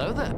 Hello there.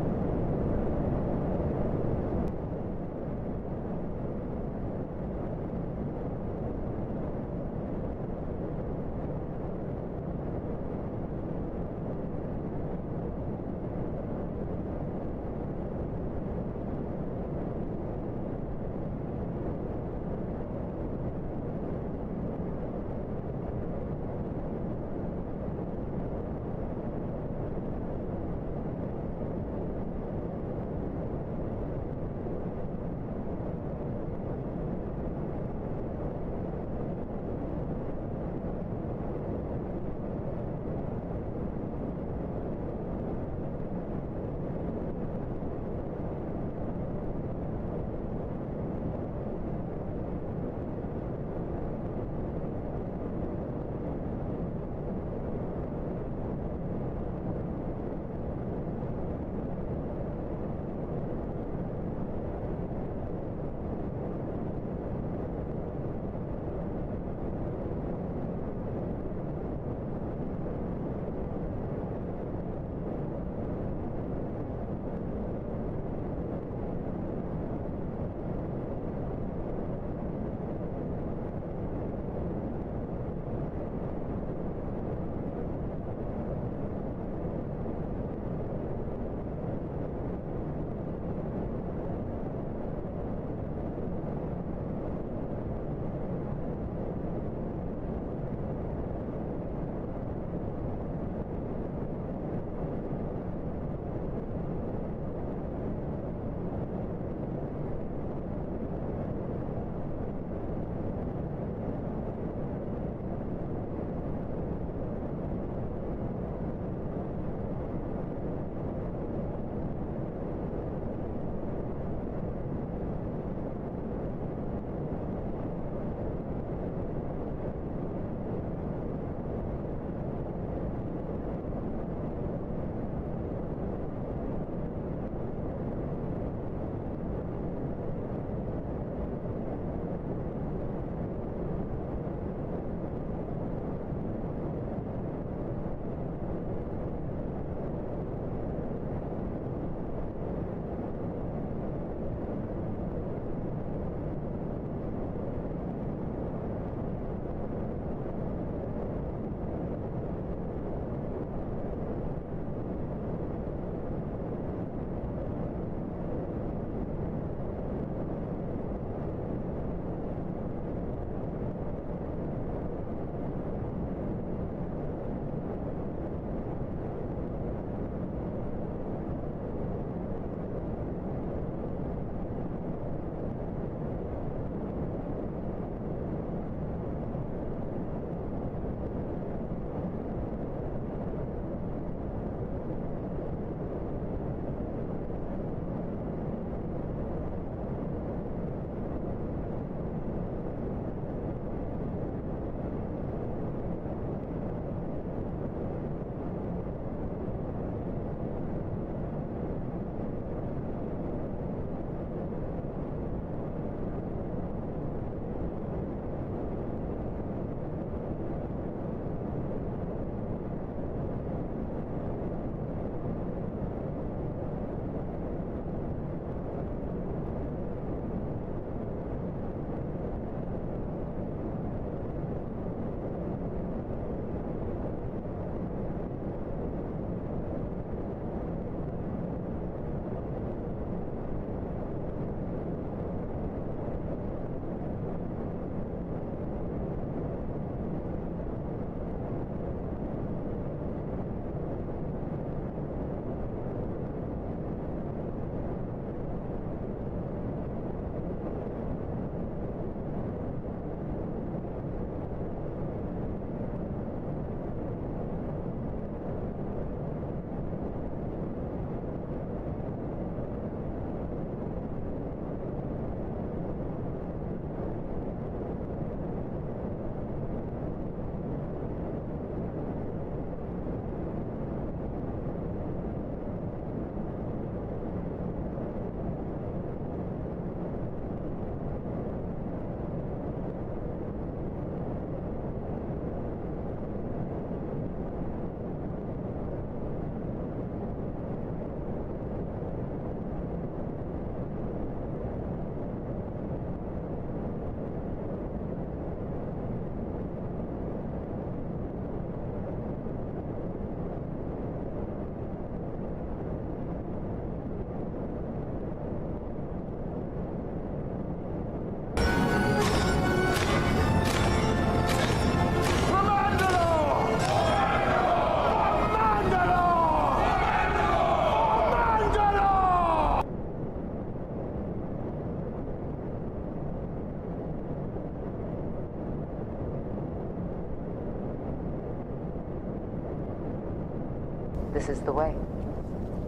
This is the way.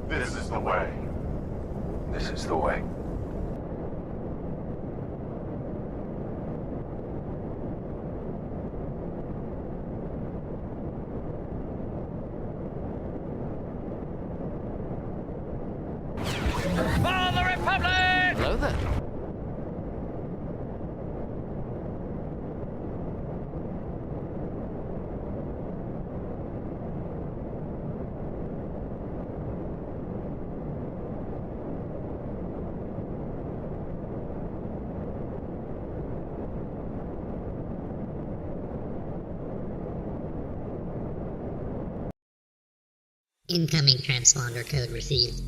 This is the way. This is the way. For the Republic! Hello there. Incoming transponder code received.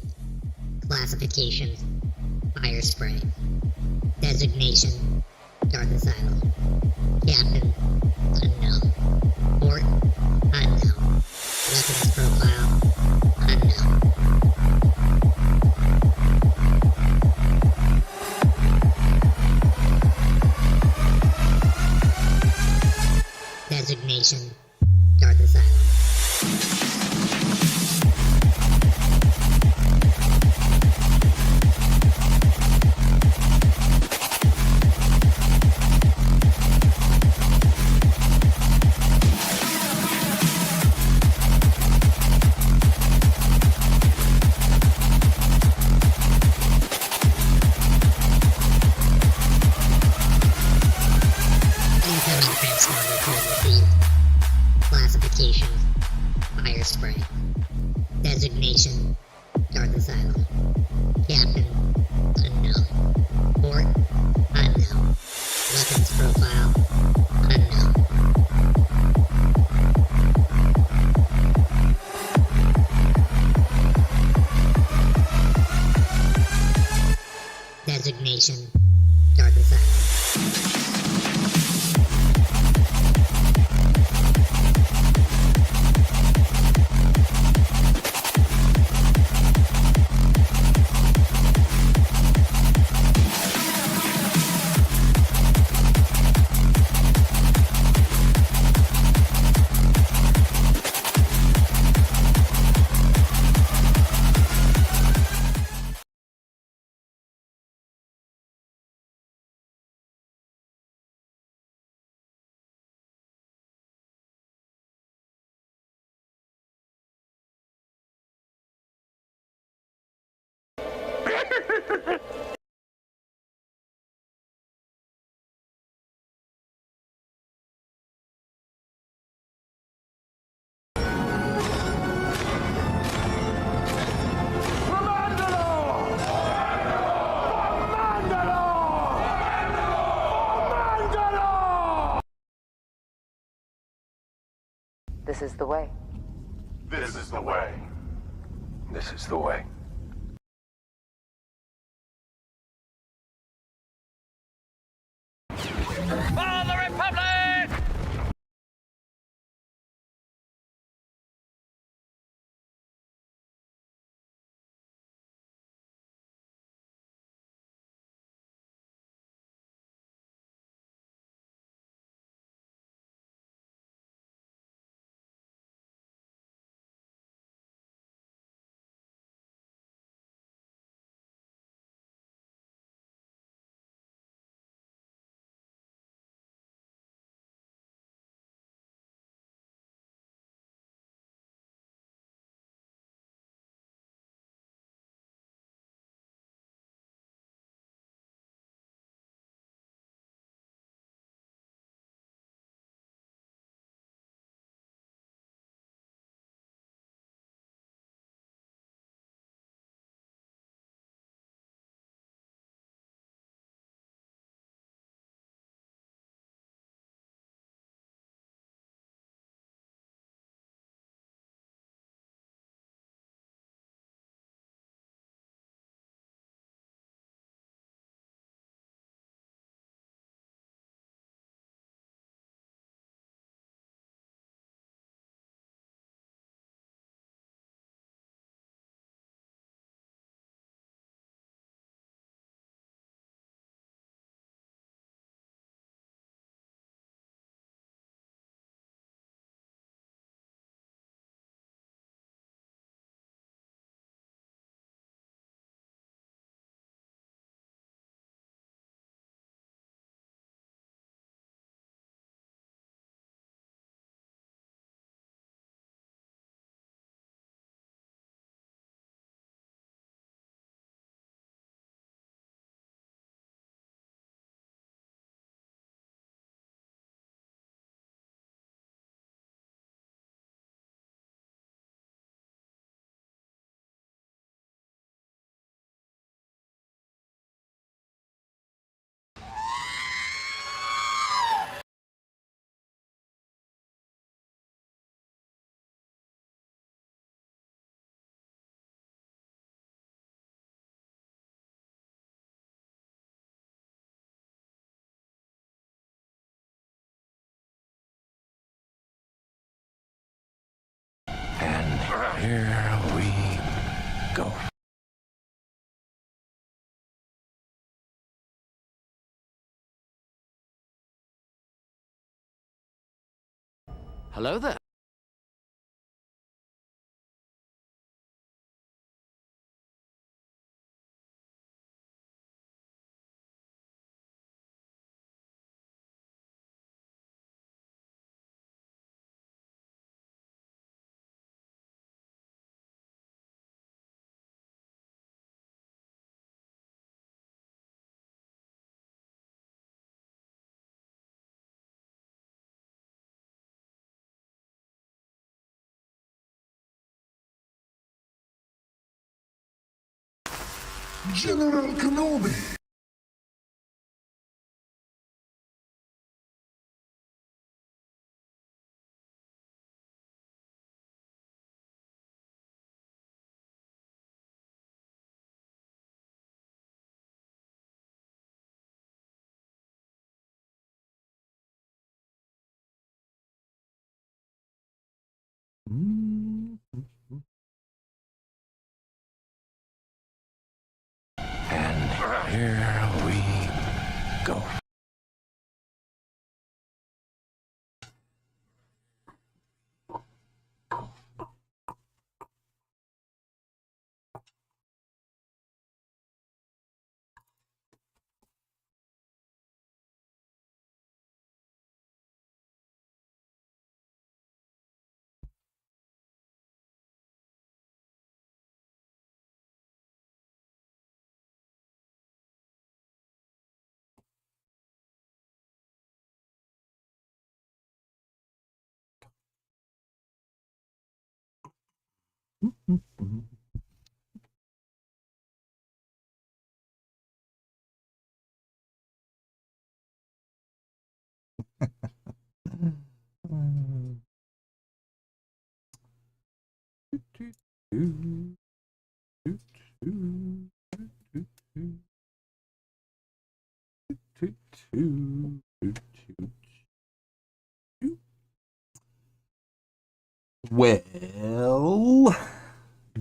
Classification: fire spray. Designation: Dark Asylum. Captain: unknown. Port: unknown. Weapons profile: unknown. Designation: Dark Asylum. Incoming transponder code received. Classification: fire spray. Designation: Dark Asylum. Captain: unknown. Port: unknown. Weapons profile: unknown. Designation: Dark Asylum. This is the way. This is the way. This is the way. For the Republic! here we go. Hello there. General Kenobi! And here we go. Well,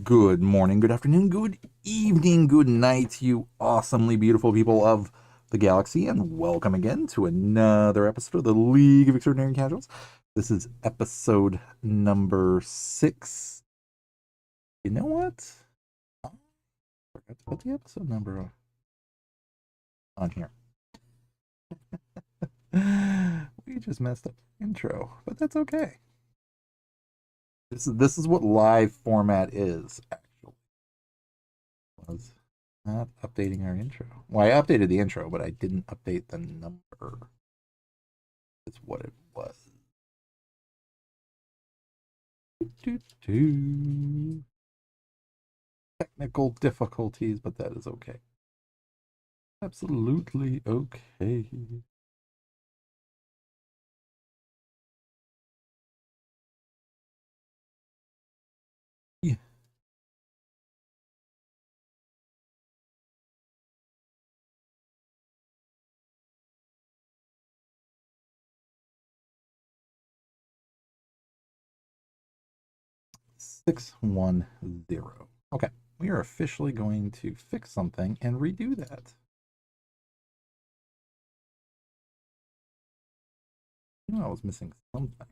good morning, good afternoon, good evening, good night, you awesomely beautiful people of the galaxy, and welcome again to another episode of the League of Extraordinary Casuals. This is episode number 6. You know what? I forgot to put the episode number on here. We just messed up the intro, but that's okay. This is what live format is, actually. Was not updating our intro. Well, I updated the intro, but I didn't update the number. That's what it was. Technical difficulties, but that is okay. Absolutely okay. Yeah. Six 610. Okay, we are officially going to fix something and redo that. You know, I was missing something.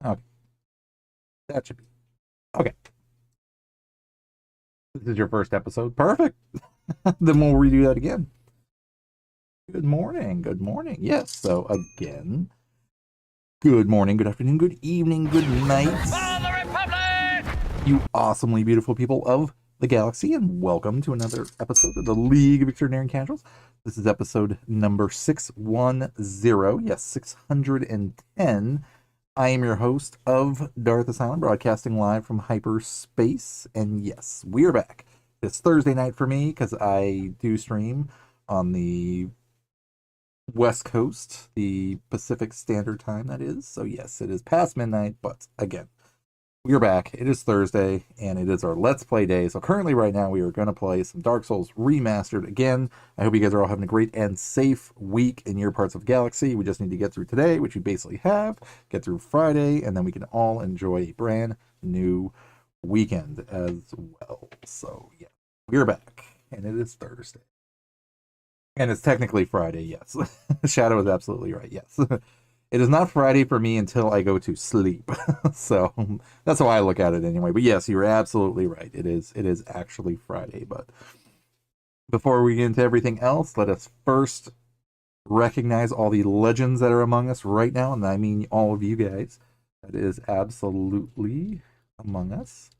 Okay, that should be okay. This is your first episode. Perfect. Then we'll redo that again. Good morning. Good morning. Yes. So again, good morning, good afternoon, good evening, good night, For the Republic! you awesomely beautiful people of the galaxy, and welcome to another episode of the League of Extraordinary Casuals. This is episode number 610. Yes, 610. I am your host of Darth Asylum, broadcasting live from hyperspace. And yes, we are back. It's Thursday night for me because I do stream on the West Coast, the Pacific Standard Time, that is. So yes, it is past midnight, but again, We are back. It is Thursday, and it is our Let's Play day. So currently, right now, we are going to play some Dark Souls Remastered again. I hope you guys are all having a great and safe week in your parts of the galaxy. We just need to get through today, which we basically have, get through Friday, and then we can all enjoy a brand new weekend as well. So, yeah, we're back, and it is Thursday. And it's technically Friday, yes. Shadow is absolutely right, yes. It is not Friday for me until I go to sleep. So that's how I look at it anyway. But yes, you're absolutely right. It is actually Friday. But before we get into everything else, let us first recognize all the legends that are among us right now. And I mean all of you guys. That is absolutely among us.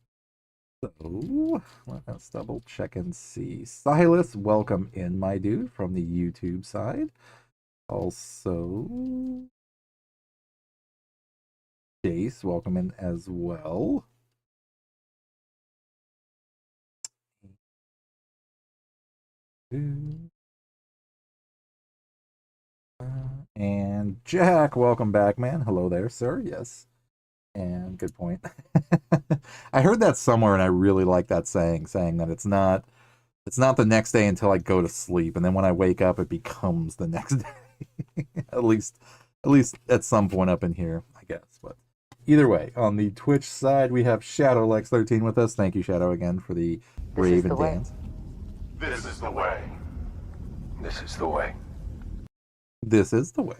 So let us double check and see. Silas, welcome in, my dude, from the YouTube side. Also, Jace, welcome in as well. And Jack, welcome back, man. Hello there, sir. Yes. And good point. I heard that somewhere and I really like that saying that it's not the next day until I go to sleep, and then when I wake up it becomes the next day. at least at some point up in here, I guess. But either way, on the Twitch side, we have ShadowLex13 with us. Thank you, Shadow, again, for the rave and dance. This is the way. This is the way. This is the way.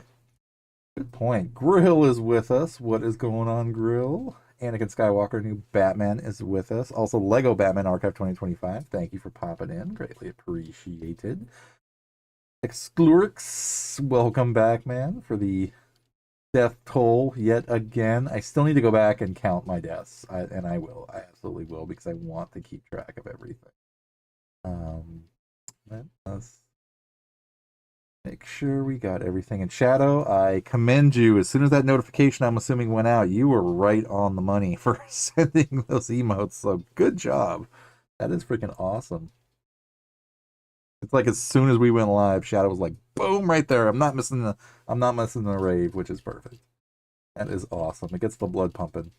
Good point. Grill is with us. What is going on, Grill? Anakin Skywalker, new Batman, is with us. Also, Lego Batman Archive 2025. Thank you for popping in. Greatly appreciated. Exclurix, welcome back, man, for the death toll yet again. I still need to go back and count my deaths, and I will. I absolutely will, because I want to keep track of everything. Let us make sure we got everything in Shadow. I commend you. As soon as that notification, I'm assuming, went out, you were right on the money for sending those emotes. So good job. That is freaking awesome. It's like as soon as we went live, Shadow was like, boom, right there. I'm not missing the rave, which is perfect. That is awesome. It gets the blood pumping.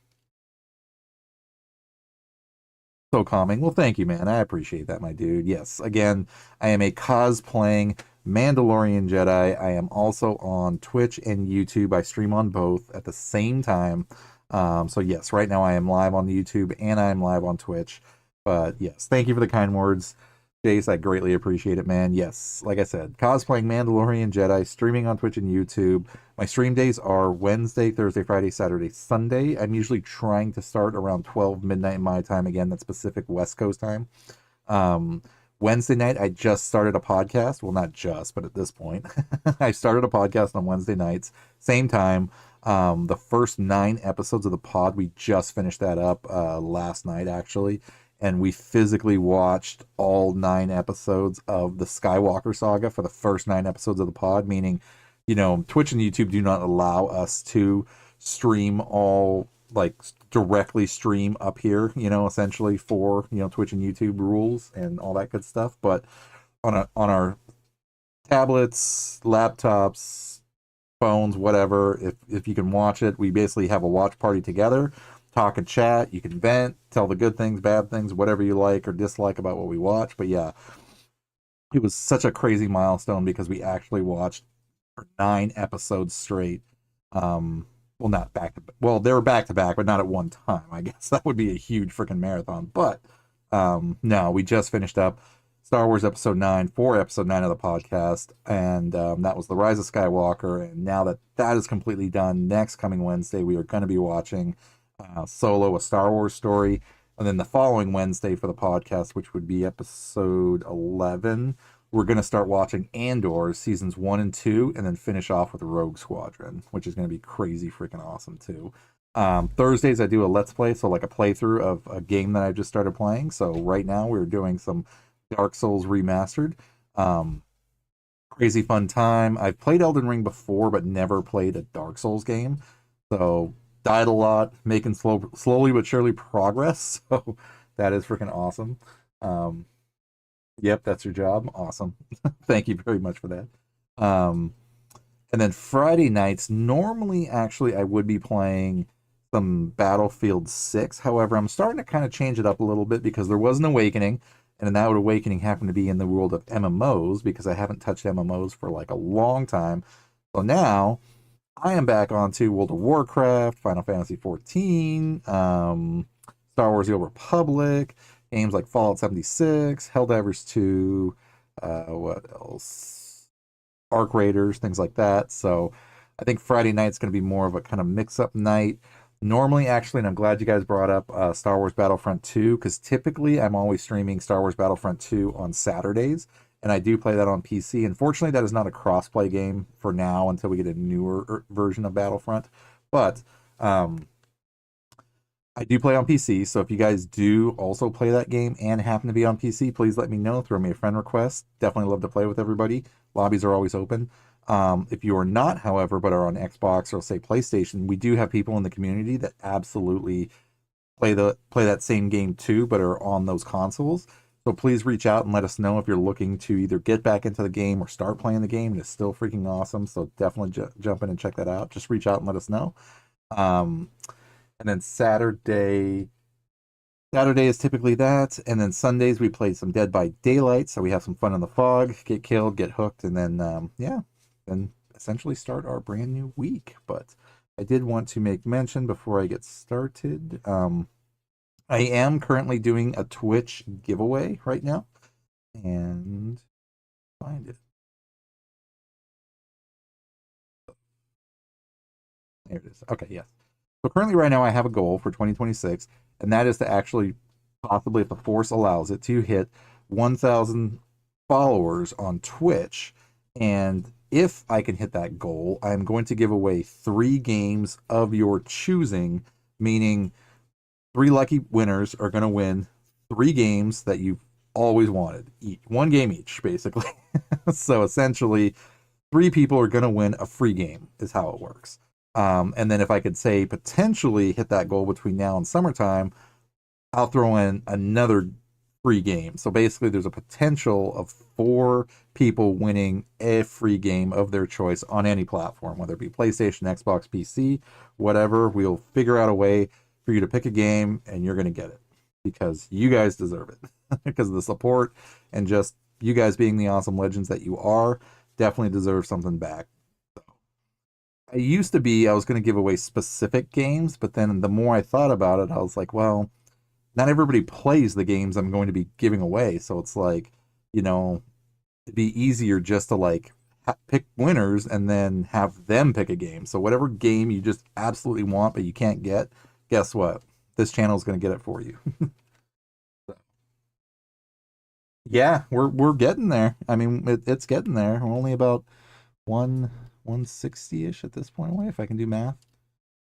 So calming. Well, thank you, man. I appreciate that, my dude. Yes, again, I am a cosplaying Mandalorian Jedi. I am also on Twitch and YouTube. I stream on both at the same time. So yes, right now I am live on YouTube and I am live on Twitch. But yes, thank you for the kind words, Jace. I greatly appreciate it, man. Yes, like I said, cosplaying Mandalorian Jedi, streaming on Twitch and YouTube. My stream days are Wednesday, Thursday, Friday, Saturday, Sunday. I'm usually trying to start around 12 midnight my time. Again, that's Pacific West Coast time. Wednesday night, I just started a podcast. Well, not just, but at this point, I started a podcast on Wednesday nights, same time. The first 9 episodes of the pod, we just finished that up last night, actually. And we physically watched all 9 episodes of the Skywalker saga for the first 9 episodes of the pod, meaning, you know, Twitch and YouTube do not allow us to stream all, like, directly stream up here, you know, essentially for, you know, Twitch and YouTube rules and all that good stuff. But on our tablets, laptops, phones, whatever, if you can watch it, we basically have a watch party together, talk and chat. You can vent, tell the good things, bad things, whatever you like or dislike about what we watch. But yeah, it was such a crazy milestone because we actually watched 9 episodes straight. Well, not back to back. Well, they were back to back, but not at one time. I guess that would be a huge freaking marathon. But no, we just finished up Star Wars Episode 9 for Episode 9 of the podcast, and that was The Rise of Skywalker. And now that is completely done, next coming Wednesday, we are going to be watching Solo, a Star Wars story. And then the following Wednesday for the podcast, which would be Episode 11, we're going to start watching Andor seasons 1 and 2, and then finish off with Rogue Squadron, which is going to be crazy freaking awesome too. Thursdays I do a Let's Play, so like a playthrough of a game that I just started playing. So right now we're doing some Dark Souls Remastered. Crazy fun time. I've played Elden Ring before, but never played a Dark Souls game. So died a lot, making slowly but surely progress. So that is freaking awesome. Yep, that's your job. Awesome. Thank you very much for that. And then Friday nights, normally, actually, I would be playing some Battlefield 6. However, I'm starting to kind of change it up a little bit because there was an awakening, and that awakening happened to be in the world of MMOs because I haven't touched MMOs for like a long time. So now I am back onto World of Warcraft, Final Fantasy 14, Star Wars: The Old Republic, games like Fallout 76, Helldivers 2, what else? Arc Raiders, things like that. So I think Friday night's going to be more of a kind of mix-up night. Normally, actually, and I'm glad you guys brought up Star Wars Battlefront 2, because typically I'm always streaming Star Wars Battlefront 2 on Saturdays, and I do play that on PC. Unfortunately, that is not a cross-play game for now until we get a newer version of Battlefront. But I do play on PC, so if you guys do also play that game and happen to be on PC, please let me know. Throw me a friend request. Definitely love to play with everybody. Lobbies are always open. If you are not, however, but are on Xbox or say PlayStation, we do have people in the community that absolutely play that same game too, but are on those consoles. So please reach out and let us know if you're looking to either get back into the game or start playing the game. It's still freaking awesome, so definitely jump in and check that out. Just reach out and let us know. And then Saturday is typically that. And then Sundays we play some Dead by Daylight. So we have some fun in the fog, get killed, get hooked, and then, then essentially start our brand new week. But I did want to make mention before I get started. I am currently doing a Twitch giveaway right now. And find it. There it is. Okay, yes. So currently right now I have a goal for 2026, and that is to actually, possibly if the Force allows it, to hit 1,000 followers on Twitch. And if I can hit that goal, I'm going to give away 3 games of your choosing, meaning 3 lucky winners are going to win 3 games that you've always wanted. Each 1 game each, basically. So essentially, 3 people are going to win a free game, is how it works. And then if I could say potentially hit that goal between now and summertime, I'll throw in another free game. So basically there's a potential of 4 people winning a free game of their choice on any platform, whether it be PlayStation, Xbox, PC, whatever. We'll figure out a way for you to pick a game and you're going to get it because you guys deserve it because of the support and just you guys being the awesome legends that you are definitely deserve something back. I was going to give away specific games, but then the more I thought about it, I was like, well, not everybody plays the games I'm going to be giving away. So it's like, it'd be easier just to like pick winners and then have them pick a game. So whatever game you just absolutely want, but you can't get, guess what? This channel is going to get it for you. So, yeah, we're getting there. I mean, it's getting there. We're only about 160-ish at this point away, if I can do math.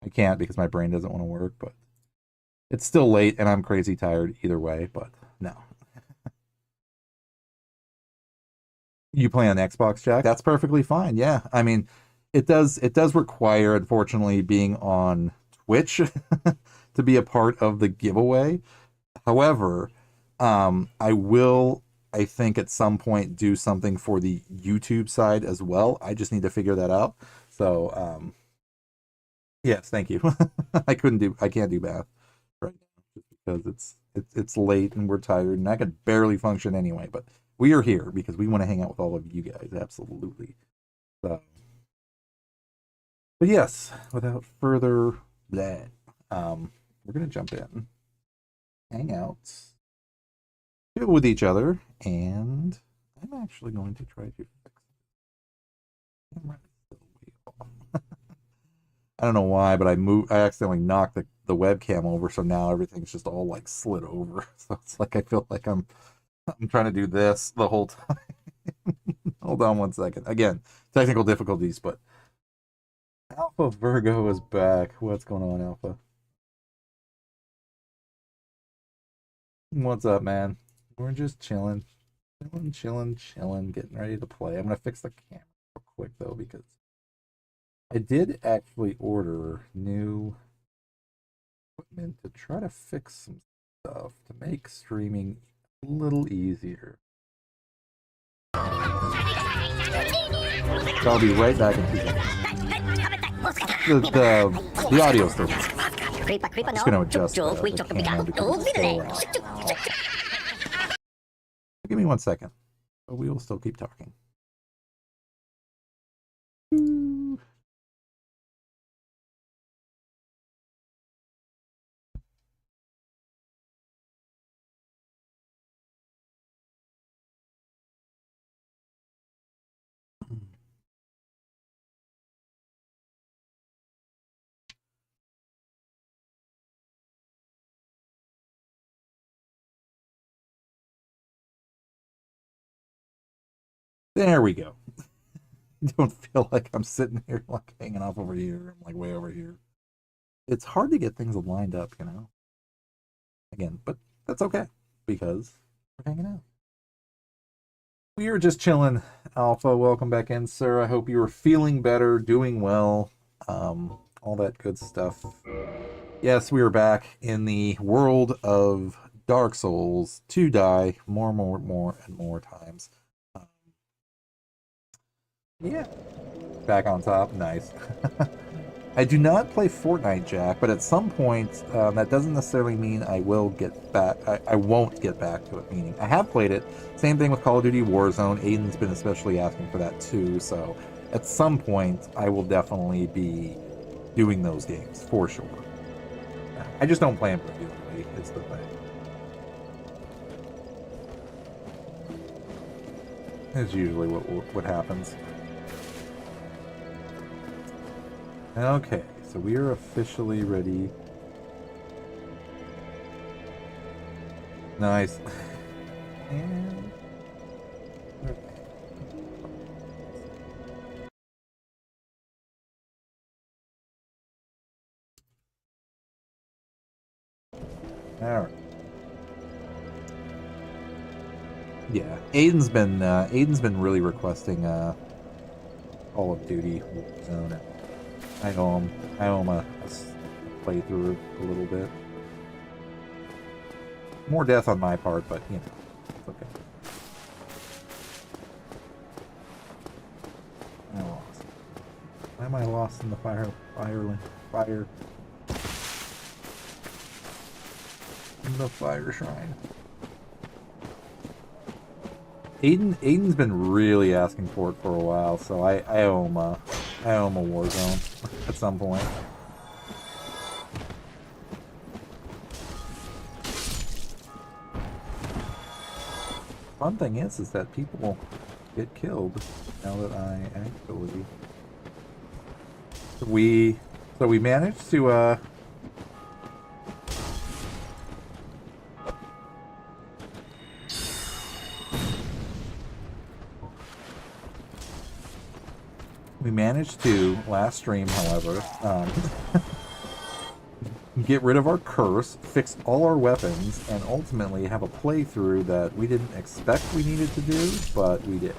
I can't because my brain doesn't want to work, but it's still late and I'm crazy tired either way, but no. You play on Xbox, Jack? That's perfectly fine. Yeah. I mean, it does require, unfortunately, being on Twitch to be a part of the giveaway. However, I will, I think at some point do something for the YouTube side as well. I just need to figure that out. So, yes, thank you. I can't do math right now because it's late and we're tired and I could barely function anyway, but we are here because we want to hang out with all of you guys. Absolutely. So, but yes, without further ado, we're going to jump in, hang out, chill with each other, and I'm actually going to try to fix the camera. I don't know why, but I accidentally knocked the webcam over, so now everything's just all like slid over. So it's like I feel like I'm trying to do this the whole time. Hold on one second. Again, technical difficulties, but Alpha Virgo is back. What's going on, Alpha? What's up, man? We're just chilling, getting ready to play. I'm gonna fix the camera real quick though because I did actually order new equipment to try to fix some stuff to make streaming a little easier. So I'll be right back in 2 seconds. The audio's still good. just going to adjust the camera because it's so loud. Give me 1 second, but we will still keep talking. There we go. I don't feel like I'm sitting here like hanging off over here. I'm like way over here. It's hard to get things lined up, you know. Again, but that's okay because we're hanging out. We are just chilling. Alpha, welcome back in, sir. I hope you are feeling better, doing well, all that good stuff. Yes, we are back in the world of Dark Souls to die more and more times. Yeah, back on top. Nice. I do not play Fortnite, Jack, but at some point, that doesn't necessarily mean I will get back. I won't get back to it, meaning I have played it. Same thing with Call of Duty Warzone. Aiden's been especially asking for that too, so at some point, I will definitely be doing those games, for sure. I just don't play them regularly, is the thing. That's usually what happens. Okay, so we are officially ready. Nice. And all right. Yeah, Aiden's been really requesting Call of Duty Warzone. I owe him a playthrough a little bit. More death on my part, but you know, it's okay. I lost. Why am I lost in the fire? In the fire shrine. Aiden's been really asking for it for a while, so I owe him a Warzone at some point. Fun thing is that people get killed now that I actually. So we managed to last stream, however, get rid of our curse, fix all our weapons, and ultimately have a playthrough that we didn't expect we needed to do, but we did.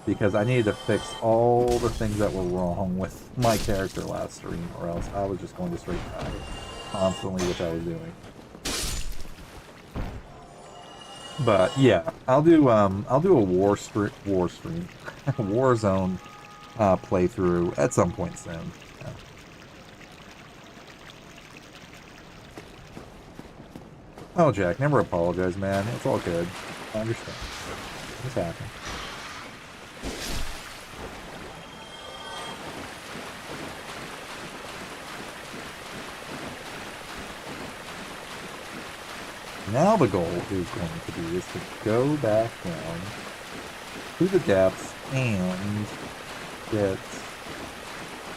Because I needed to fix all the things that were wrong with my character last stream, or else I was just going to straight die constantly, which I was doing. But yeah, I'll do a Warzone playthrough at some point soon. Yeah. Oh, Jack, never apologize, man. It's all good. I understand. It's happening. Now the goal is going to be to go back down to the depths and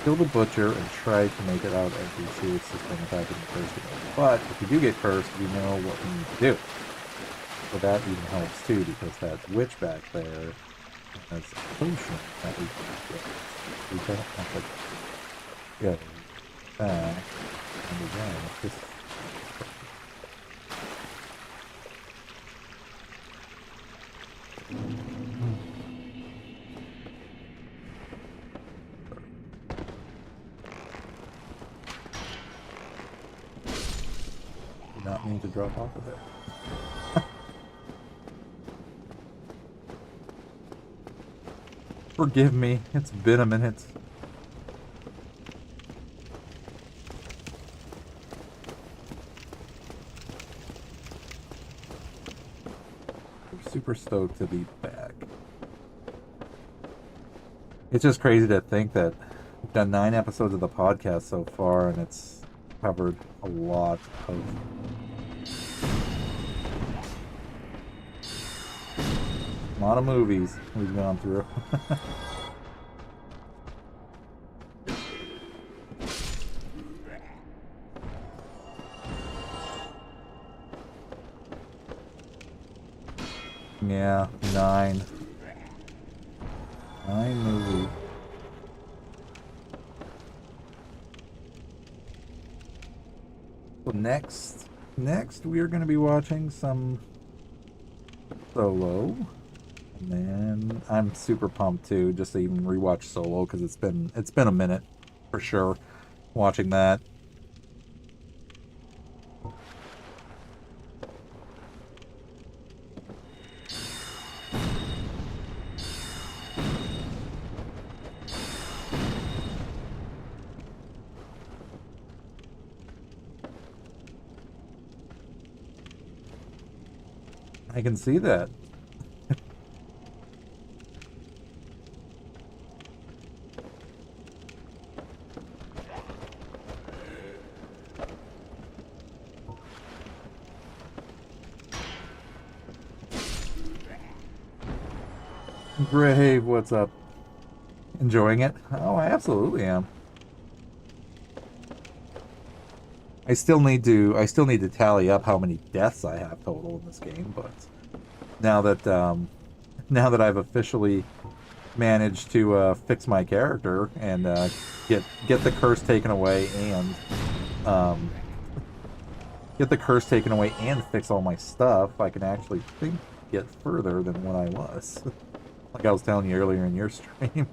kill the butcher and try to make it out as the serious system without getting cursed again. But if you do get cursed, we know what we need to do. So that even helps too, because that witch back there has a potion that we can get. We don't have to go back and again. Just not mean to drop off of it. Forgive me, it's been a minute. super stoked to be back. It's just crazy to think that we've done 9 episodes of the podcast so far, and it's covered a lot of movies we've gone through. Yeah, 9. 9 movies. So next we are going to be watching some Solo, and then I'm super pumped too, just to even rewatch Solo because it's been a minute for sure watching that. I can see that. Brave, what's up? Enjoying it? Oh, I absolutely am. I still need to tally up how many deaths I have total in this game, but now that I've officially managed to fix my character and get the curse taken away and fix all my stuff, I can actually get further than what I was. Like I was telling you earlier in your stream.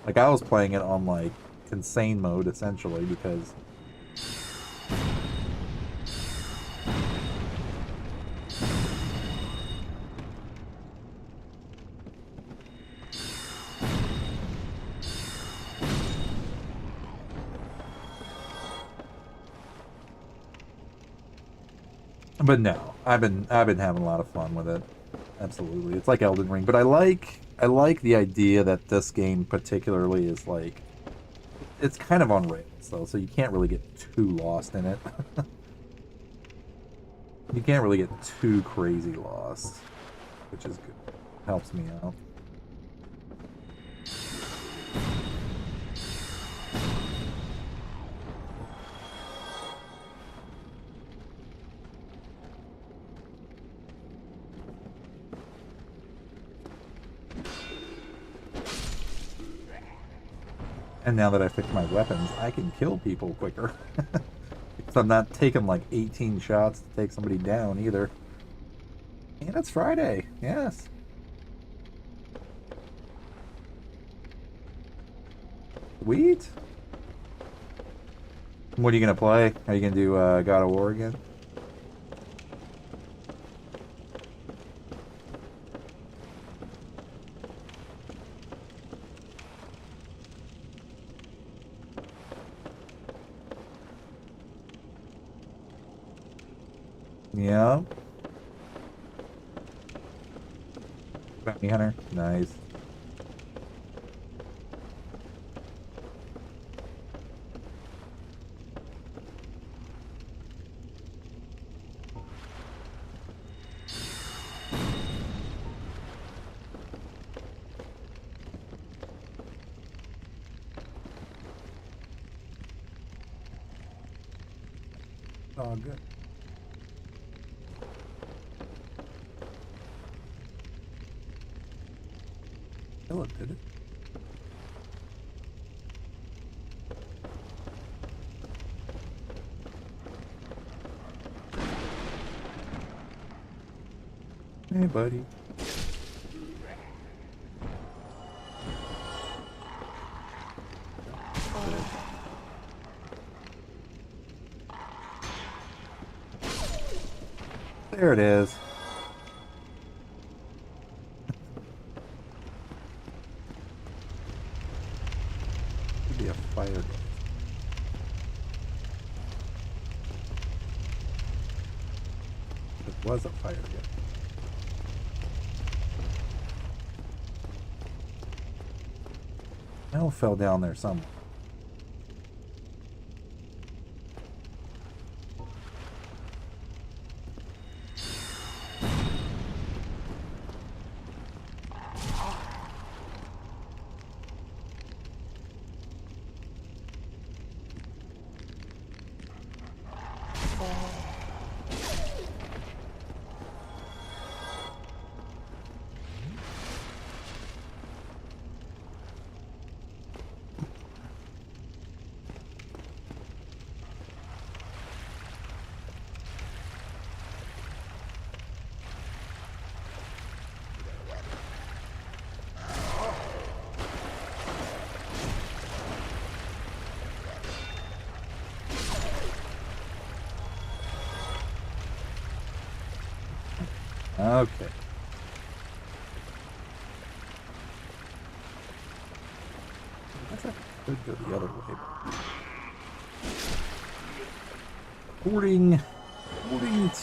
Like I was playing it on like insane mode essentially because but no, I've been having a lot of fun with it. Absolutely. It's like Elden Ring, but I like the idea that this game particularly is like it's kind of on rails though, so you can't really get too lost in it. You can't really get too crazy lost, which is good. Helps me out. And now that I fixed my weapons, I can kill people quicker. Because I'm not taking like 18 shots to take somebody down either. And it's Friday, yes. Sweet. What are you going to play? Are you going to do God of War again? Yeah. Bounty Hunter. Nice. Oh, good. Philip did it. Hey, buddy. There it is. Could be a fire ghost. It was a fire ghost. Mel fell down there somewhere. Okay. I guess I could go the other way. According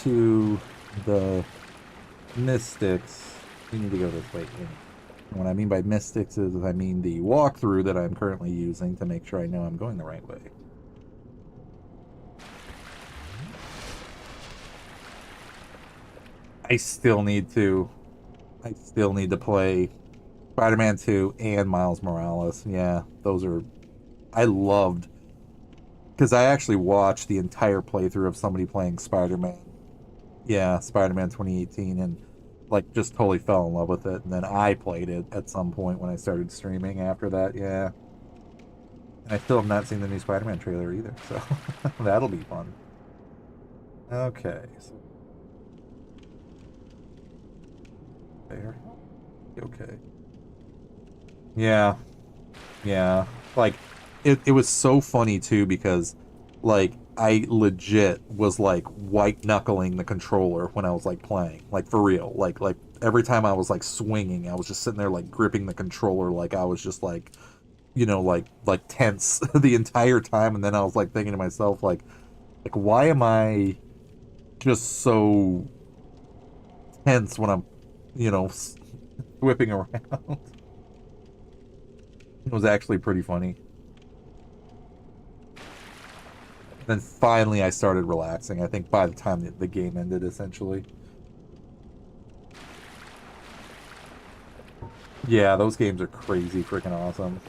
to the mystics, we need to go this way. And what I mean by mystics is I mean the walkthrough that I'm currently using to make sure I know I'm going the right way. I still need to play Spider-Man 2 and Miles Morales. Yeah, those are... I loved... Because I actually watched the entire playthrough of somebody playing Spider-Man. Yeah, Spider-Man 2018, and like just totally fell in love with it. And then I played it at some point when I started streaming after that, yeah. And I still have not seen the new Spider-Man trailer either, so that'll be fun. Okay, so... There. Okay. Yeah. Yeah. Like, it was so funny, too, because, like, I legit was, like, white-knuckling the controller when I was, like, playing. Like, for real. Like, every time I was, like, swinging, I was just sitting there, like, gripping the controller like I was just, like, you know, like tense the entire time. And then I was, like, thinking to myself, like, why am I just so tense when I'm, you know, whipping around? It was actually pretty funny. Then finally I started relaxing, I think, by the time the game ended, essentially. Yeah, those games are crazy freaking awesome.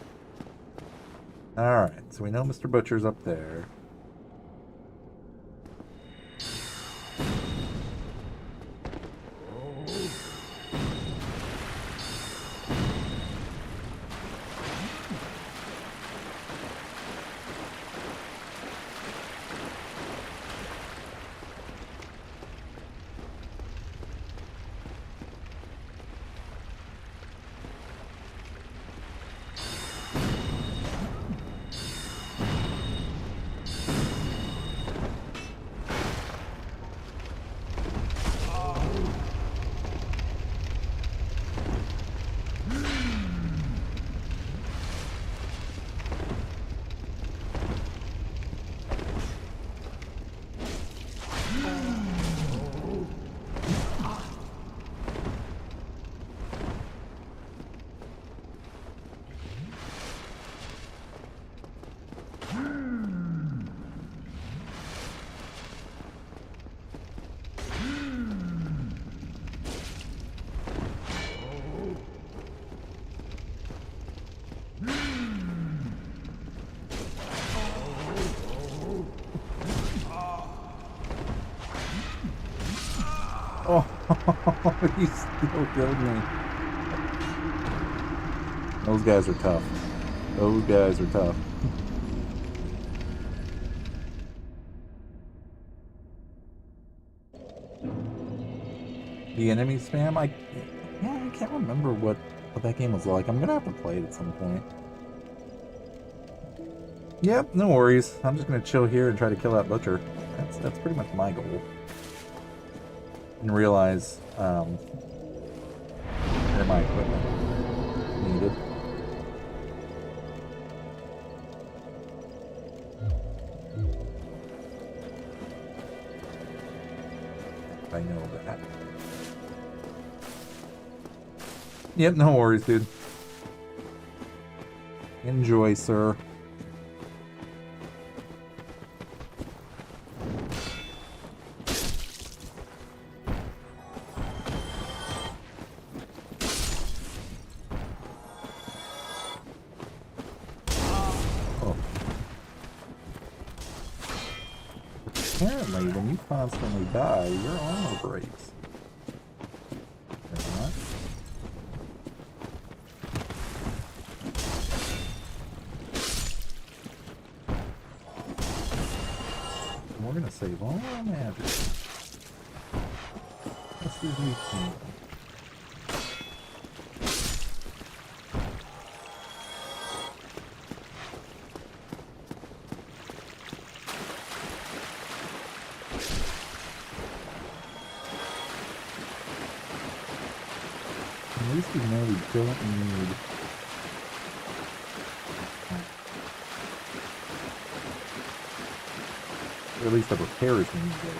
Alright, so we know Mr. Butcher's up there. Oh, he still killed me. Those guys are tough. Those guys are tough. The enemy spam? I can't remember what that game was like. I'm gonna have to play it at some point. Yep, no worries. I'm just gonna chill here and try to kill that butcher. That's pretty much my goal. And realize where my equipment needed. I know that. Yep, no worries, dude. Enjoy, sir. Oh. Apparently, when you constantly die, your armor breaks. Or not. We're gonna save all our magic. Let's see if we can. At least we know we don't need. Or at least the repairs we need to get.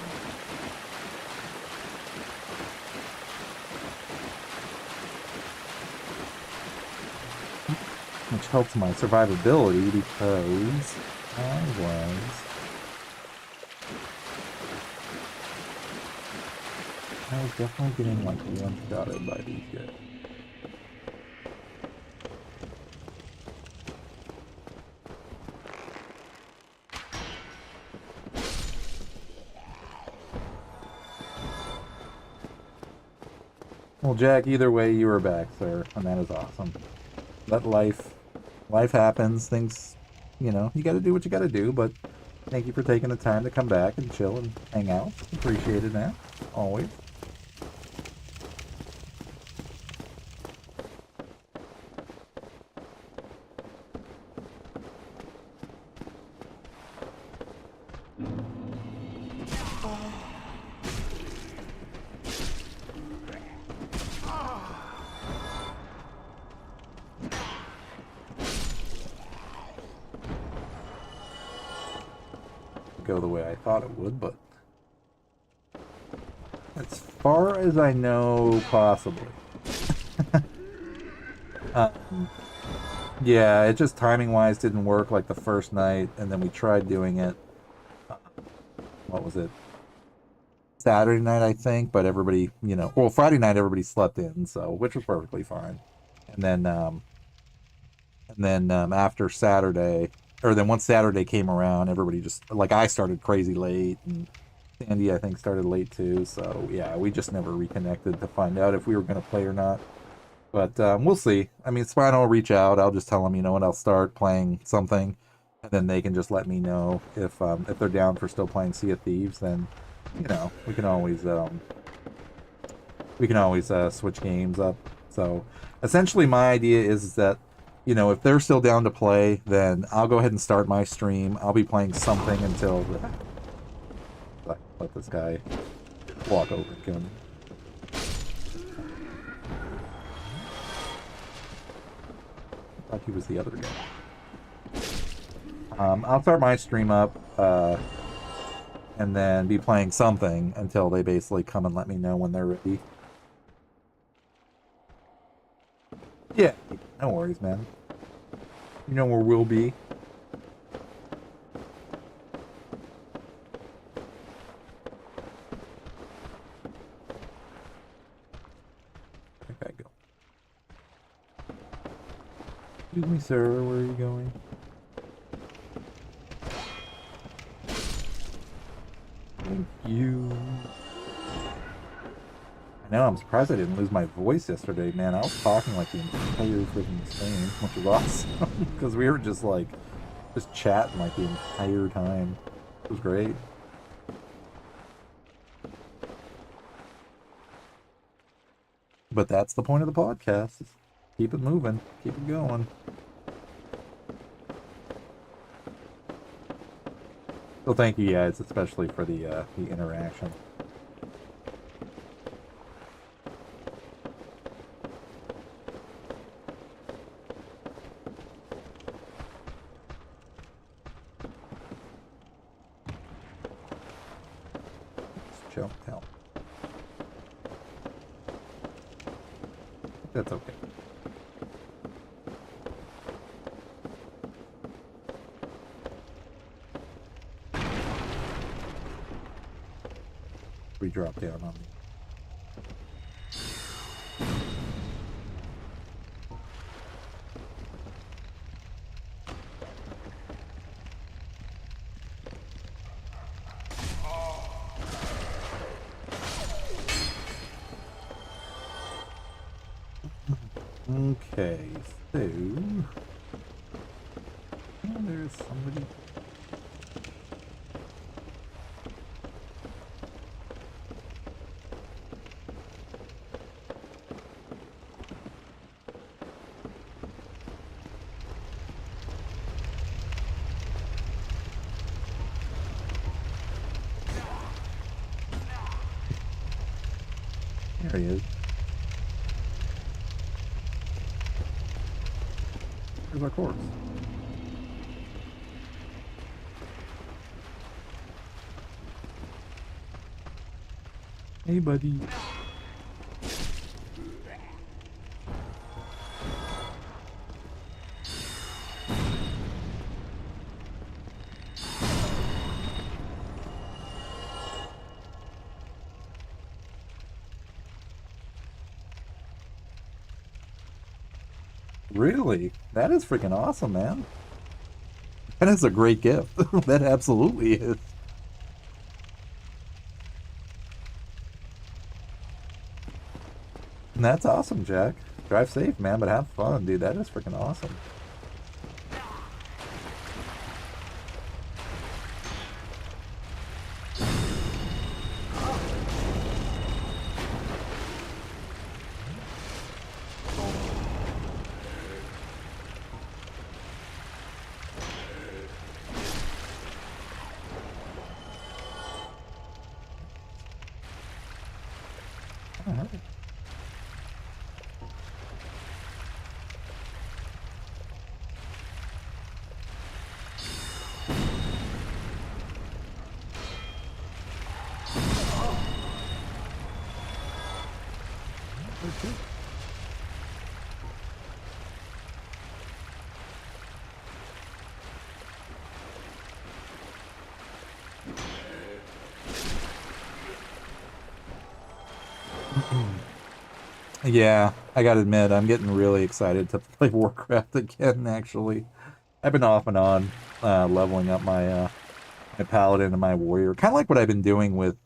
Which helps my survivability because I was definitely getting like one-shotted by these guys. Well, Jack, either way, you were back, sir, and that is awesome. Let life happens, things, you know, you gotta do what you gotta do, but thank you for taking the time to come back and chill and hang out. Appreciate it, man. Always. Go the way I thought it would, but as far as I know, possibly. Yeah, it just timing-wise didn't work like the first night, and then we tried doing it. What was it? Saturday night, I think, but everybody, you know, well, Friday night everybody slept in, so which was perfectly fine. And then after Saturday, or then once Saturday came around, everybody just, like, I started crazy late, and Sandy, I think, started late too, so yeah, we just never reconnected to find out if we were going to play or not. But we'll see. I mean, Spino will reach out, I'll just tell them, you know what, I'll start playing something, and then they can just let me know if they're down for still playing Sea of Thieves, then, you know, we can always switch games up. So, essentially my idea is that, you know, if they're still down to play, then I'll go ahead and start my stream. I'll be playing something until... Let this guy walk over and kill me. I thought he was the other guy. I'll start my stream up, and then be playing something until they basically come and let me know when they're ready. Yeah, no worries, man. You know where we'll be. Okay, go. Excuse me, sir, where are you going? Thank you. I know, I'm surprised I didn't lose my voice yesterday, man. I was talking like the entire freaking stream, which was awesome. Because we were just like, just chatting like the entire time. It was great. But that's the point of the podcast. Is keep it moving. Keep it going. So thank you guys, especially for the interaction. Jump out. That's okay. We drop down on me. Okay, so there's somebody. There he is. Where's our corpse? Hey, buddy. Really? That is freaking awesome, man. That is a great gift. That absolutely is. And that's awesome, Jack. Drive safe, man, but have fun, dude. That is freaking awesome. Yeah, I gotta admit, I'm getting really excited to play Warcraft again, actually. I've been off and on leveling up my paladin and my warrior. Kind of like what I've been doing with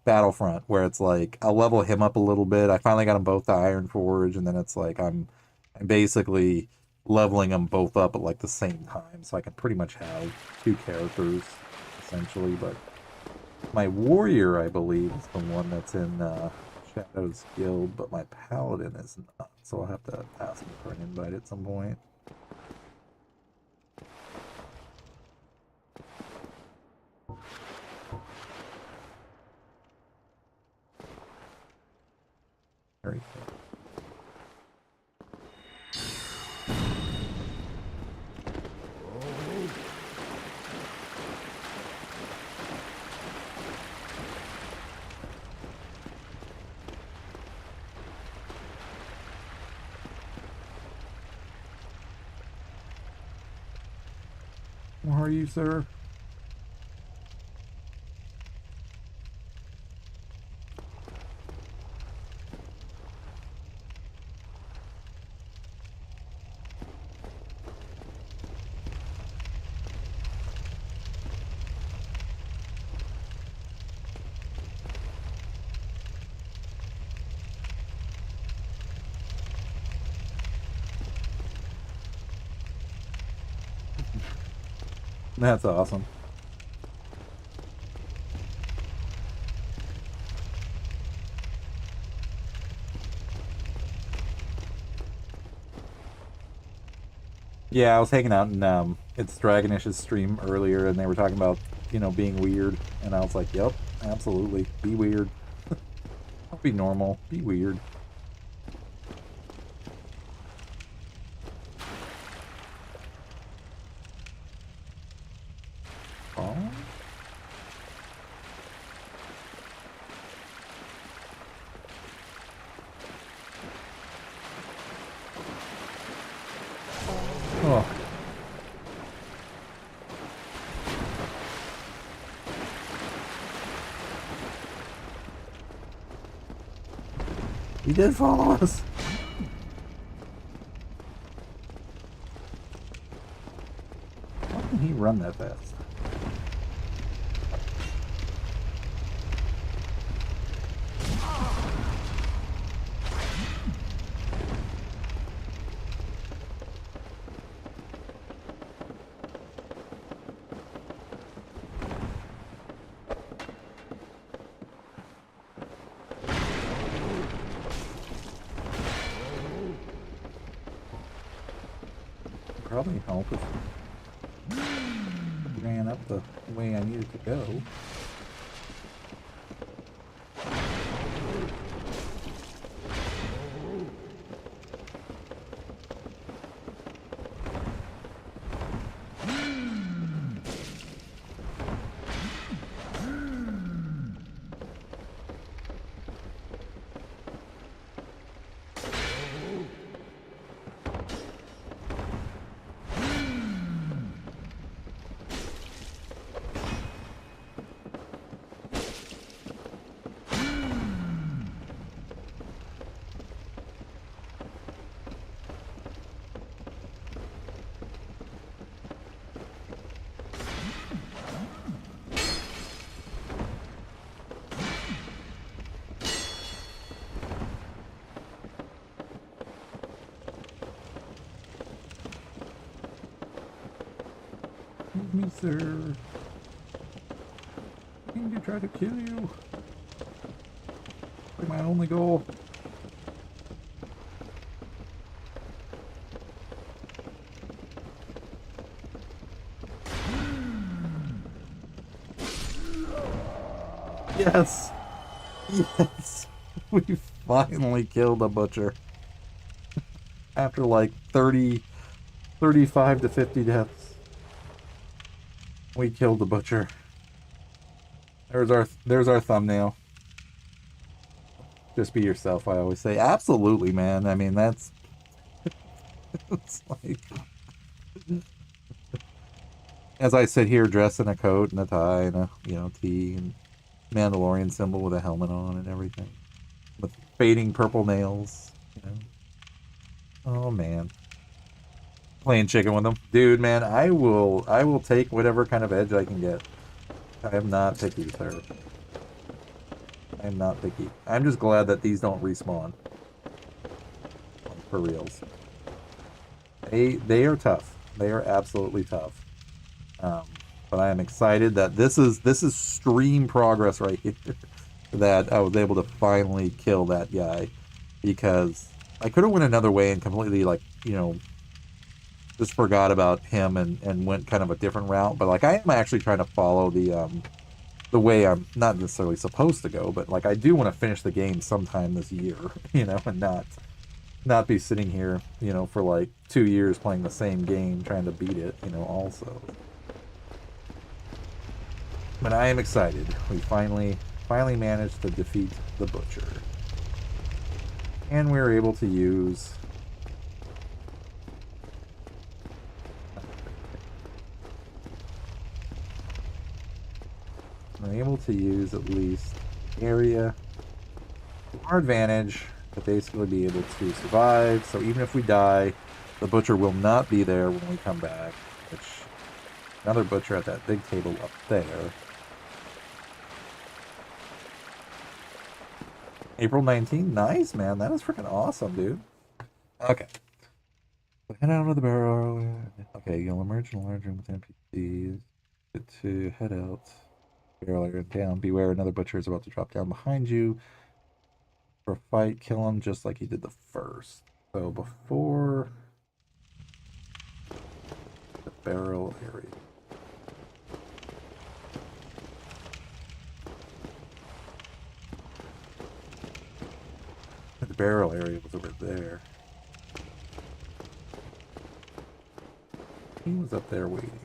Battlefront, where it's like I'll level him up a little bit. I finally got them both to Iron Forge, and then it's like I'm basically leveling them both up at like the same time, so I can pretty much have two characters essentially. But my warrior, I believe, is the one that's in Shadow's Guild, but my paladin is not, so I'll have to ask him for an invite at some point. Very cool. How are you, sir? That's awesome. Yeah, I was hanging out in it's Dragonish's stream earlier, and they were talking about, you know, being weird, and I was like, yep, absolutely, be weird. Don't be normal, be weird. Oh. Oh. He did follow us. How can he run that fast? Probably help if it ran up the way I needed to go. Excuse me, sir. I need to try to kill you. Like my only goal. Yes! Yes! We finally killed a butcher. After like 35 to 50 deaths. We killed the butcher. There's our thumbnail. Just be yourself, I always say. Absolutely, man. I mean, that's it's like as I sit here dressed in a coat and a tie and a tee and Mandalorian symbol with a helmet on and everything. With fading purple nails, Oh man. Playing chicken with them. Dude, man, I will take whatever kind of edge I can get. I am not picky, sir. I am not picky. I'm just glad that these don't respawn. For reals. They are tough. They are absolutely tough. But I am excited that this is stream progress right here. That I was able to finally kill that guy. Because I could have went another way and completely just forgot about him and went kind of a different route. But like I am actually trying to follow the way I'm not necessarily supposed to go, but like I do want to finish the game sometime this year, and not be sitting here, for like 2 years playing the same game trying to beat it, also. But I am excited. We finally managed to defeat the butcher. And we were able to use at least area to our advantage to basically be able to survive. So even if we die, the butcher will not be there when we come back. Which another butcher at that big table up there. April 19th, nice, man. That is freaking awesome, dude. Okay. Head out of the barrel. Okay, you'll emerge in a large room with NPCs. Get to head out. Barrel area down. Beware, another butcher is about to drop down behind you. For a fight, kill him just like he did the first. So before the barrel area. The barrel area was over there. He was up there waiting.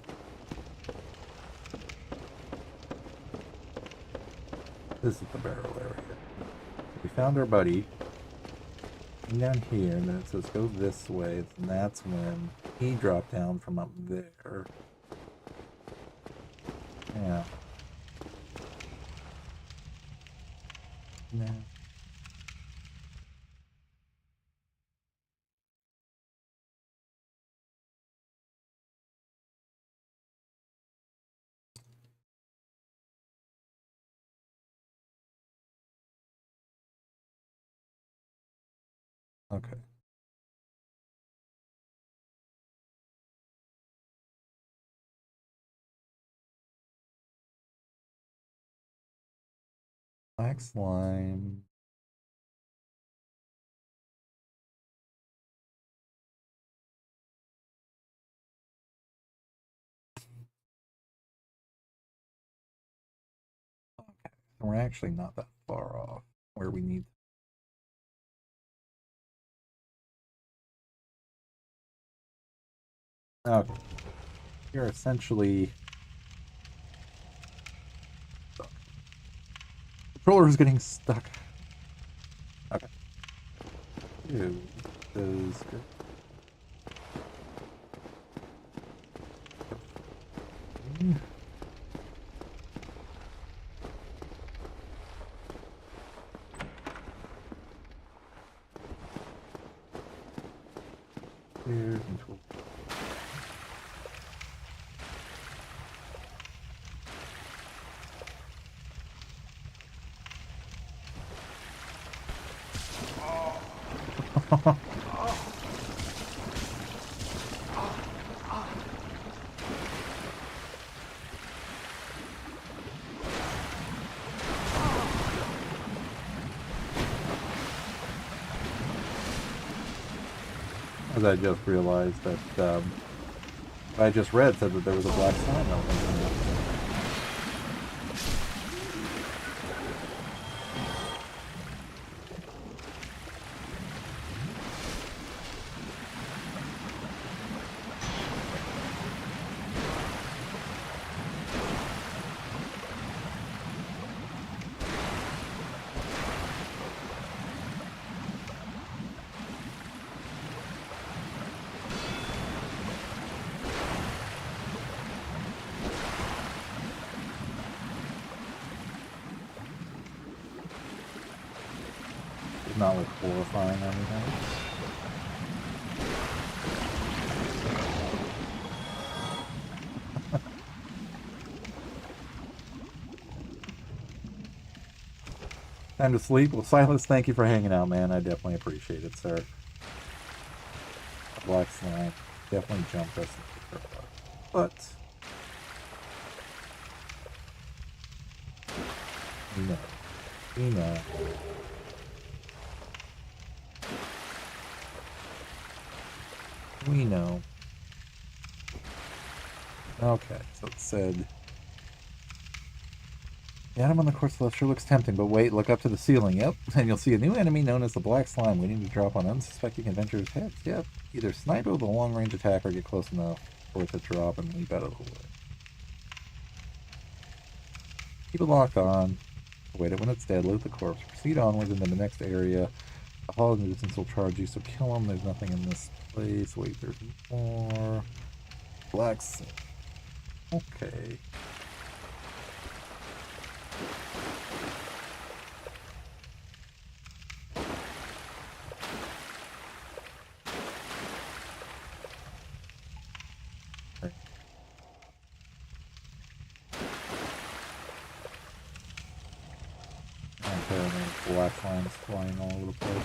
This is the barrel area. We found our buddy. Came down here, and then it says go this way, and that's when he dropped down from up there. Yeah. Okay. Black slime. Okay. We're actually not that far off where we need. Okay. You're essentially stuck. Controller is getting stuck. Okay. Ew. Is good. Here, control. As I just realized that I just read said that there was a black slime out there. It's not like horrifying or anything. Time to sleep. Well, Silas, thank you for hanging out, man. I definitely appreciate it, sir. Black slime definitely jumped us. But no, we know. We know. Okay, so it said the item on the course left sure looks tempting, but wait, look up to the ceiling. Yep, and you'll see a new enemy known as the Black Slime waiting to drop on unsuspecting adventurers' heads. Yep, either snipe it with a long-range attack or get close enough for it to drop and leap out of the way. Keep it locked on. Wait it when it's dead. Loot the corpse. Proceed onwards into the next area. A hall in the distance will charge you, so kill them. There's nothing in this place. Wait, there's more. Black Slime. Okay. Black slimes flying all over the place.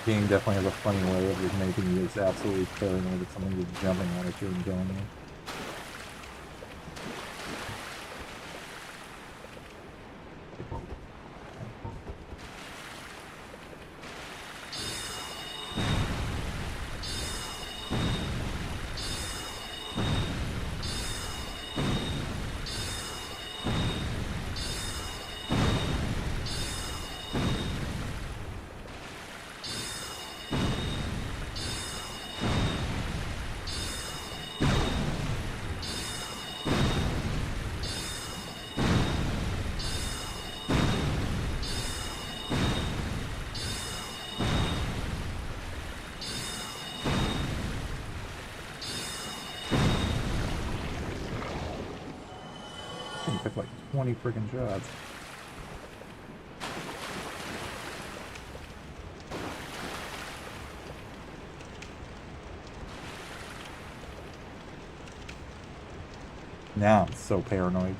The game definitely has a funny way of just making you just absolutely paranoid that something is jumping out at you and killing you. Took like 20 freaking shots. Now I'm so paranoid.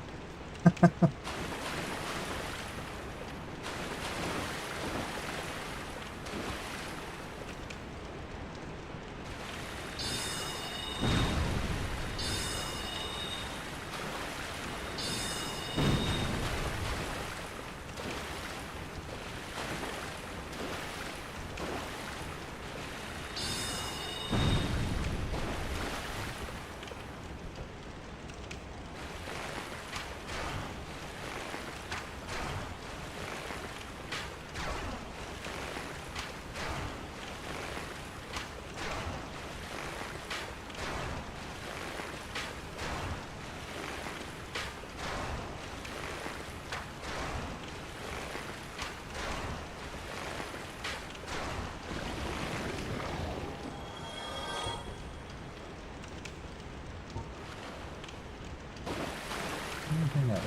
Anything else?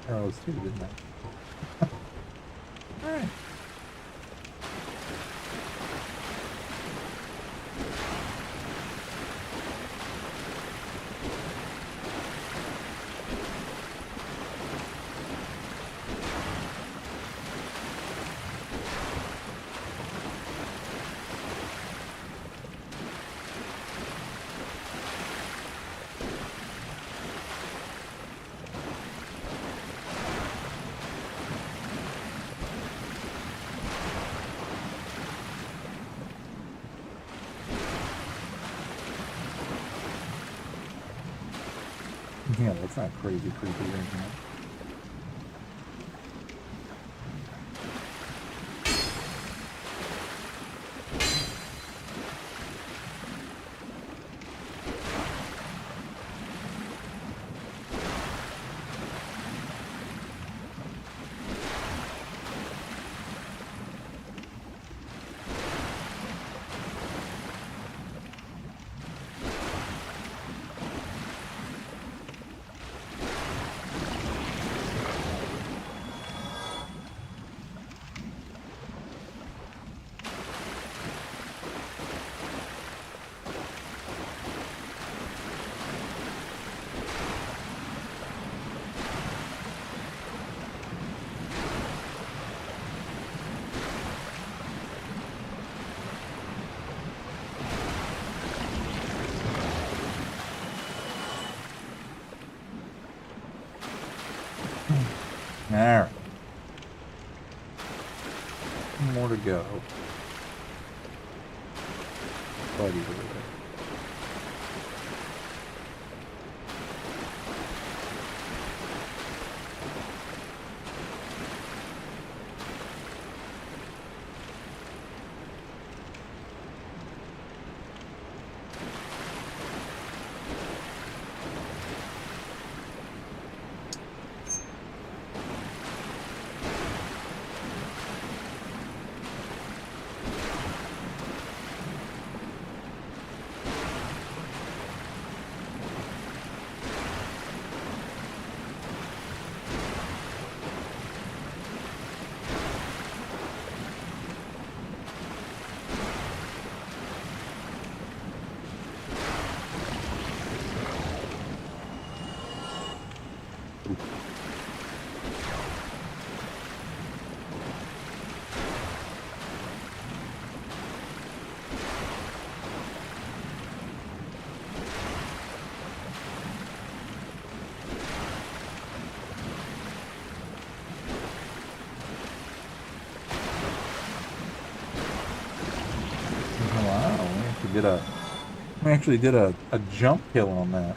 Arrows too, didn't I? Alright. Yeah, that's not crazy creepy or anything. Alright. More to go. Buddy, we actually did a jump kill on that.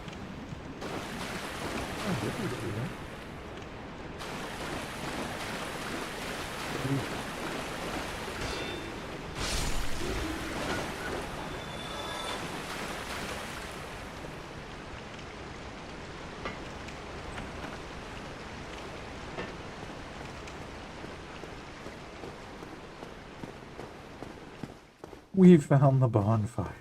We found the bonfire.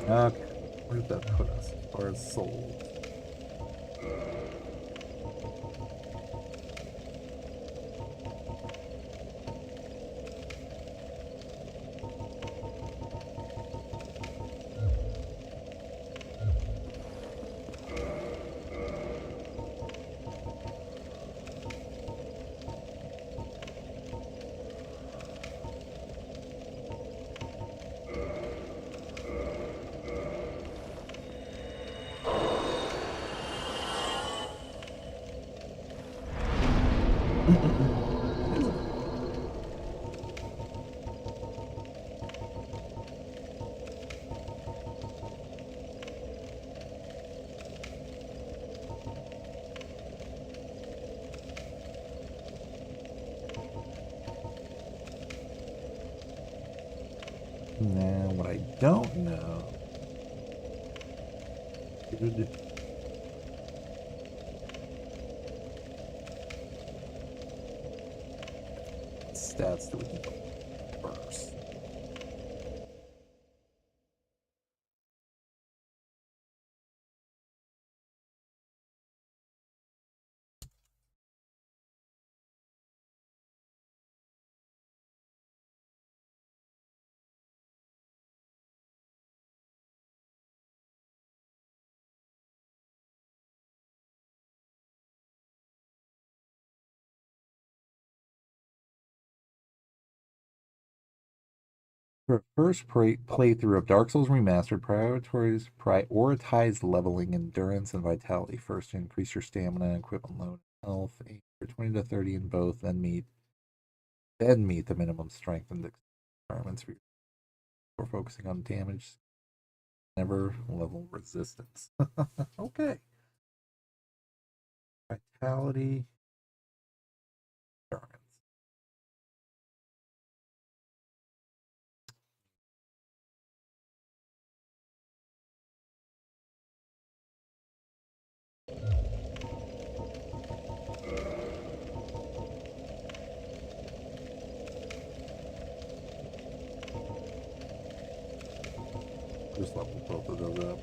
Okay. Where did that put us as far as souls? Now, what I don't know. Good. Stats do we need first? For a first playthrough of Dark Souls Remastered, prioritize leveling endurance and vitality first to increase your stamina and equipment load and health. Aim for 20 to 30 in both, then meet the minimum strength and requirements for focusing on damage. Never level resistance. Okay. Vitality. Endurance. Just level both of those up.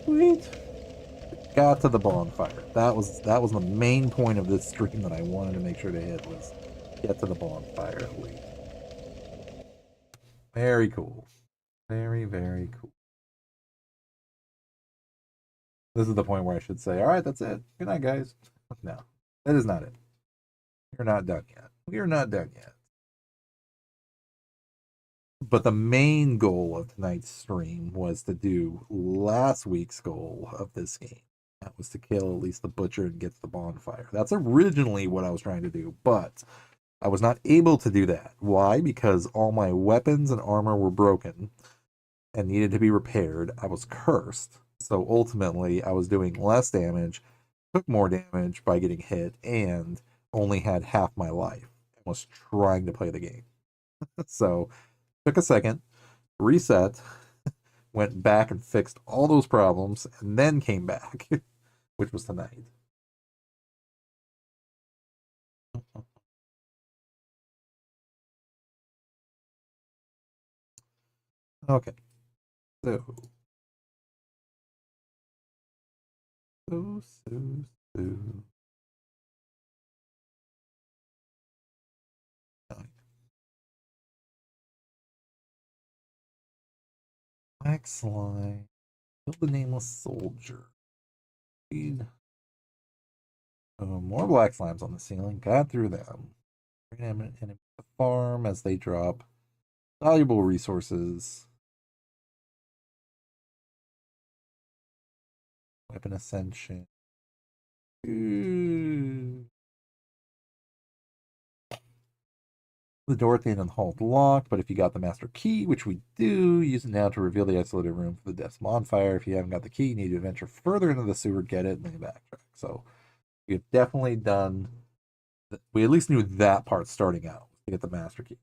Sweet. Got to the bonfire. That was the main point of this stream that I wanted to make sure to hit, was get to the bonfire at least. Very cool. Very, very cool. This is the point where I should say, all right, that's it. Good night, guys. No, that is not it. We're not done yet. We are not done yet. But the main goal of tonight's stream was to do last week's goal of this game. That was to kill at least the butcher and get to the bonfire. That's originally what I was trying to do, but I was not able to do that. Why? Because all my weapons and armor were broken and needed to be repaired. I was cursed. So ultimately, I was doing less damage, took more damage by getting hit, and only had half my life. I was trying to play the game. So took a second, reset, went back and fixed all those problems, and then came back, which was tonight. Okay. So. So. Black slime. Kill the nameless soldier. Read. More black slimes on the ceiling. Got through them. Enemy to the farm as they drop valuable resources. Weapon ascension. Ooh. The door at the end of the hall is locked, but if you got the master key, which we do, use it now to reveal the isolated room for the death's bonfire. If you haven't got the key, you need to venture further into the sewer, get it, and then backtrack. So we've definitely done, we at least knew that part starting out, to get the master key.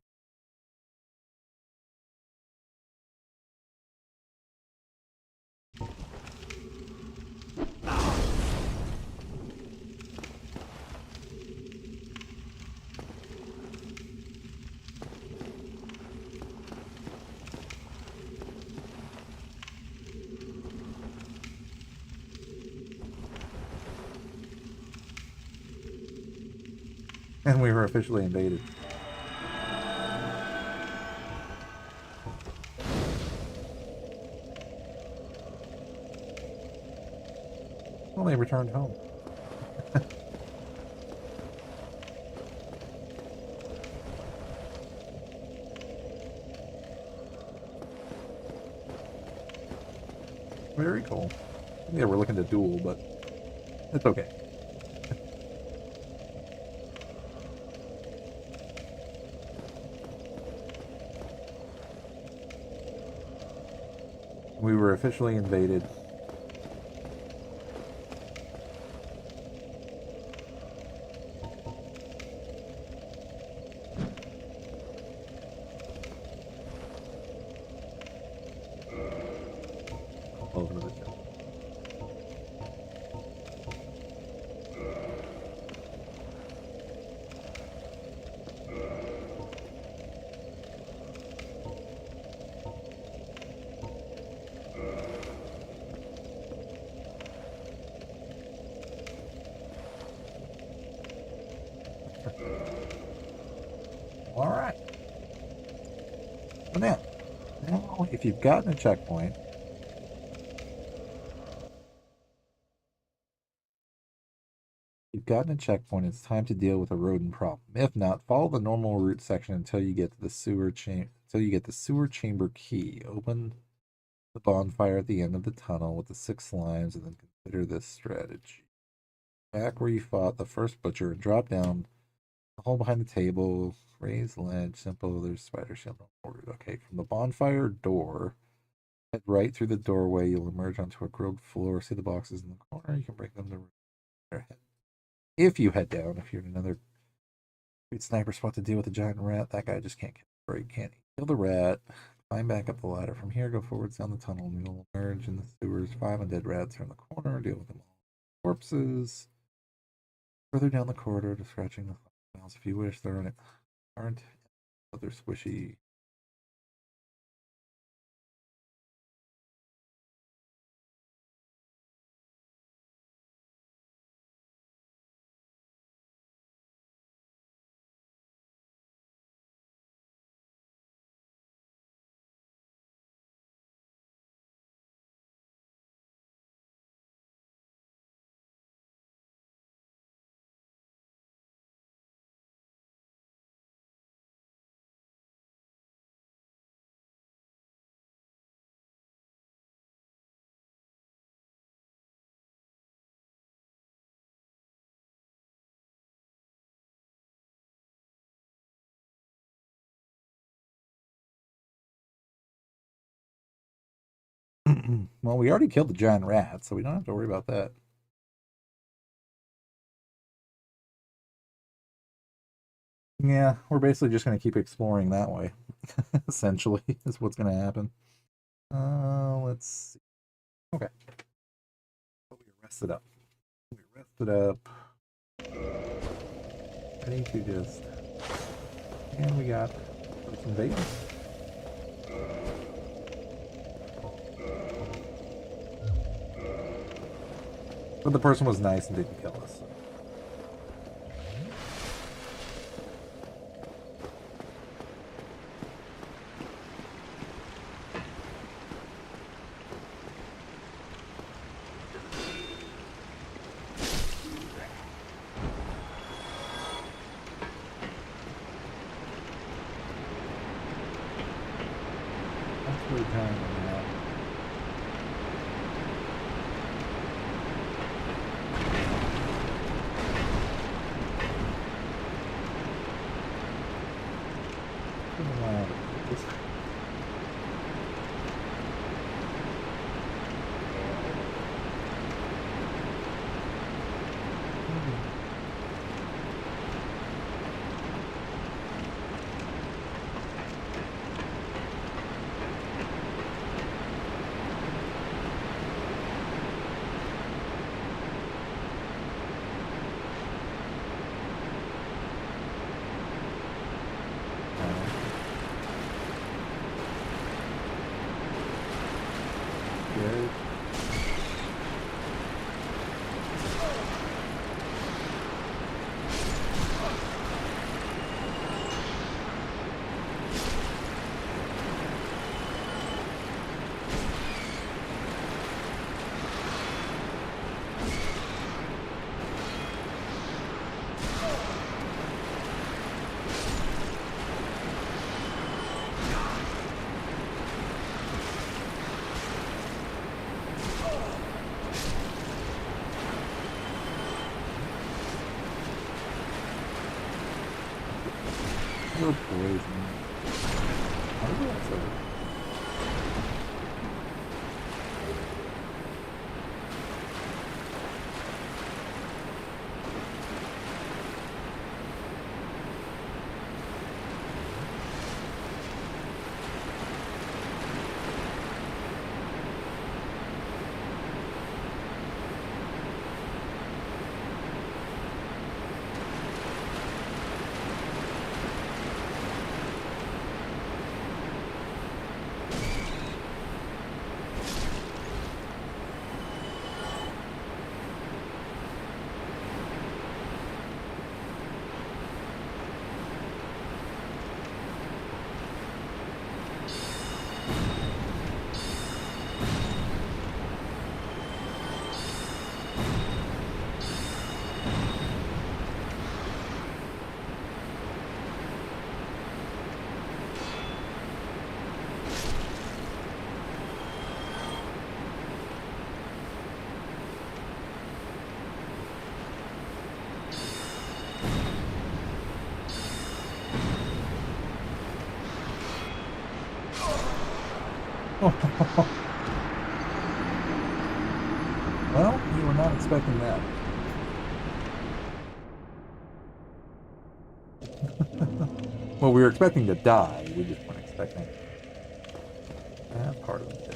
And we were officially invaded. Well, they returned home. Very cool. Yeah, we're looking to duel, but it's okay. We were officially invaded. Over the ship. All right. So now, if you've gotten a checkpoint, it's time to deal with a rodent problem. If not, follow the normal route section until you get to the sewer chamber key. Open the bonfire at the end of the tunnel with the 6 slimes, and then consider this strategy. Back where you fought the first butcher and drop down the hole behind the table. Raise ledge. Simple. There's spider shield. Okay, from the bonfire door, head right through the doorway. You'll emerge onto a grilled floor. See the boxes in the corner. You can break them to their head. If you head down, if you're in another great sniper spot to deal with a giant rat, that guy just can't get a break, can he? Kill the rat. Climb back up the ladder. From here, go forwards down the tunnel, and you'll emerge in the sewers. 5 undead rats are in the corner. Deal with them all. Corpses. Further down the corridor to scratching the files if you wish. There aren't other squishy. Well, we already killed the giant rat, so we don't have to worry about that. Yeah, we're basically just going to keep exploring that way. Essentially, is what's going to happen. Let's see. Okay. We rested up. Ready to just... And we got some invasion. But the person was nice and didn't kill us. That's really kind of that. Good. You're poison. How do I say it? Well, you were not expecting that. Well, we were expecting to die. We just weren't expecting that part of it.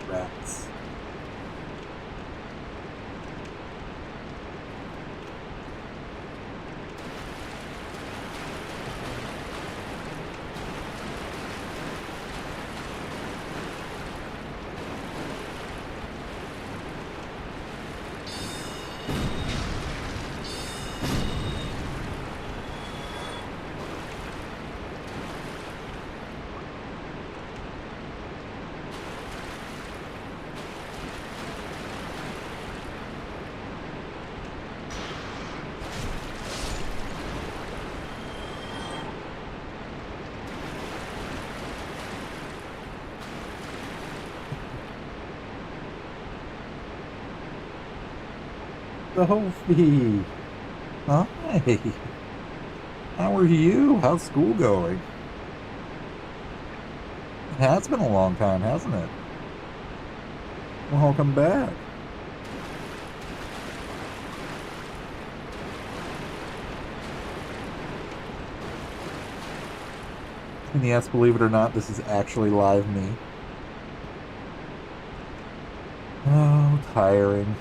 Rats. Sophie! Hi! How are you? How's school going? It has been a long time, hasn't it? Welcome back. And yes, believe it or not, this is actually live me. Oh, tiring.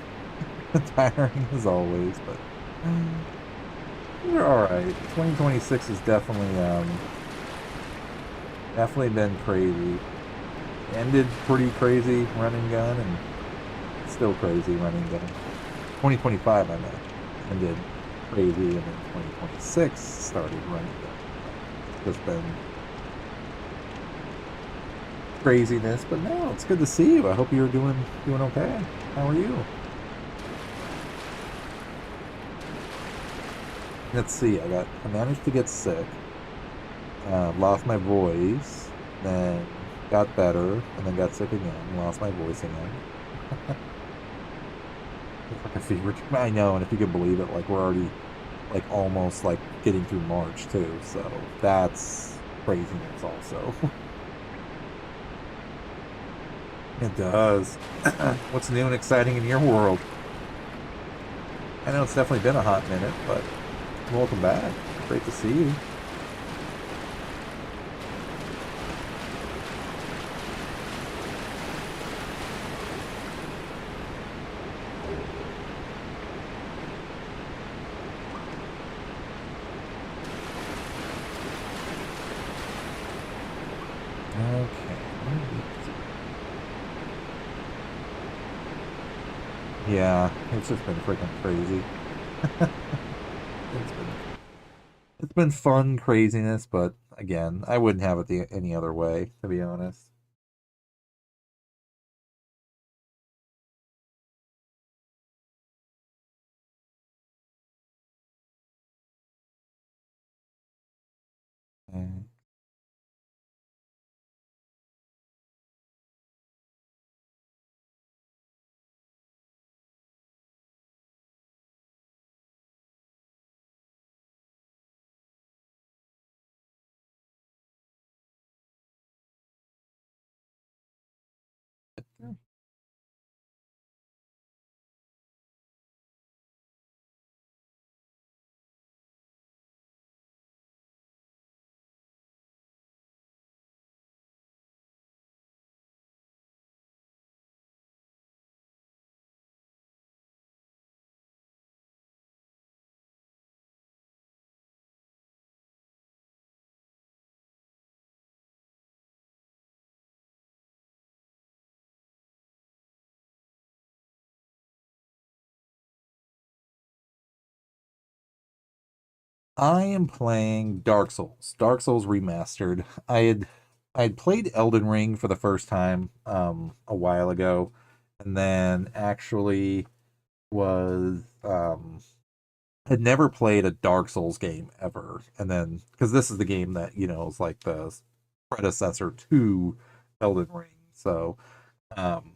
Tiring as always, but we're alright. 2026 has definitely been crazy. Ended pretty crazy running gun, and still crazy running gun. 2025 I meant ended crazy, and then 2026 started running gun. It's just been craziness, but no, it's good to see you. I hope you're doing okay. How are you? Let's see, I managed to get sick, lost my voice, then got better, and then got sick again, lost my voice again. It's like a fever dream. I know, and if you can believe it, like we're already like almost like getting through March too, so that's craziness also. It does. What's new and exciting in your world? I know it's definitely been a hot minute, but welcome back. Great to see you. Okay. Yeah, it's just been freaking crazy. It's been it's been fun craziness, but again, I wouldn't have it any other way, to be honest. Uh, I am playing Dark Souls. Dark Souls Remastered. I'd played Elden Ring for the first time a while ago, and then actually was had never played a Dark Souls game ever. And then because this is the game that, is like the predecessor to Elden Ring. Um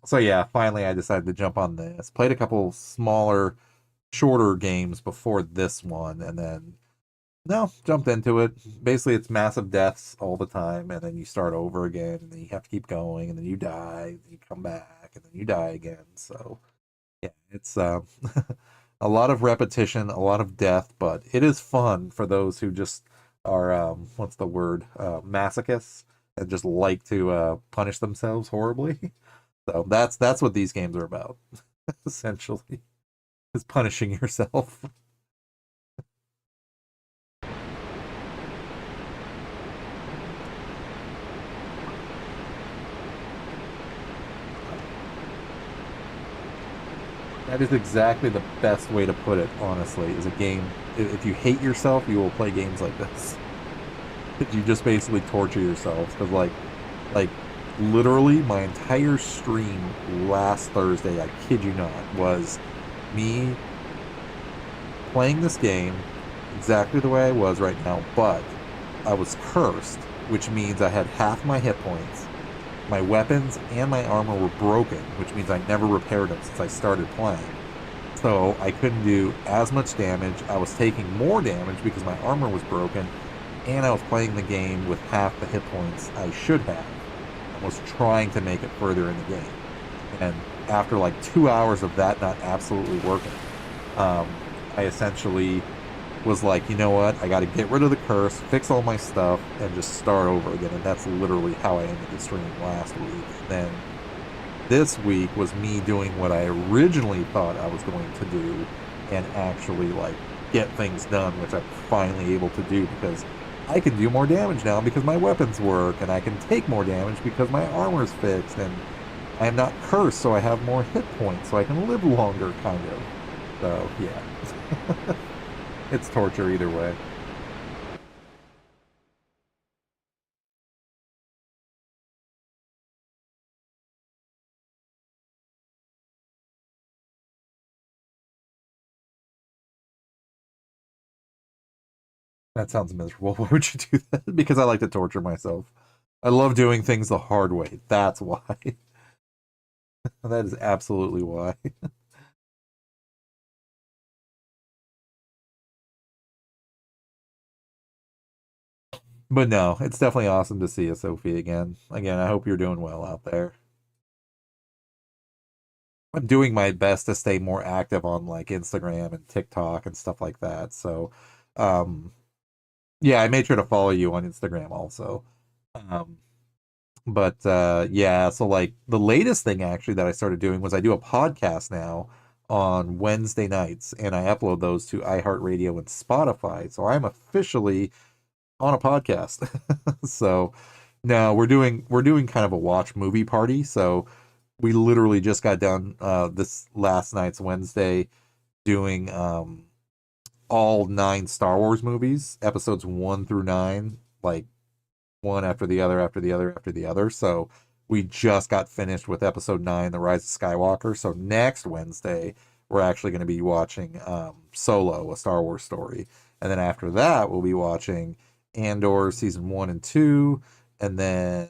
so yeah, finally I decided to jump on this. Played a couple smaller, shorter games before this one, and then no, jumped into it. Basically, it's massive deaths all the time, and then you start over again, and then you have to keep going, and then you die, and then you come back, and then you die again. So, yeah, it's a lot of repetition, a lot of death, but it is fun for those who just are what's the word, masochists, and just like to punish themselves horribly. So that's what these games are about, essentially, is punishing yourself. That is exactly the best way to put it, honestly, is a game. If you hate yourself, you will play games like this. You just basically torture yourselves. Because, like, literally, my entire stream last Thursday, I kid you not, was me playing this game exactly the way I was right now, but I was cursed, which means I had half my hit points. My weapons and my armor were broken, which means I never repaired them since I started playing. So I couldn't do as much damage. I was taking more damage because my armor was broken, and I was playing the game with half the hit points I should have. I was trying to make it further in the game. And after like 2 hours of that not absolutely working, I essentially was like, you know what, I got to get rid of the curse, fix all my stuff, and just start over again. And that's literally how I ended the stream last week. And then this week was me doing what I originally thought I was going to do, and actually like get things done, which I'm finally able to do because I can do more damage now because my weapons work, and I can take more damage because my armor's fixed, and I am not cursed, so I have more hit points, so I can live longer, kind of. So yeah. It's torture either way. That sounds miserable. Why would you do that? Because I like to torture myself. I love doing things the hard way. That's why. That is absolutely why. But no, it's definitely awesome to see you, Sophie, again. Again, I hope you're doing well out there. I'm doing my best to stay more active on like Instagram and TikTok and stuff like that. So, um, yeah, I made sure to follow you on Instagram also. Um, but yeah, so like the latest thing actually that I started doing was I do a podcast now on Wednesday nights and I upload those to iHeartRadio and Spotify. So I'm officially on a podcast. So now we're doing kind of a watch movie party. So we literally just got done this last night's Wednesday doing all 9 Star Wars movies, episodes 1 through 9, like one after the other after the other after the other. So we just got finished with episode 9, The Rise of Skywalker. So next Wednesday we're actually going to be watching Solo, a Star Wars story, and then after that we'll be watching Andor season 1 and 2, and then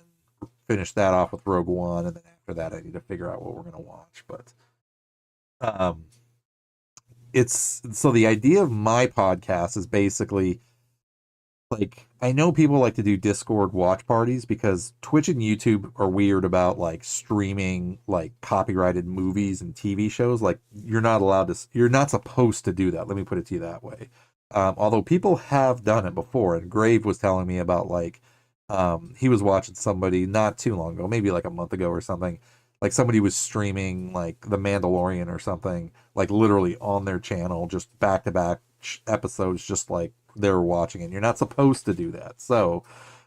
finish that off with Rogue One, and then after that I need to figure out what we're going to watch. But um, it's so the idea of my podcast is basically like I know people like to do Discord watch parties because Twitch and YouTube are weird about like streaming like copyrighted movies and TV shows. Like you're not supposed to do that. Let me put it to you that way. Although people have done it before, and Grave was telling me about like he was watching somebody not too long ago, maybe like a month ago or something. Like somebody was streaming like The Mandalorian or something, like literally on their channel, just back to back episodes, just like they were watching it. You're not supposed to do that. So,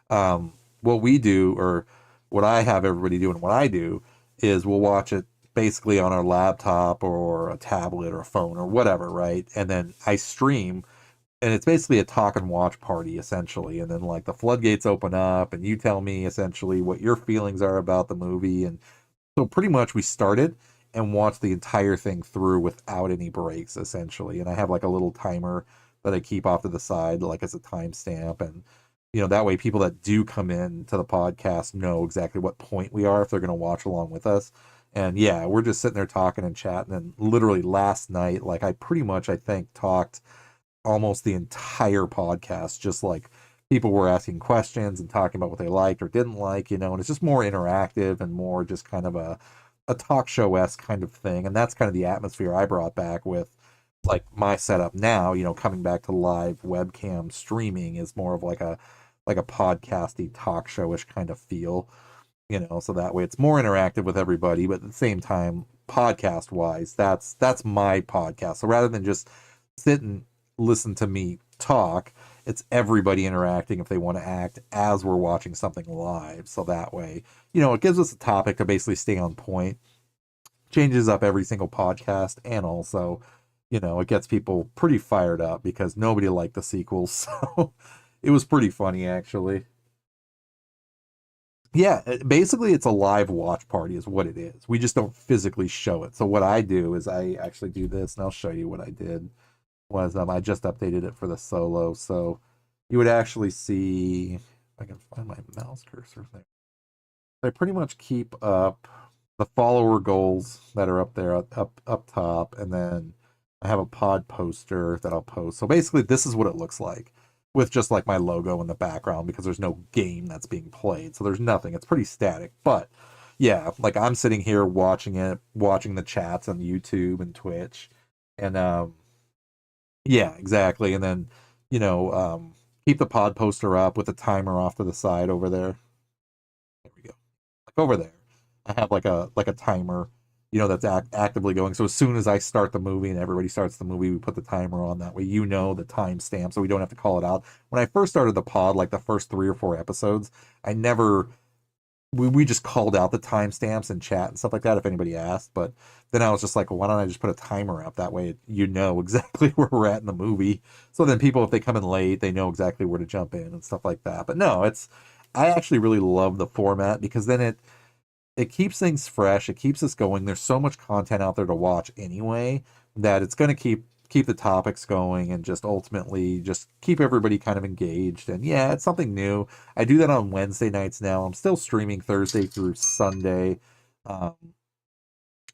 what we do, or what I have everybody do, and what I do, is we'll watch it basically on our laptop or a tablet or a phone or whatever, right? And then I stream, and it's basically a talk and watch party essentially. And then like the floodgates open up, and you tell me essentially what your feelings are about the movie, and so pretty much we started and watched the entire thing through without any breaks, essentially. And I have like a little timer that I keep off to the side, like as a timestamp. And, that way people that do come in to the podcast know exactly what point we are if they're going to watch along with us. And yeah, we're just sitting there talking and chatting. And literally last night, like I pretty much, I think, talked almost the entire podcast, just like people were asking questions and talking about what they liked or didn't like, and it's just more interactive and more just kind of a talk show-esque kind of thing. And that's kind of the atmosphere I brought back with like my setup now, coming back to live webcam streaming is more of like a podcasty talk showish kind of feel, so that way it's more interactive with everybody, but at the same time, podcast wise, that's my podcast. So rather than just sit and listen to me talk, it's everybody interacting if they want to act as we're watching something live. So that way, it gives us a topic to basically stay on point, changes up every single podcast, and also, it gets people pretty fired up because nobody liked the sequels. So it was pretty funny, actually. Yeah, basically it's a live watch party is what it is. We just don't physically show it. So what I do is I actually do this, and I'll show you what I did. Was I just updated it for the Solo, so you would actually see, if I can find my mouse cursor there. I pretty much keep up the follower goals that are up there, up top, and then I have a pod poster that I'll post. So basically, this is what it looks like with just like my logo in the background because there's no game that's being played, so there's nothing. It's pretty static, but yeah, like I'm sitting here watching it, watching the chats on YouTube and Twitch, and yeah, exactly. And then, keep the pod poster up with the timer off to the side over there. There we go. Like over there. I have like a timer, that's actively going. So as soon as I start the movie and everybody starts the movie, we put the timer on. That way, the timestamp, so we don't have to call it out. When I first started the pod, like the first 3 or 4 episodes, I never we just called out the timestamps and chat and stuff like that if anybody asked. But then I was just like, well, why don't I just put a timer up? That way you know exactly where we're at in the movie. So then people, if they come in late, they know exactly where to jump in and stuff like that. But no, I actually really love the format because then it keeps things fresh. It keeps us going. There's so much content out there to watch anyway that it's going to keep the topics going and just ultimately just keep everybody kind of engaged. And yeah, it's something new. I do that on Wednesday nights now. I'm still streaming Thursday through Sunday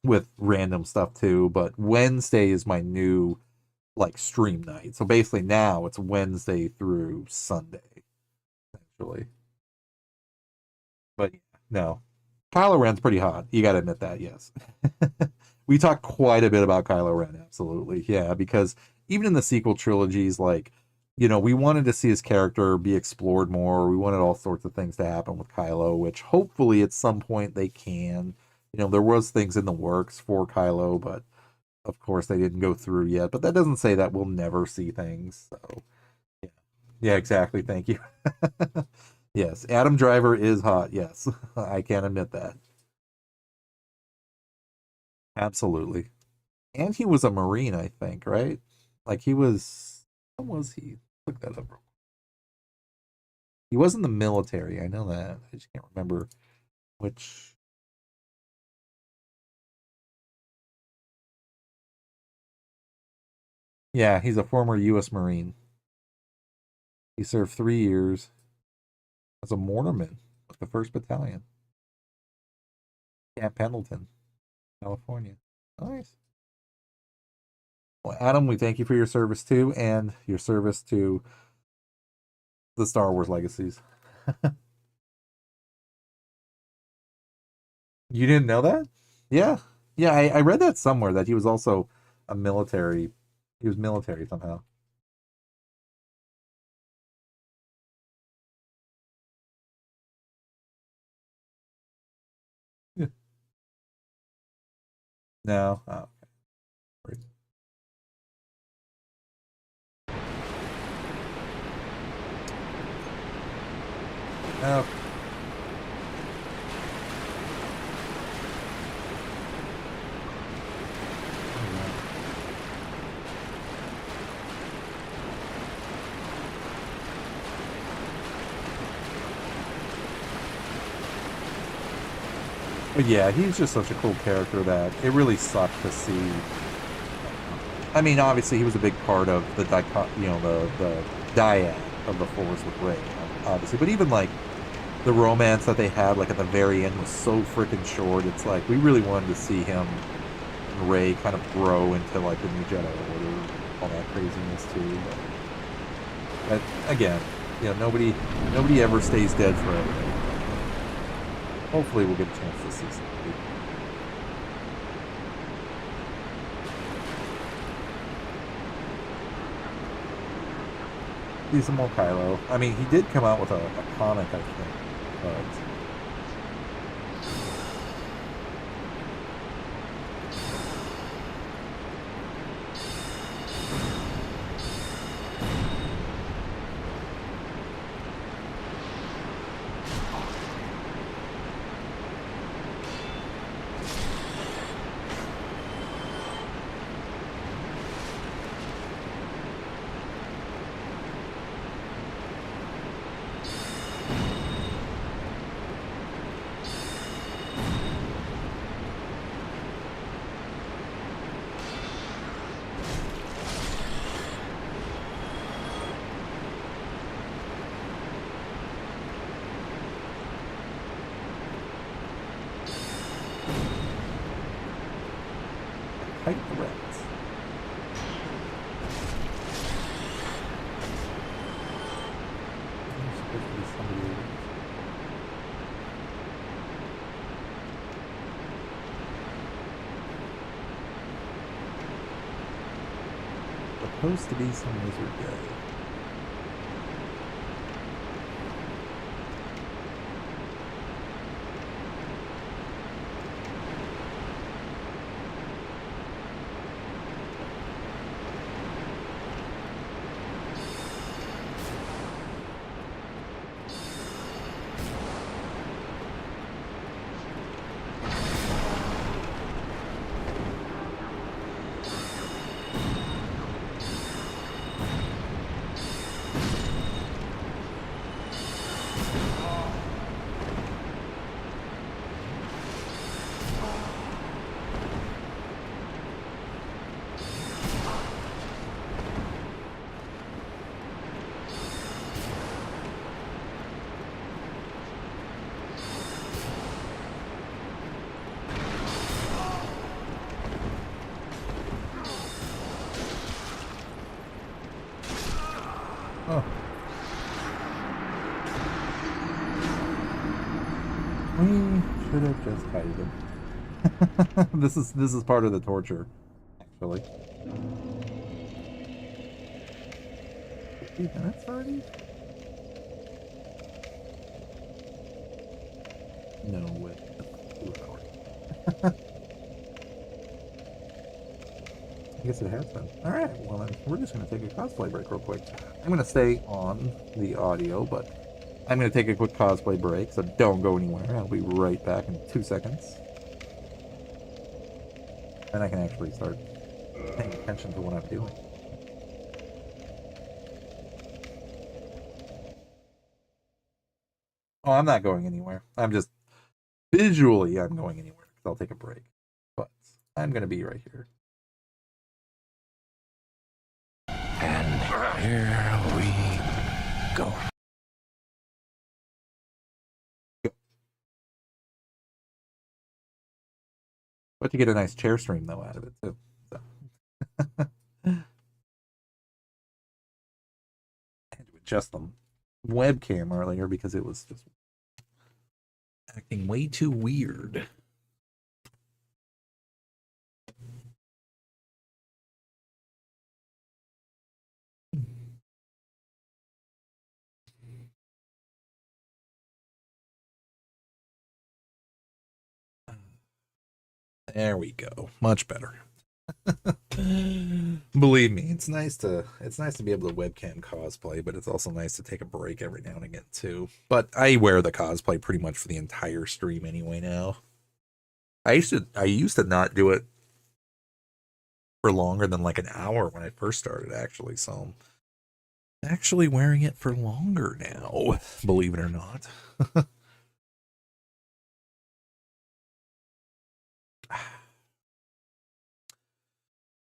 with random stuff too, but Wednesday is my new like stream night. So basically now it's Wednesday through Sunday, essentially. But no, Kylo Ren's pretty hot. You got to admit that, yes. We talked quite a bit about Kylo Ren, absolutely. Yeah, because even in the sequel trilogies, like, you know, we wanted to see his character be explored more. We wanted all sorts of things to happen with Kylo, which hopefully at some point they can. You know, there was things in the works for Kylo, but of course they didn't go through yet. But that doesn't say that we'll never see things. So, yeah. Yeah, exactly. Thank you. Yes, Adam Driver is hot. Yes, I can't admit that. Absolutely. And he was a Marine, I think, right? Like he was. What was he? Look that up. He was in the military. I know that. I just can't remember which. Yeah, he's a former U.S. Marine. He served 3 years as a mortarman with the 1st Battalion. Camp Pendleton, California. Nice. Well, Adam, we thank you for your service too, and your service to the Star Wars legacies. You didn't know that? Yeah. Yeah, I read that somewhere that he was also a military. He was military somehow. Yeah. No. Oh, okay. Oh. But yeah, he's just such a cool character that it really sucked to see. I mean, obviously he was a big part of the the dyad of the Force with Rey, obviously. But even like the romance that they had, like at the very end, was so freaking short. It's like we really wanted to see him and Rey kind of grow into like the new Jedi Order, all that craziness too. But again, you know, nobody ever stays dead forever. Hopefully we'll get a chance to see something. See some more Kylo. I mean, he did come out with a comic, I think, but tight threats. There's supposed to be somebody. Supposed to be some lizard guy. Oh. We should have just kited him. This is part of the torture, actually. 50 minutes already? No way. 2 hours. I guess it has been. Alright, well then, we're just going to take a cosplay break real quick. I'm going to stay on the audio, but I'm going to take a quick cosplay break, so don't go anywhere. I'll be right back in 2 seconds. Then I can actually start paying attention to what I'm doing. Oh, I'm not going anywhere. I'm just... Visually, I'm going anywhere, because I'll take a break. But I'm going to be right here. And here we go. But to get a nice chair stream, though, out of it, too. So. I had to adjust the webcam earlier because it was just acting way too weird. There we go. Much better. Believe me, it's nice to be able to webcam cosplay, but it's also nice to take a break every now and again too. But I wear the cosplay pretty much for the entire stream anyway now. I used to not do it for longer than like an hour when I first started, actually, so I'm actually wearing it for longer now, believe it or not.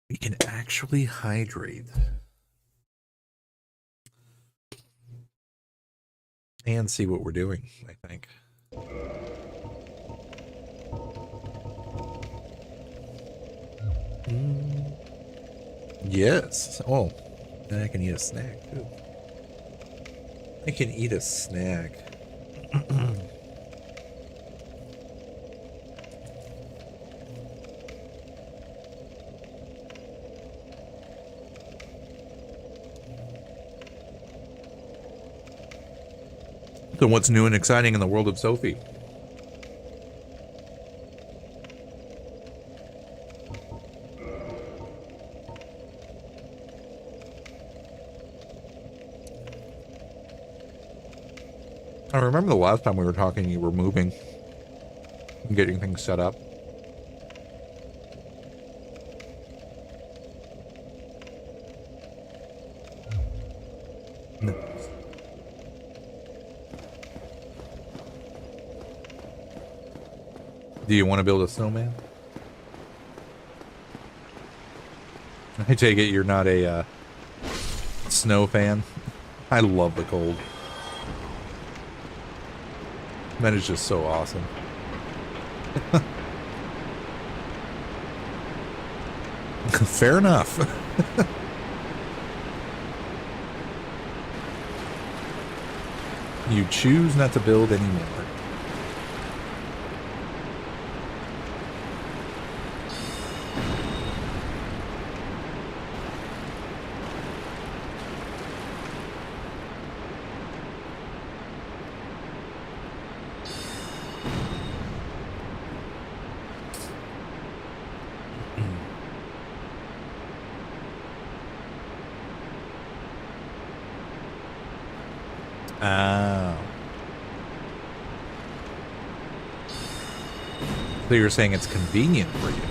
We can actually hydrate and see what we're doing, I think. Yes. Oh, and I can eat a snack too. I can eat a snack. So what's new and exciting in the world of Sophie? I remember the last time we were talking, you were moving and getting things set up. Do you want to build a snowman? I take it you're not a snow fan. I love the cold. That is just so awesome. Fair enough. You choose not to build anymore. Oh. So you're saying it's convenient for you.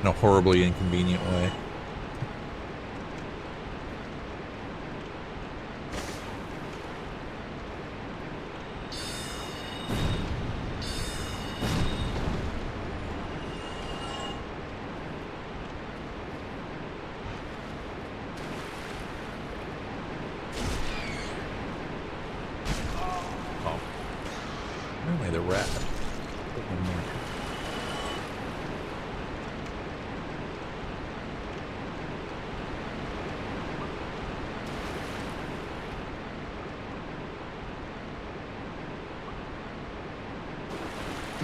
In a horribly inconvenient way.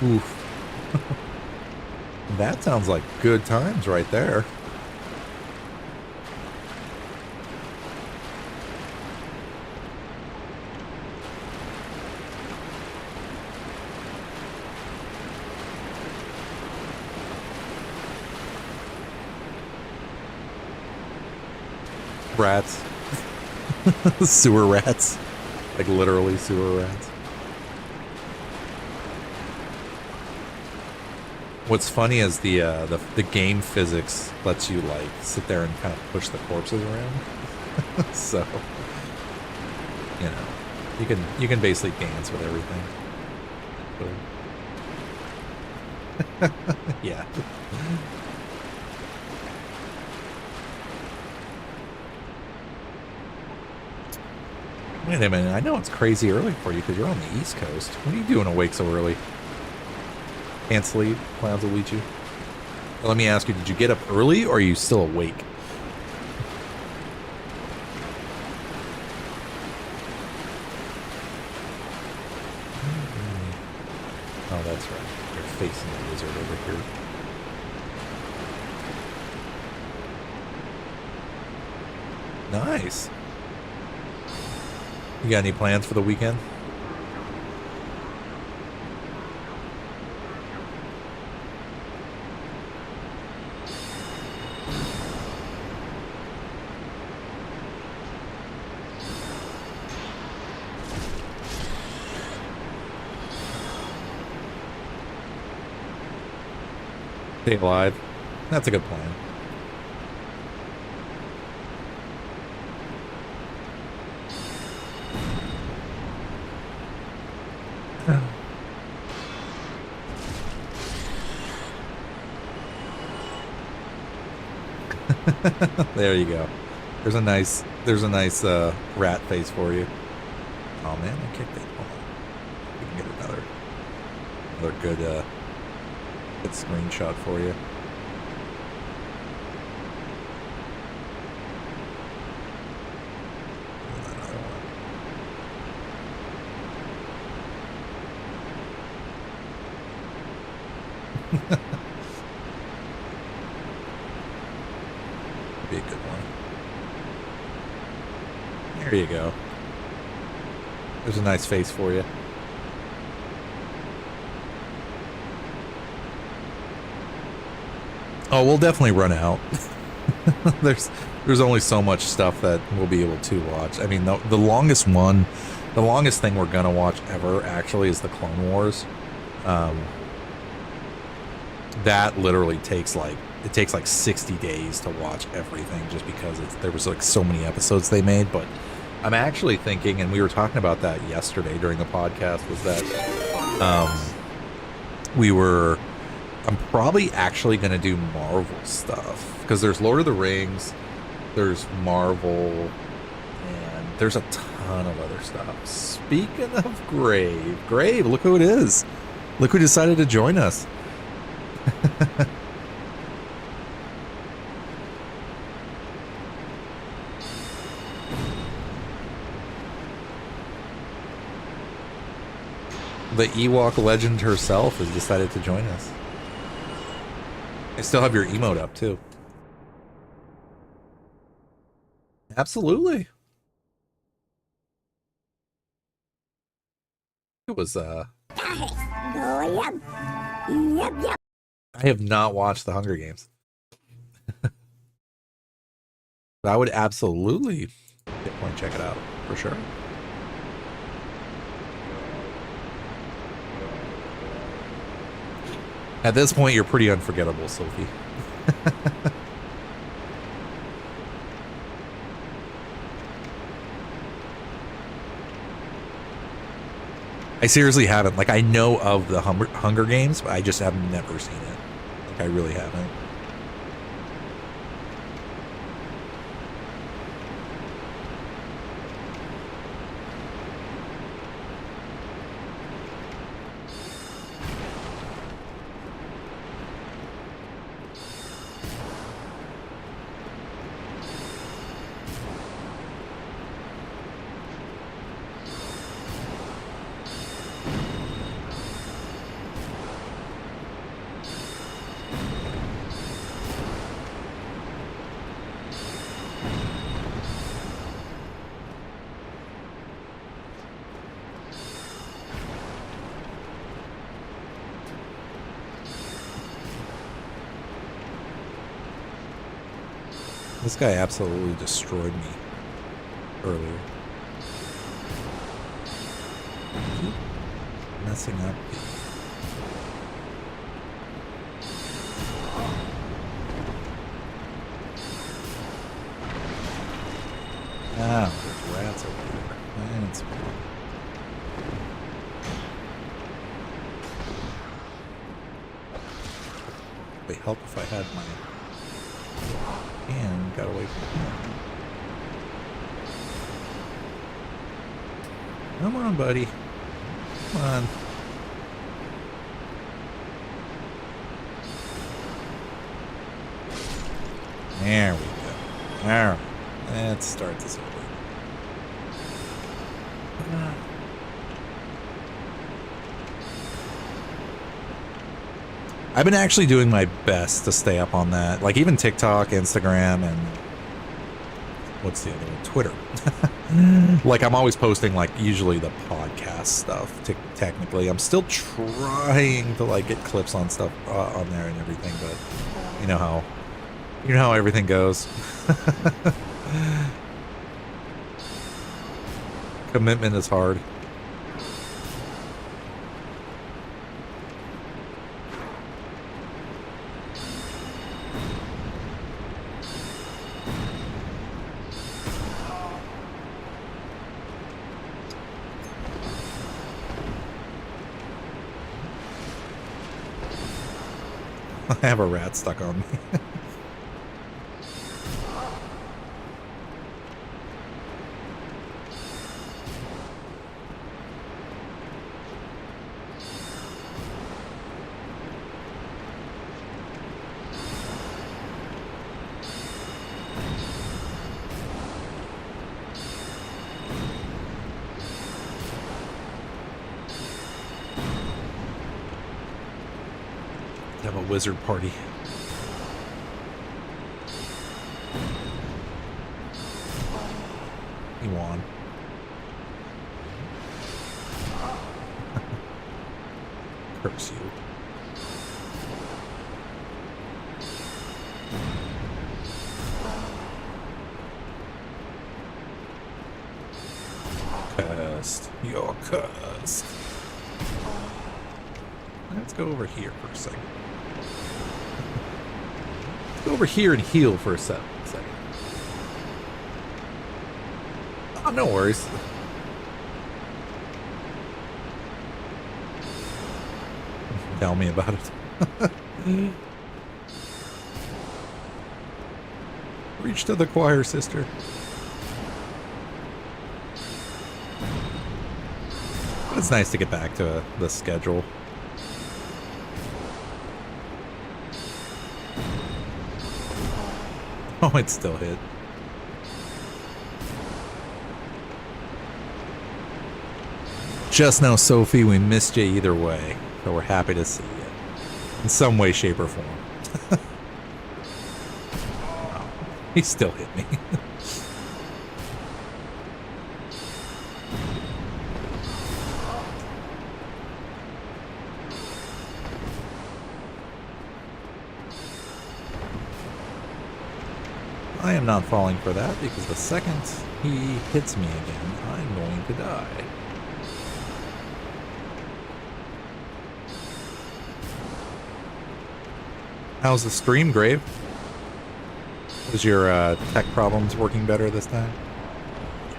Oof. That sounds like good times right there. Rats. Sewer rats. Like literally sewer rats. What's funny is the game physics lets you like sit there and kind of push the corpses around. So you know, you can basically dance with everything. Yeah. Wait a minute, I know it's crazy early for you because you're on the East Coast. What are you doing awake so early? Can't sleep? Clowns will eat you. Well, let me ask you, did you get up early or are you still awake? Oh, that's right. You're facing the wizard over here. Nice. You got any plans for the weekend? Stay alive. That's a good plan. There you go. There's a nice rat face for you. Oh man, I kicked it. Hold on. We can get another good screenshot for you. Another one. Be a good one. There you go. There's a nice face for you. Oh, we'll definitely run out. There's only so much stuff that we'll be able to watch. I mean, the longest thing we're gonna watch ever actually is the Clone Wars. That literally takes like 60 days to watch everything, just because there was like so many episodes they made. But I'm actually thinking, and we were talking about that yesterday during the podcast, was that I'm probably actually going to do Marvel stuff, because there's Lord of the Rings, there's Marvel, and there's a ton of other stuff. Speaking of Grave, look who it is. Look who decided to join us. The Ewok legend herself has decided to join us. I still have your emote up too. Absolutely. It was I have not watched the Hunger Games. But I would absolutely check it out for sure. At this point, you're pretty unforgettable, Sophie. I seriously haven't. Like, I know of the Hunger Games, but I just have never seen it. Like, I really haven't. This guy absolutely destroyed me earlier. Keep messing up the... Ah, there's rats over there. That's weird. Would help if I had my hand got away from him. Come on, buddy. Come on. There we go. Alright. Let's start this over. I've been actually doing my best to stay up on that. Like even TikTok, Instagram, and what's the other one? Twitter. Like I'm always posting like usually the podcast stuff. Technically, I'm still trying to like get clips on stuff on there and everything, but you know how everything goes. Commitment is hard. I have a rat stuck on me. Have a wizard party. He won. Curse you. Cursed. You're cursed. Let's go over here for a second. Let's go over here and heal for a second. Oh, no worries. Tell me about it. Reach to the choir, sister. But it's nice to get back to the schedule. Oh, it still hit. Just know, Sophie, we missed you either way, but we're happy to see you. In some way, shape, or form. Wow. He still hit me. I am not falling for that, because the second he hits me again, I'm going to die. How's the stream, Grave? Is your tech problems working better this time?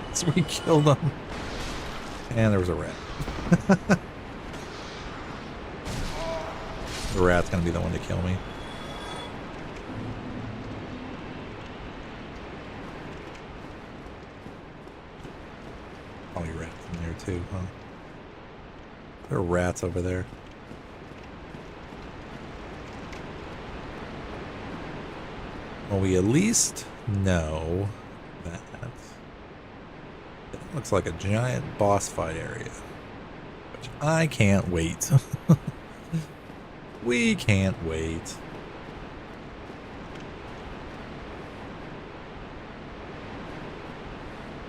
Yes, we killed them. And there was a rat. The rat's gonna be the one to kill me. Probably rats in there too, huh? There are rats over there. Well, we at least know that it looks like a giant boss fight area, which I can't wait. We can't wait.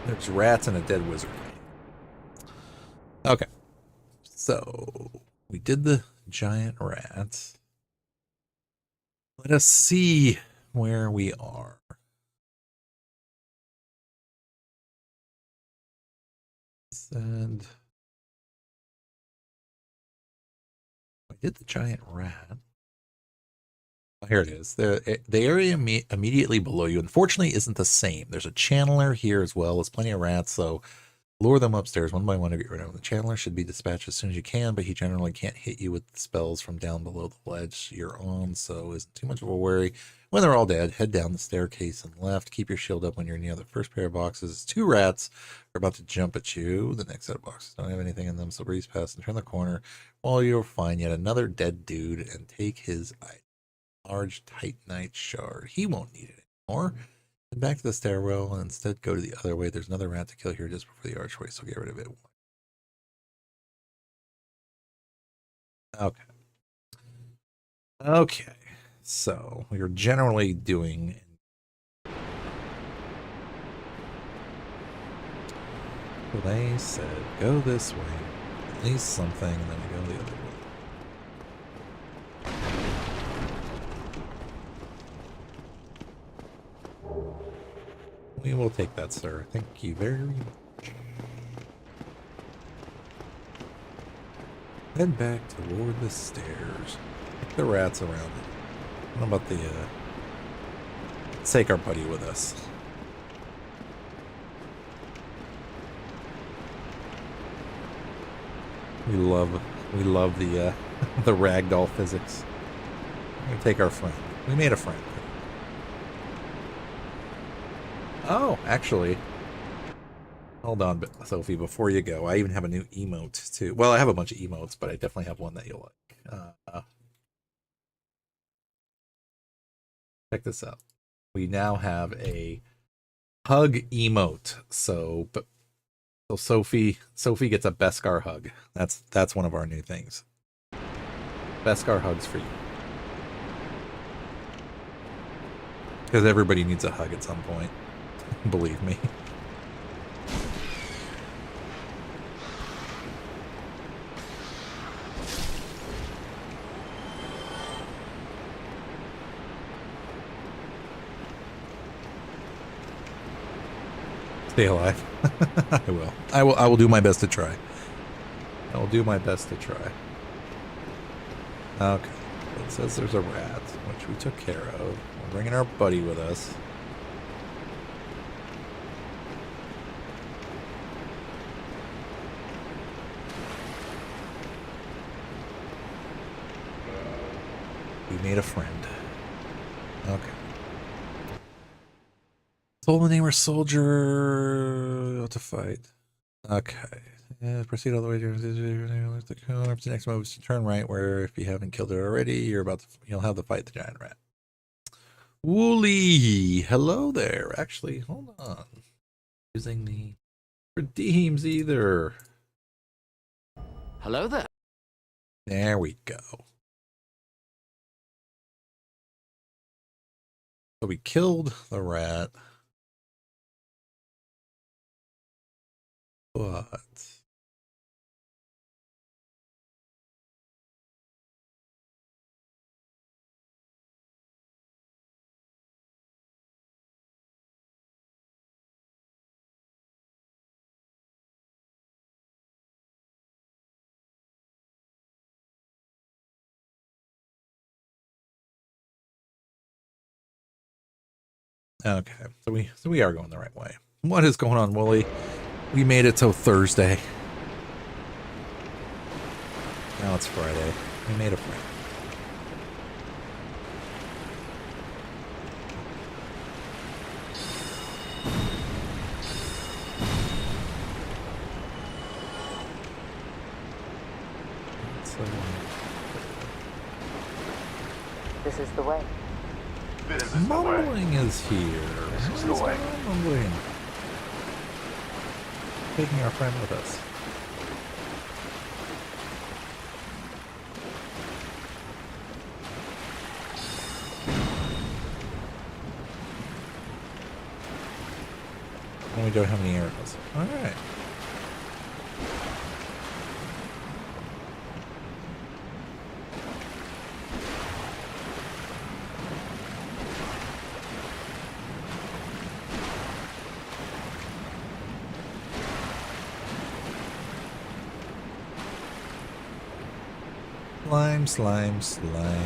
There's rats and a dead wizard. Okay, so we did the giant rats. Let us see where we are. said I did the giant rat. Oh, here it is. The area immediately below you, unfortunately, isn't the same. There's a channeler here as well as plenty of rats, so lure them upstairs one by one to get rid of them. The channeler should be dispatched as soon as you can, but he generally can't hit you with spells from down below the ledge you're on, so isn't too much of a worry. When they're all dead, head down the staircase and left. Keep your shield up when you're near the first pair of boxes. 2 rats are about to jump at you. The next set of boxes don't have anything in them, so breeze past and turn the corner while you'll find yet another dead dude and take his item. Large titanite shard. He won't need it anymore. Head back to the stairwell and instead go to the other way. There's another rat to kill here just before the archway, so get rid of it. Okay. Okay. So we are generally doing. Well, they said go this way, at least something, and then we go the other way. We will take that, sir. Thank you very much. Head back toward the stairs. Pick the rats around it. What about the, take our buddy with us. We love the, the ragdoll physics. We're gonna take our friend. We made a friend. Oh, actually, hold on, Sophie, before you go, I even have a new emote too. Well, I have a bunch of emotes, but I definitely have one that you'll like. Check this out. We now have a hug emote. So Sophie gets a Beskar hug. That's one of our new things. Beskar hugs for you. Because everybody needs a hug at some point. Believe me. Stay alive. I will do my best to try. I will do my best to try. Okay. It says there's a rat, which we took care of. We're bringing our buddy with us. We made a friend. Okay. Stolen name or soldier to fight. Okay. Proceed all the way to the next move is to turn right, where if you haven't killed it already, you'll have to fight the giant rat. Wooly, hello there. Actually, hold on. Using the redeems either. Hello there. There we go. So we killed the rat. But okay, so we are going the right way. What is going on, Wooly? We made it till Thursday. Now it's Friday. We made a friend. This is the way. This is the way. Mumbling is here. This is the way. Mumbling. Taking our friend with us. And we don't have any arrows. Alright. Slime, slime, slime.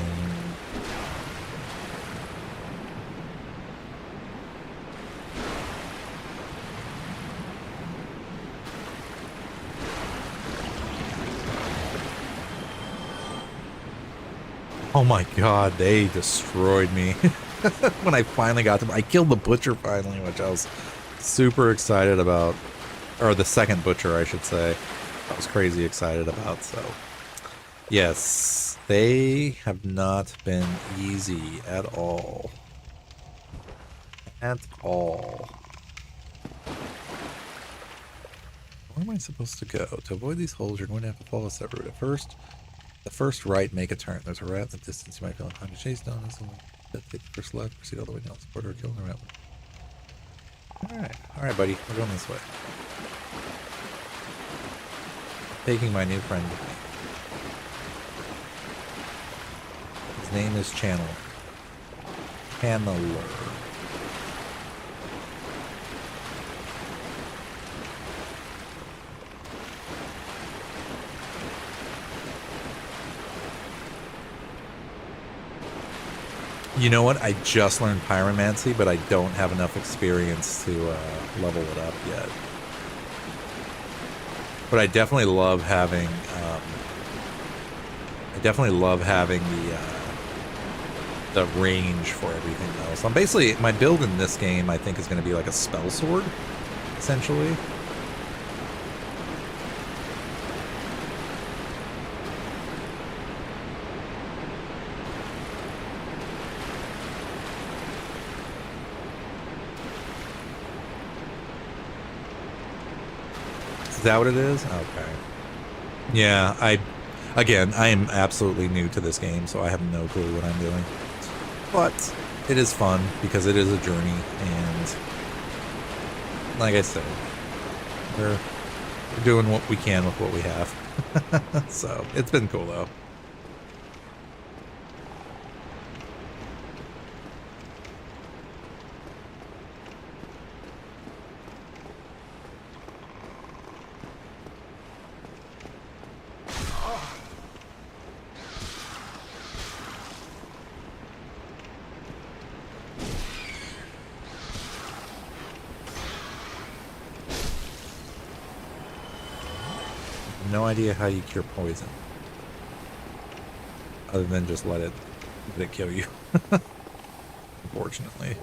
Oh my god, they destroyed me. When I finally got them, I killed the butcher finally, which I was super excited about. Or the second butcher, I should say. I was crazy excited about, so. Yes, they have not been easy at all. At all. Where am I supposed to go? To avoid these holes, you're going to have to follow a separate route. At first, the first right, make a turn. There's a rat in the distance. You might feel inclined to chase down this one. Take the first left, proceed all the way down, support or kill the rat. Alright, buddy. We're going this way. Taking my new friend with me. His name is Channeler. You know what? I just learned pyromancy, but I don't have enough experience to level it up yet. But I definitely love having the range for everything else. I'm basically, my build in this game I think is going to be like a spell sword, essentially. Is that what it is? Okay. Yeah, I am absolutely new to this game, so I have no clue what I'm doing. But it is fun because it is a journey, and like I said, we're doing what we can with what we have. So it's been cool though. No idea how you cure poison, other than just let it kill you. Unfortunately.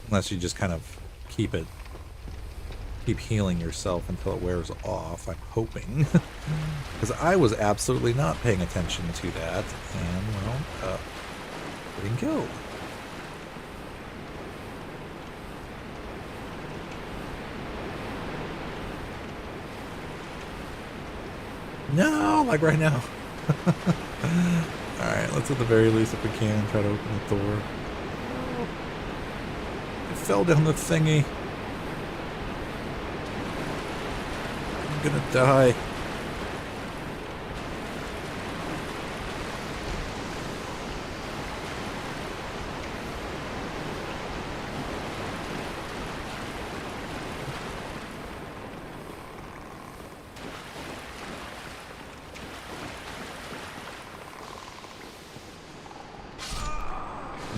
Unless you just kind of keep healing yourself until it wears off, I'm hoping. Because I was absolutely not paying attention to that, and, well, getting killed. No, like right now. Alright, let's at the very least, if we can, try to open the door. Fell down the thingy. I'm gonna die.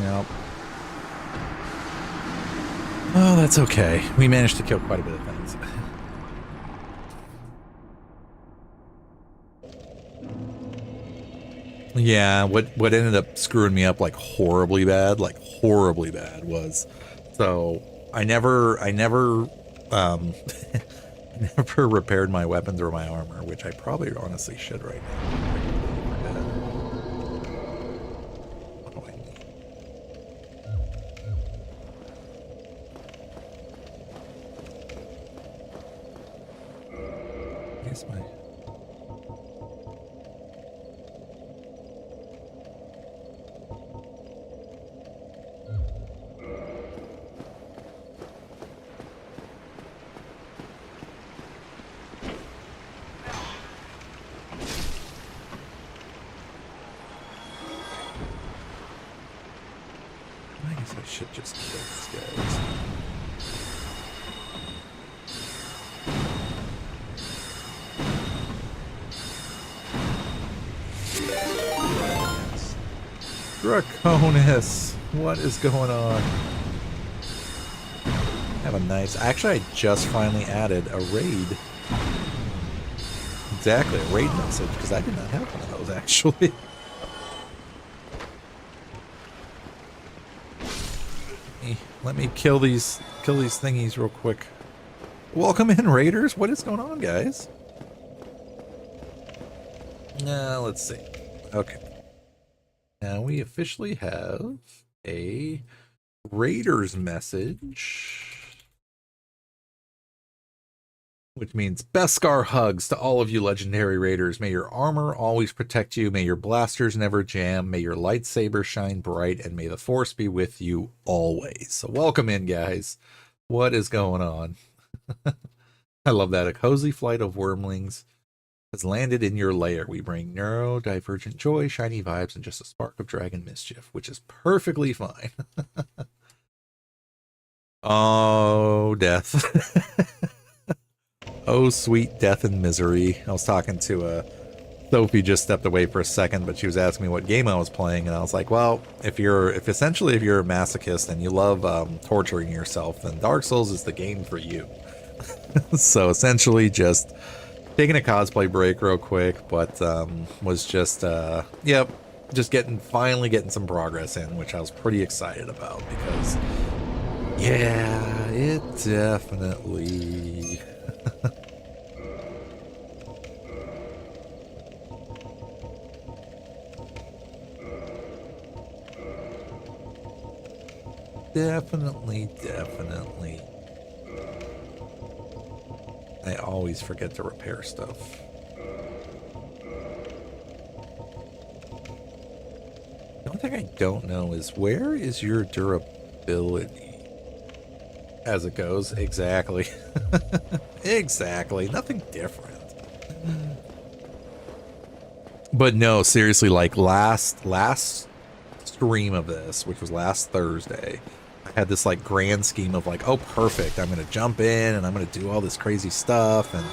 Yep. Oh, that's okay. We managed to kill quite a bit of things. Yeah, what ended up screwing me up like horribly bad was, so I never never repaired my weapons or my armor, which I probably honestly should right now. should just kill these guys. Yes. Draconis, what is going on? Have a nice. Actually, I just finally added a raid. Exactly, a raid message, because I did not have one of those actually. Let me kill these thingies real quick. Welcome in, raiders. What is going on, guys? Let's see. Okay. Now we officially have a raiders message. Which means Beskar hugs to all of you legendary raiders. May your armor always protect you. May your blasters never jam. May your lightsaber shine bright. And may the force be with you always. So welcome in, guys. What is going on? I love that. A cozy flight of wormlings has landed in your lair. We bring neurodivergent joy, shiny vibes, and just a spark of dragon mischief, which is perfectly fine. Oh, death. Oh, sweet death and misery. I was talking to Sophie just stepped away for a second, but she was asking me what game I was playing, and I was like, well, if you're a masochist and you love torturing yourself, then Dark Souls is the game for you. So essentially just taking a cosplay break real quick, but was just finally getting some progress in, which I was pretty excited about because yeah, it definitely definitely. I always forget to repair stuff. The only thing I don't know is where is your durability as it goes? Exactly. Exactly. Nothing different. But no, seriously, like last stream of this, which was last Thursday, I had this like grand scheme of like, oh, perfect, I'm gonna jump in and I'm gonna do all this crazy stuff and,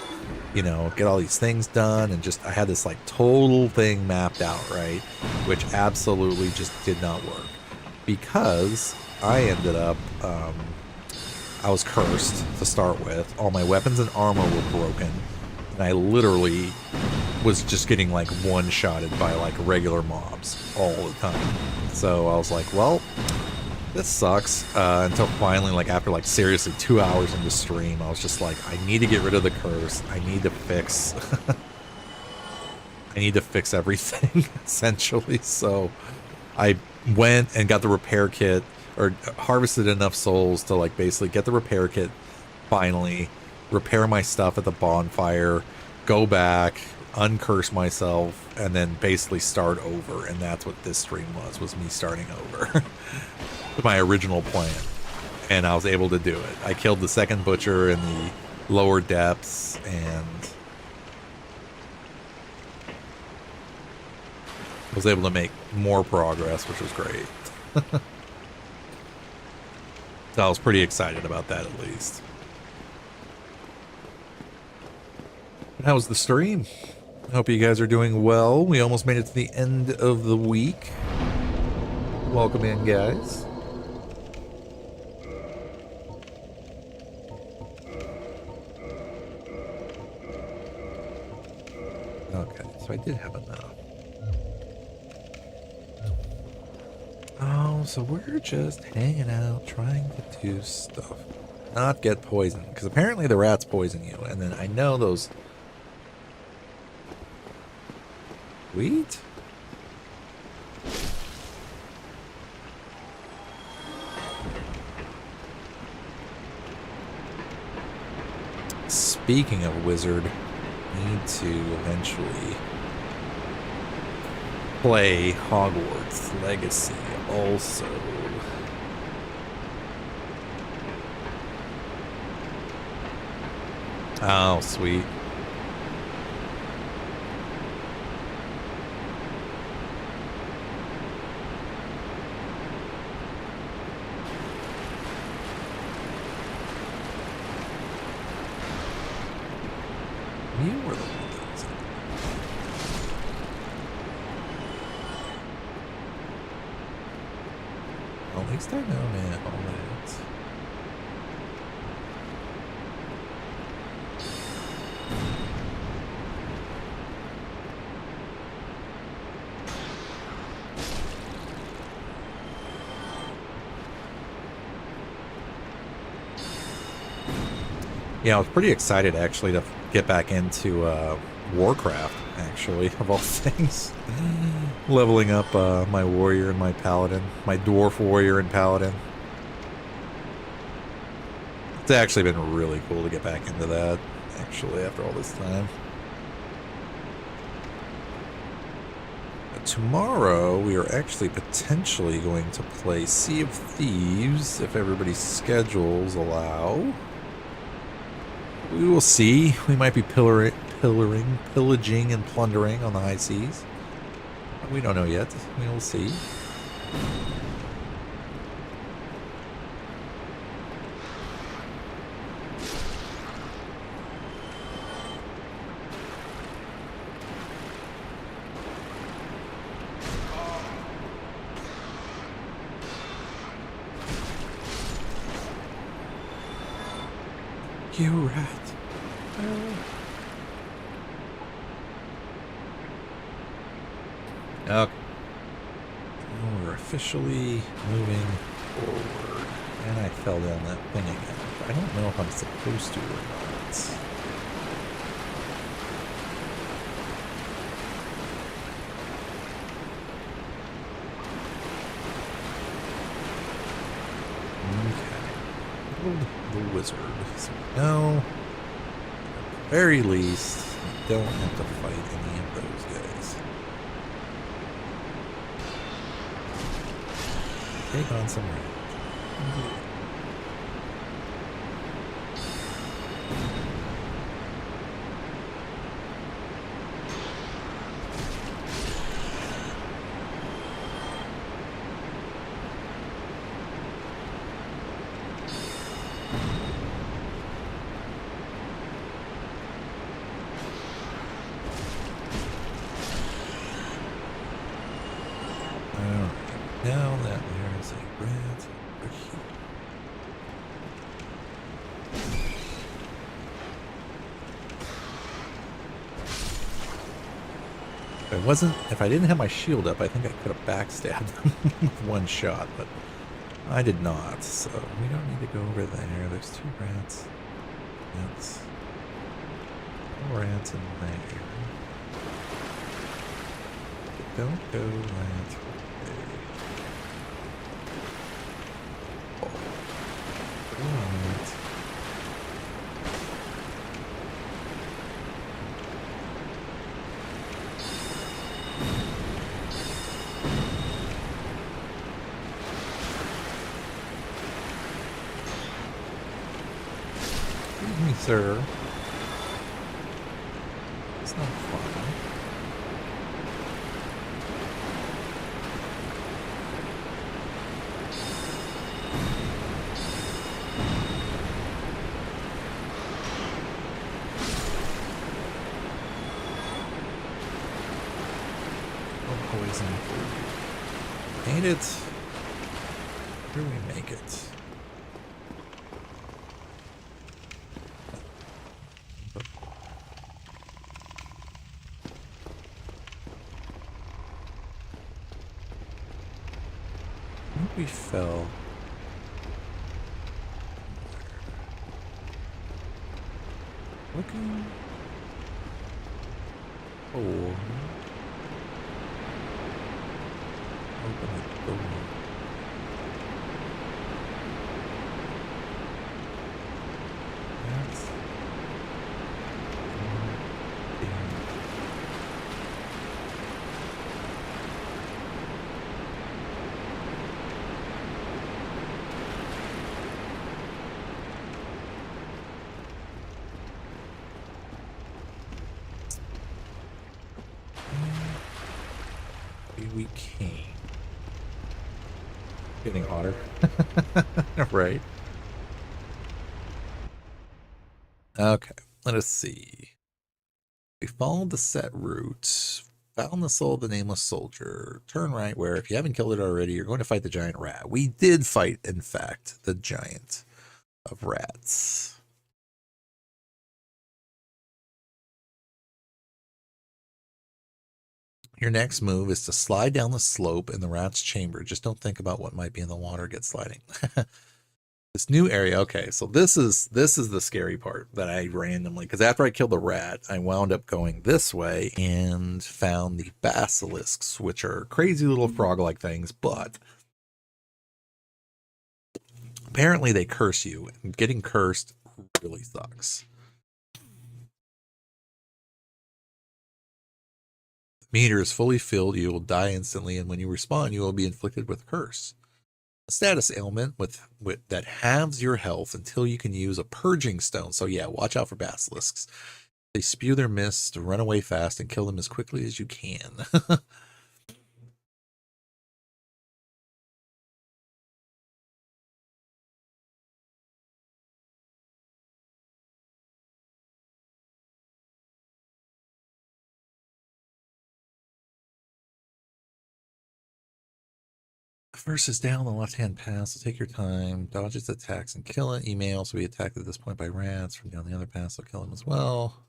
you know, get all these things done, and just I had this like total thing mapped out, right, which absolutely just did not work because I ended up I was cursed to start with. All my weapons and armor were broken, and I literally was just getting like one-shotted by like regular mobs all the time. So I was like, well, this sucks. Until finally, like after like seriously 2 hours into stream, I was just like, I need to get rid of the curse. I need to fix I need to fix everything essentially. So I went and got the repair kit, or harvested enough souls to like basically get the repair kit, finally repair my stuff at the bonfire, go back, uncurse myself, and then basically start over. And that's what this stream was me starting over. My original plan, and I was able to do it. I killed the second butcher in the lower depths, and was able to make more progress, which was great. So I was pretty excited about that, at least. How was the stream? I hope you guys are doing well. We almost made it to the end of the week. Welcome in, guys. Okay, so I did have enough. Oh, so we're just hanging out, trying to do stuff. Not get poisoned, because apparently the rats poison you, and then I know those... Wheat? Speaking of wizard, need to eventually play Hogwarts Legacy also. Oh, sweet. You were the one that was in. At least I know now that. Yeah, I was pretty excited actually to get back into Warcraft, actually, of all things. Leveling up my warrior and my paladin, my dwarf warrior and paladin. It's actually been really cool to get back into that, actually, after all this time. But tomorrow, we are actually potentially going to play Sea of Thieves, if everybody's schedules allow. We will see. We might be pillaging and plundering on the high seas. We don't know yet. We will see. You rat. Okay. Now we're officially moving forward. And I fell down that thing again. I don't know if I'm supposed to or not. Okay. The wizard. So now, at the very least, we don't have to fight any of those guys. Take on some range. Now that there's a rat over here. If I didn't have my shield up, I think I could have backstabbed them with one shot, but I did not, so we don't need to go over there. There's two rats. That's rats in there. But don't go rats. Excuse me, sir. It's not fun. Poison food. Ain't it? Where do we make it? I think we fell. Looking. Oh. Open the door. That's we came. Getting hotter. Right. Okay, let us see. We followed the set route, found the soul of the nameless soldier. Turn right where, if you haven't killed it already, you're going to fight the giant rat. We did fight, in fact, the giant of rats. Your next move is to slide down the slope in the rat's chamber. Just don't think about what might be in the water. Get sliding. This new area. Okay, so this is the scary part that I randomly, because after I killed the rat, I wound up going this way and found the basilisks, which are crazy little frog-like things, but apparently they curse you, and getting cursed really sucks. The meter is fully filled, you will die instantly, and when you respawn, you will be inflicted with a curse. A status ailment with that halves your health until you can use a purging stone. So yeah, watch out for basilisks. They spew their mist, run away fast, and kill them as quickly as you can. First is down the left-hand path, so take your time. Dodge its attacks and kill it. Emails will be attacked at this point by rats from down the other path, so kill them as well.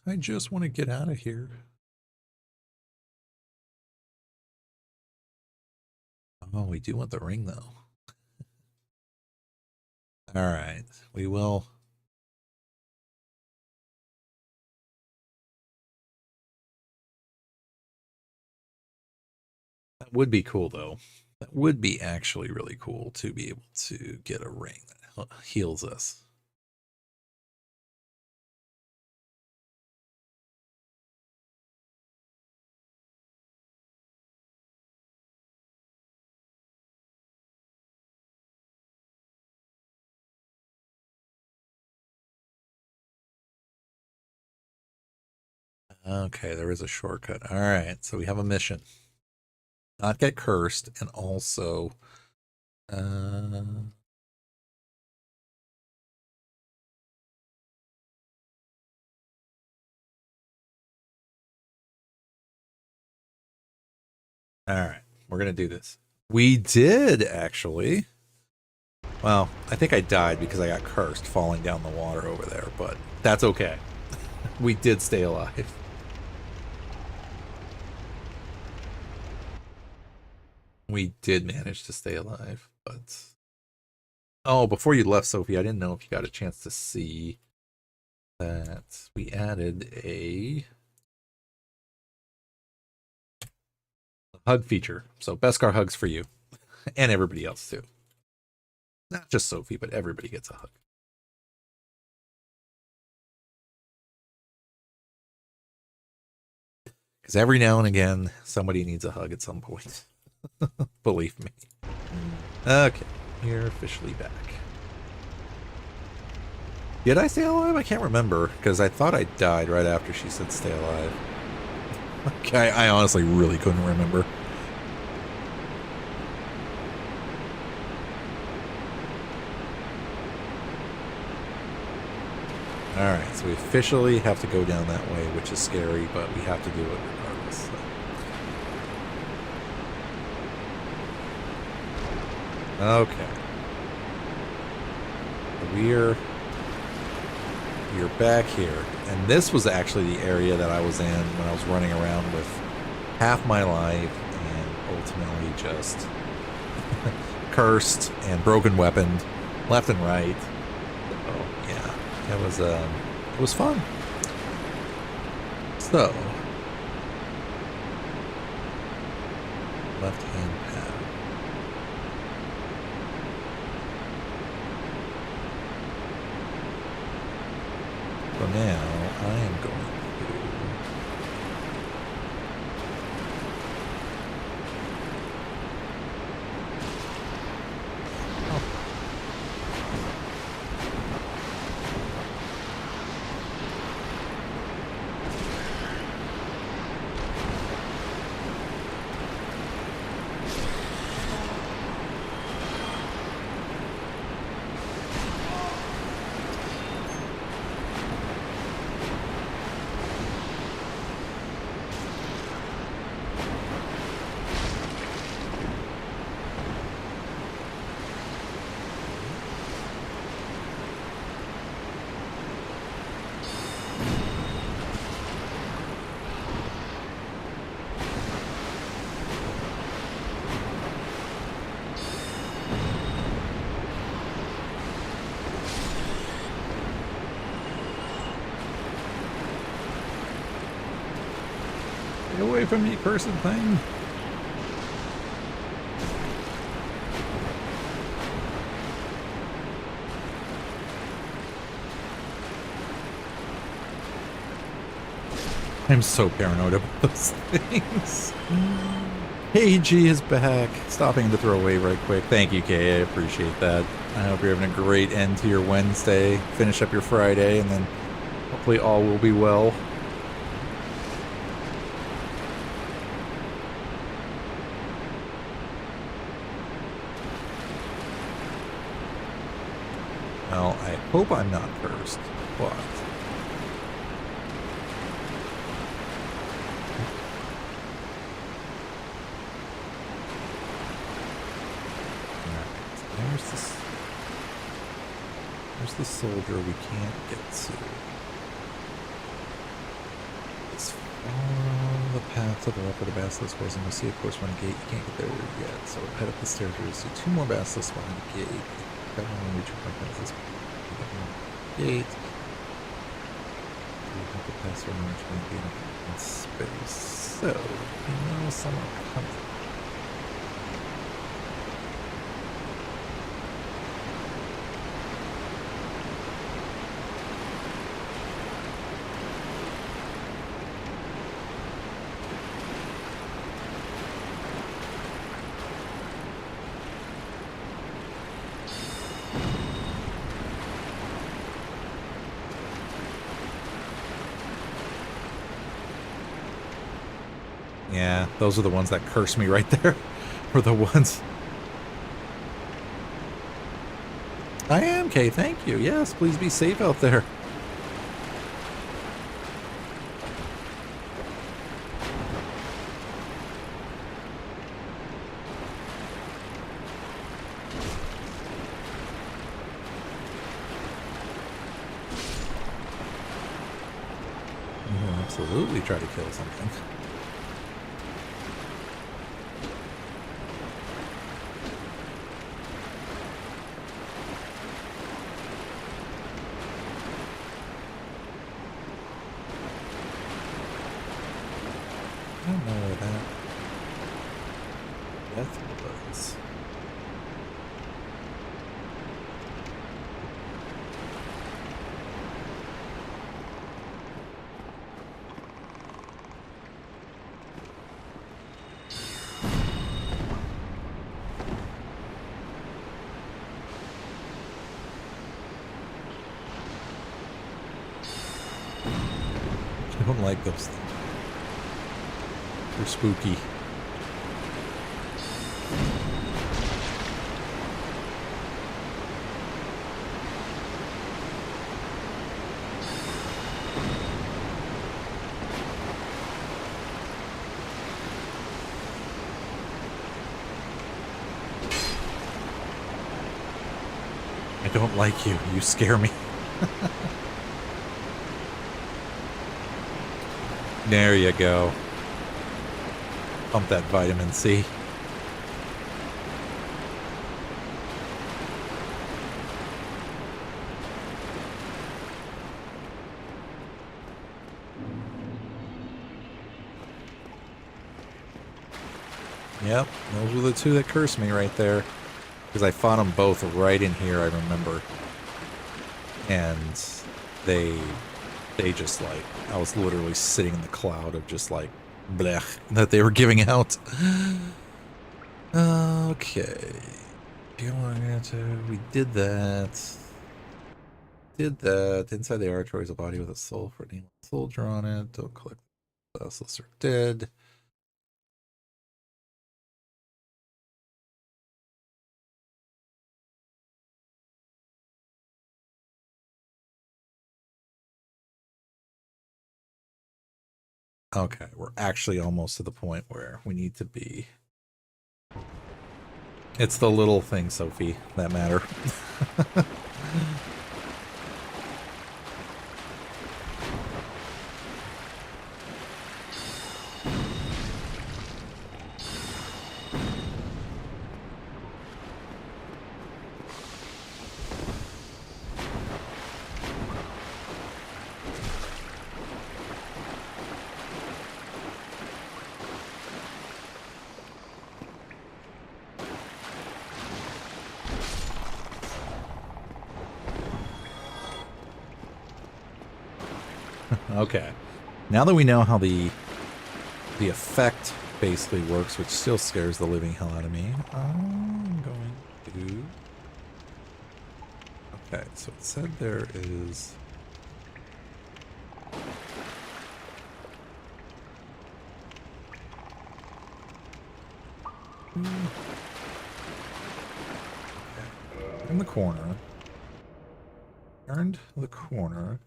I just want to get out of here. Oh, we do want the ring, though. All right, we will... That would be cool, though. That would be actually really cool to be able to get a ring that heals us. Okay, there is a shortcut. All right, so we have a mission. Not get cursed, and also all right, we're gonna do this. We did actually. Well, I think I died because I got cursed falling down the water over there, but that's okay. We did stay alive. We did manage to stay alive, but... Oh, before you left, Sophie, I didn't know if you got a chance to see that we added a hug feature. So Beskar hugs for you, and everybody else too. Not just Sophie, but everybody gets a hug. Because every now and again, somebody needs a hug at some point. Believe me. Okay, you're officially back. Did I stay alive? I can't remember, because I thought I died right after she said stay alive. Okay, I honestly really couldn't remember. Alright, so we officially have to go down that way, which is scary, but we have to do it regardless. So. Okay. We're back here. And this was actually the area that I was in when I was running around with half my life and ultimately just cursed and broken weaponed left and right. So, yeah. It was fun. So, left-hand path. So now I am going to... Get away from me, cursed thing. I'm so paranoid about those things. Hey, G is back. Stopping to throw away right quick. Thank you, Kay. I appreciate that. I hope you're having a great end to your Wednesday. Finish up your Friday, and then hopefully all will be well. Well, I hope I'm not cursed, but... There's the soldier we can't get to. Let's follow the path to the left of the basilisk was, and we'll see, of course, when a gate. You can't get there yet, so head up the stairs here to see 2 more basilisks behind the gate. Got one reach your basilisk. Gate. We have to pass around which might be in space. So, you know, some are coming. Yeah, those are the ones that curse me right there. Were the ones. I am, Kay, thank you. Yes, please be safe out there. You will absolutely try to kill something. I don't know where that death was. I don't like those things. They're spooky. I don't like you. You scare me. There you go. Pump that vitamin C. Yep, those were the 2 that cursed me right there. Because I fought them both right in here, I remember. And they just like, I was literally sitting in the cloud of just like, blech, that they were giving out. Okay. We did that. Did that. Inside the artery is a body with a soul for an soldier on it. Don't click. The vessels are dead. Okay, we're actually almost to the point where we need to be. It's the little things, Sophie, that matter. Okay. Now that we know how the effect basically works, which still scares the living hell out of me, I'm going to... Okay, so it said there is... Okay. In the corner. Turned the corner.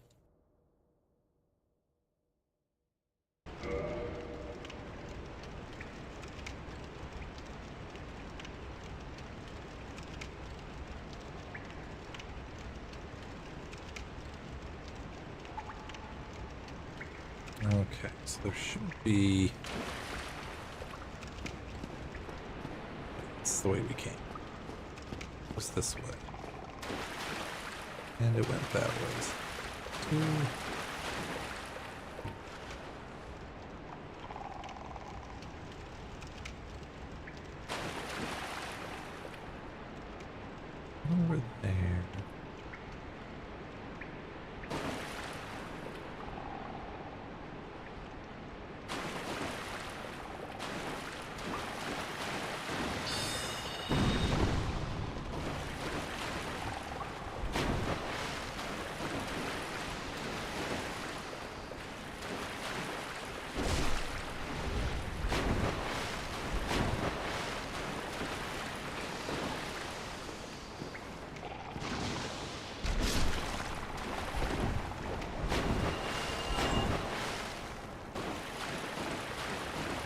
Okay, so there should be... It's the way we came. It was this way. And it went that way. Over there.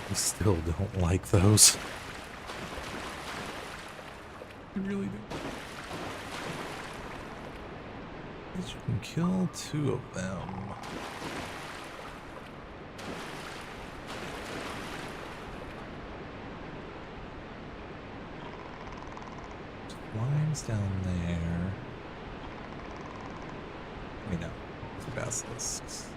I still don't like those. I really do. Because you can kill 2 of them. Lines down there. Wait, no. It's basilisks.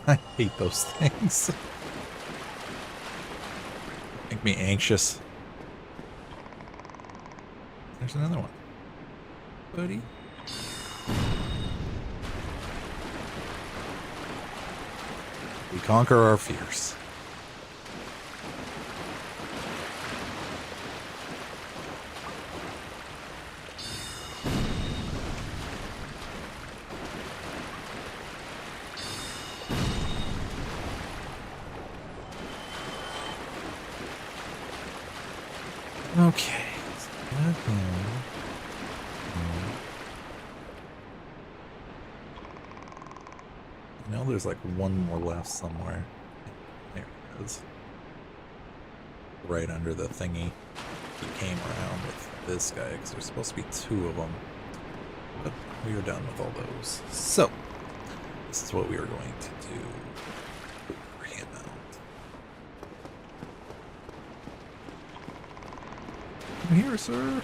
I hate those things. Make me anxious. There's another one. Buddy. We conquer our fears. Okay. So that here. I know there's like one more left somewhere. There it is. Right under the thingy. He came around with this guy because there's supposed to be 2 of them. But we are done with all those. So, this is what we are going to do. Bring him out. Come here, sir.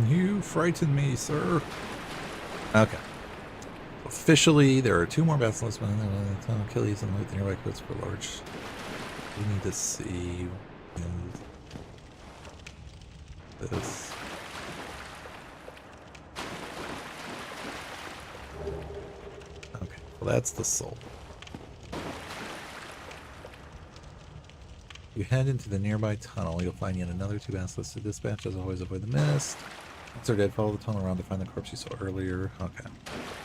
You frighten me, sir. Okay. officially, there are 2 more battles. Achilles and loot the nearby quits for large. We need to see this. Okay, well that's the soul. You head into the nearby tunnel. You'll find yet another 2 basilisks to dispatch. As always, avoid the mist. Once they're dead, follow the tunnel around to find the corpse you saw earlier. Okay.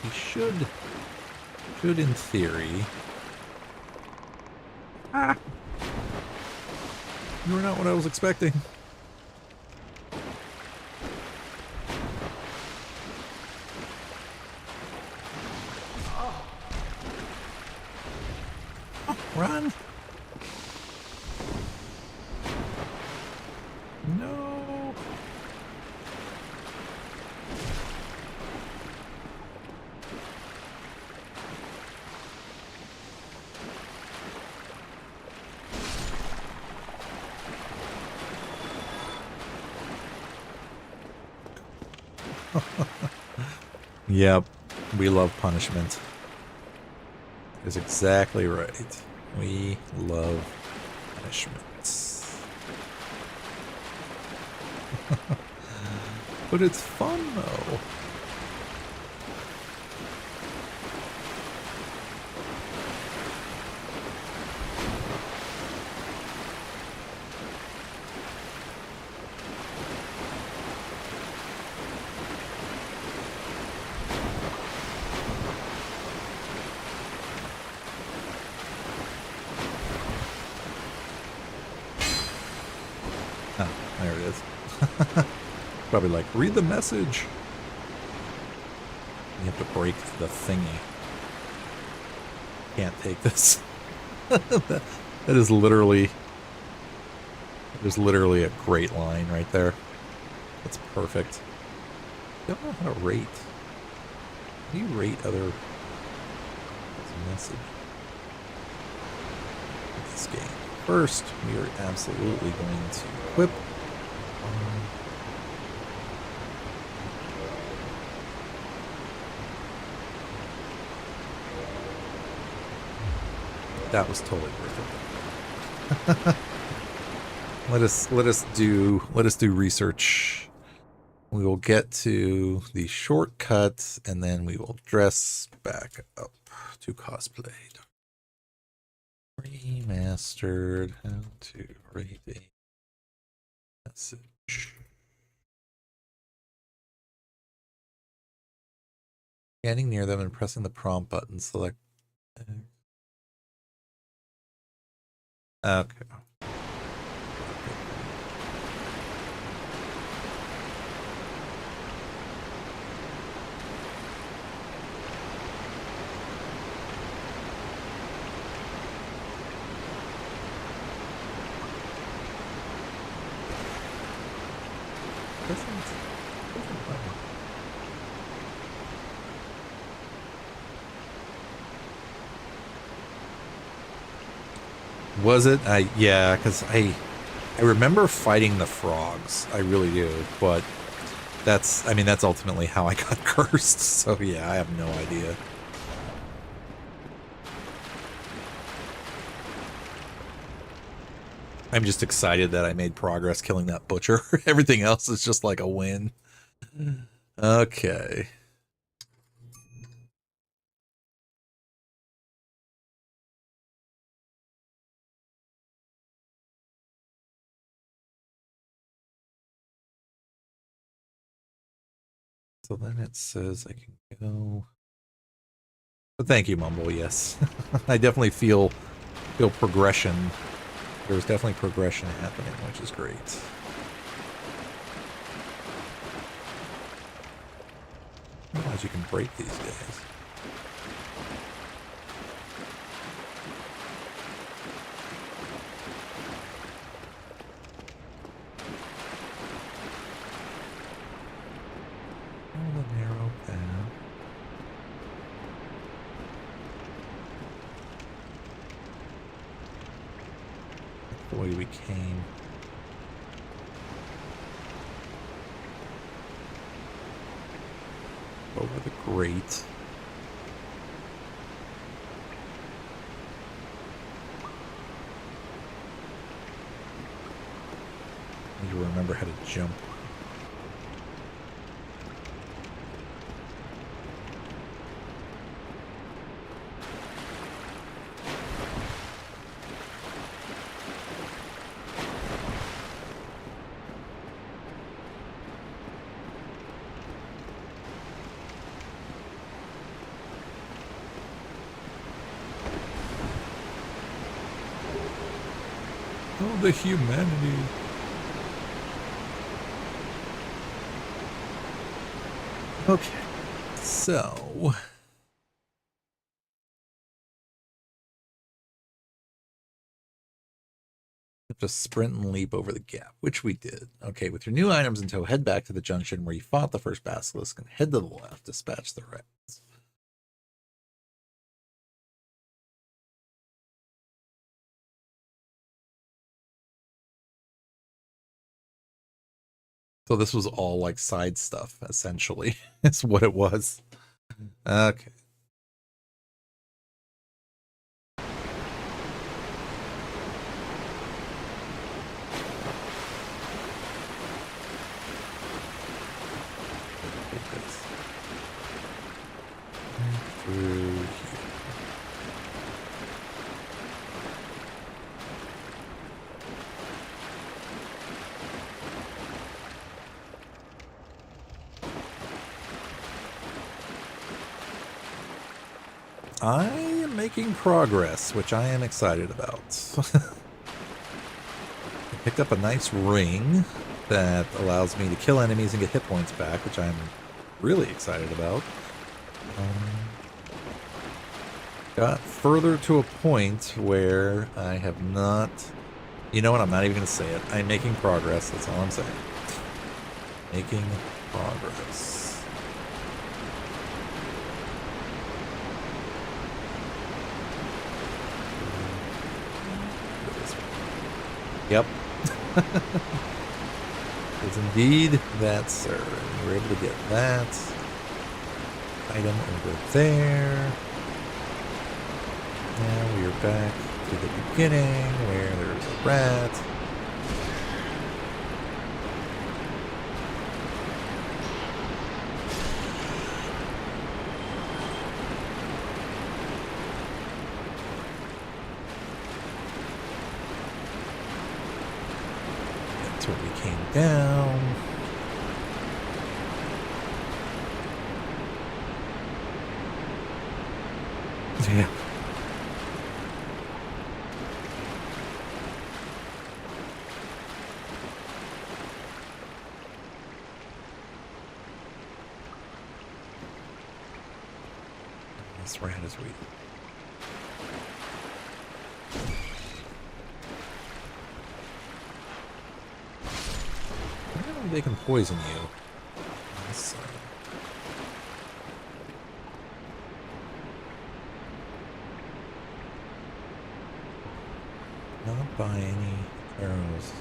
You should in theory. Ah! You were not what I was expecting. Oh, run! No! Yep, we love punishment. Is exactly right. We love punishments. But it's fun though. Oh, there it is. Probably like, read the message. You have to break the thingy. Can't take this. that is literally... There's literally a great line right there. That's perfect. Don't know how to rate. How do you rate other... message? This game. First, we are absolutely going to equip. That was totally worth it. let us do research. We will get to the shortcut and then we will dress back up to cosplay. Remastered. How to rate a message. Standing near them and pressing the prompt button, select. Okay. Was it? Yeah, because I remember fighting the frogs. I really do, but that's ultimately how I got cursed. So yeah, I have no idea. I'm just excited that I made progress killing that butcher. Everything else is just like a win. Okay. So then it says I can go. But thank you, Mumble. Yes, I definitely feel progression. There's definitely progression happening, which is great. I don't realize you can break these days. The narrow path. That's the way we came. Over the grate. need to remember how to jump. Oh, the humanity. Okay, so have to sprint and leap over the gap, which we did. Okay, with your new items in tow, head back to the junction where you fought the first basilisk and head to the left, dispatch the rats. So this was all like side stuff, essentially. It's what it was. Okay. Through here. I am making progress, which I am excited about. I picked up a nice ring that allows me to kill enemies and get hit points back, which I'm really excited about. Got further to a point where I have not... You know what? I'm not even going to say it. I'm making progress. That's all I'm saying. Making progress. Yep. It's indeed that, sir. And we're able to get that item over there. Now we are back to the beginning where there's a rat. That's where we came down. Yeah. This rat is weak. They can poison you. So. Not by any arrows.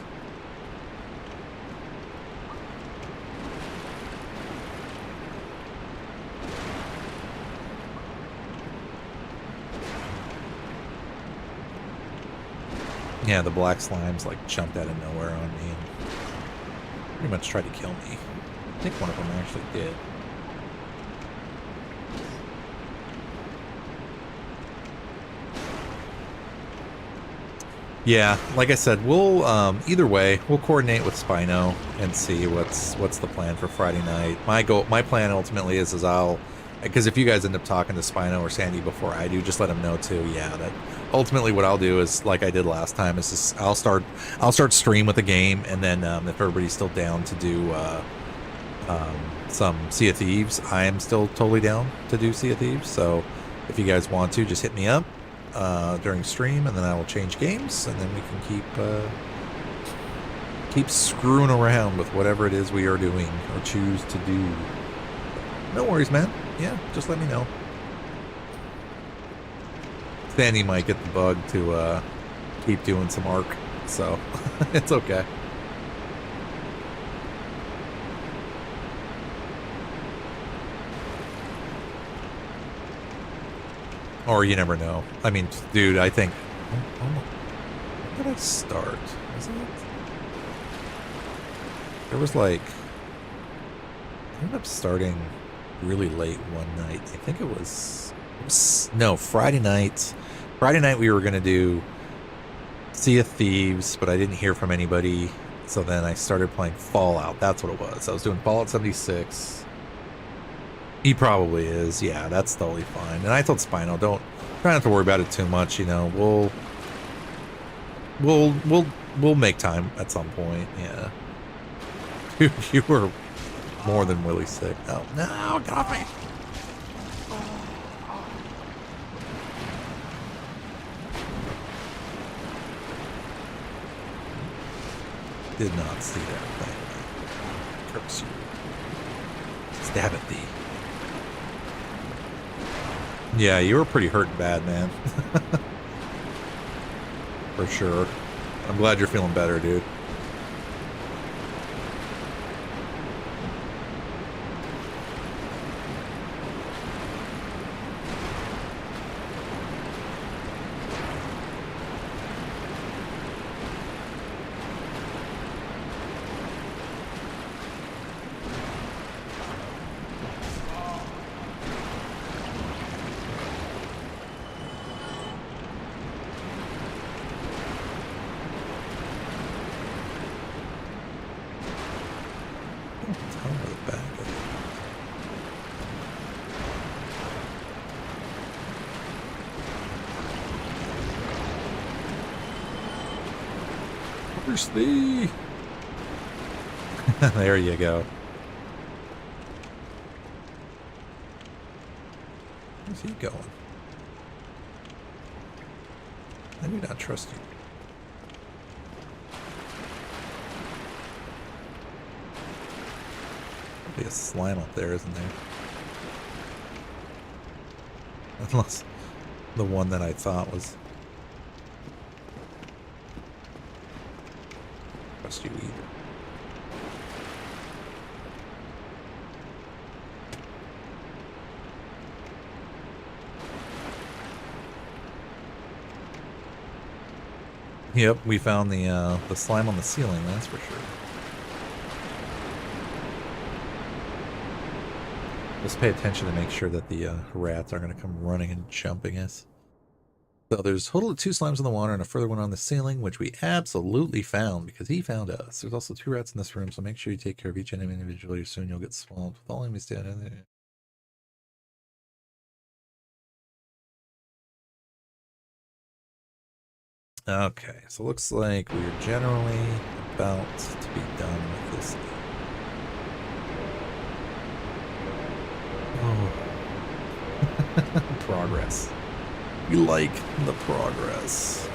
Yeah, the black slimes like jumped out of nowhere on me and pretty much tried to kill me. I think one of them actually did. Yeah, like I said, we'll either way we'll coordinate with Spino and see what's the plan for Friday night. My plan ultimately is I'll, because if you guys end up talking to Spino or Sandy before I do, just let them know too. Yeah, that ultimately what I'll do is like I did last time is just I'll start stream with the game, and then if everybody's still down to do some Sea of Thieves, I am still totally down to do Sea of Thieves. So if you guys want to, just hit me up during stream, and then I will change games, and then we can keep screwing around with whatever it is we are doing or choose to do. No worries, man. Yeah, just let me know. Sandy might get the bug to keep doing some Ark, so it's okay. Or you never know. I mean, dude, I think... When did I start? Was it? There was like, I ended up starting really late one night. I think it was no, Friday night. Friday night we were going to do Sea of Thieves, but I didn't hear from anybody. So then I started playing Fallout. That's what it was. I was doing Fallout 76. He probably is. Yeah, that's totally fine. And I told Spino, try not to worry about it too much. You know, we'll make time at some point. Yeah. Dude, you were more than Willie sick. Oh no, get off me! Did not see that thing. Curse you. Stab at thee. Yeah, you were pretty hurt bad, man. For sure. I'm glad you're feeling better, dude. Where's thee? There you go. Where's he going? I do not trust you. There'll be a slime up there, isn't there? Unless the one that I thought was... Trust you either. Yep, we found the slime on the ceiling, that's for sure. Just pay attention to make sure that the rats aren't going to come running and jumping us. So there's a total of 2 slimes in the water and a further one on the ceiling, which we absolutely found because he found us. There's also 2 rats in this room, so make sure you take care of each enemy individually or soon you'll get swamped with all enemies down in there. Okay, so looks like we're generally about to be done with this. Oh. Progress. We like the progress.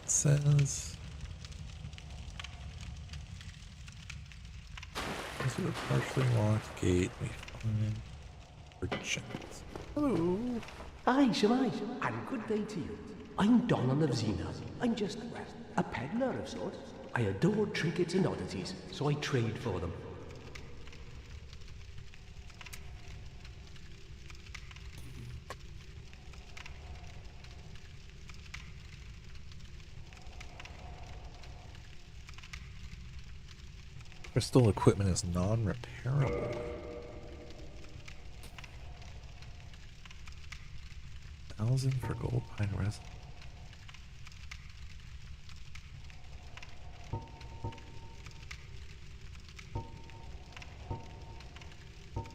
Says this is a partially locked gate. We find urgent. Hello. Aye, Shemai, and good day to you. I'm Donald of Xena. I'm just a peddler of sorts. I adore trinkets and oddities, so I trade for them. Crystal equipment is non-repairable. 1,000 for gold pine resin.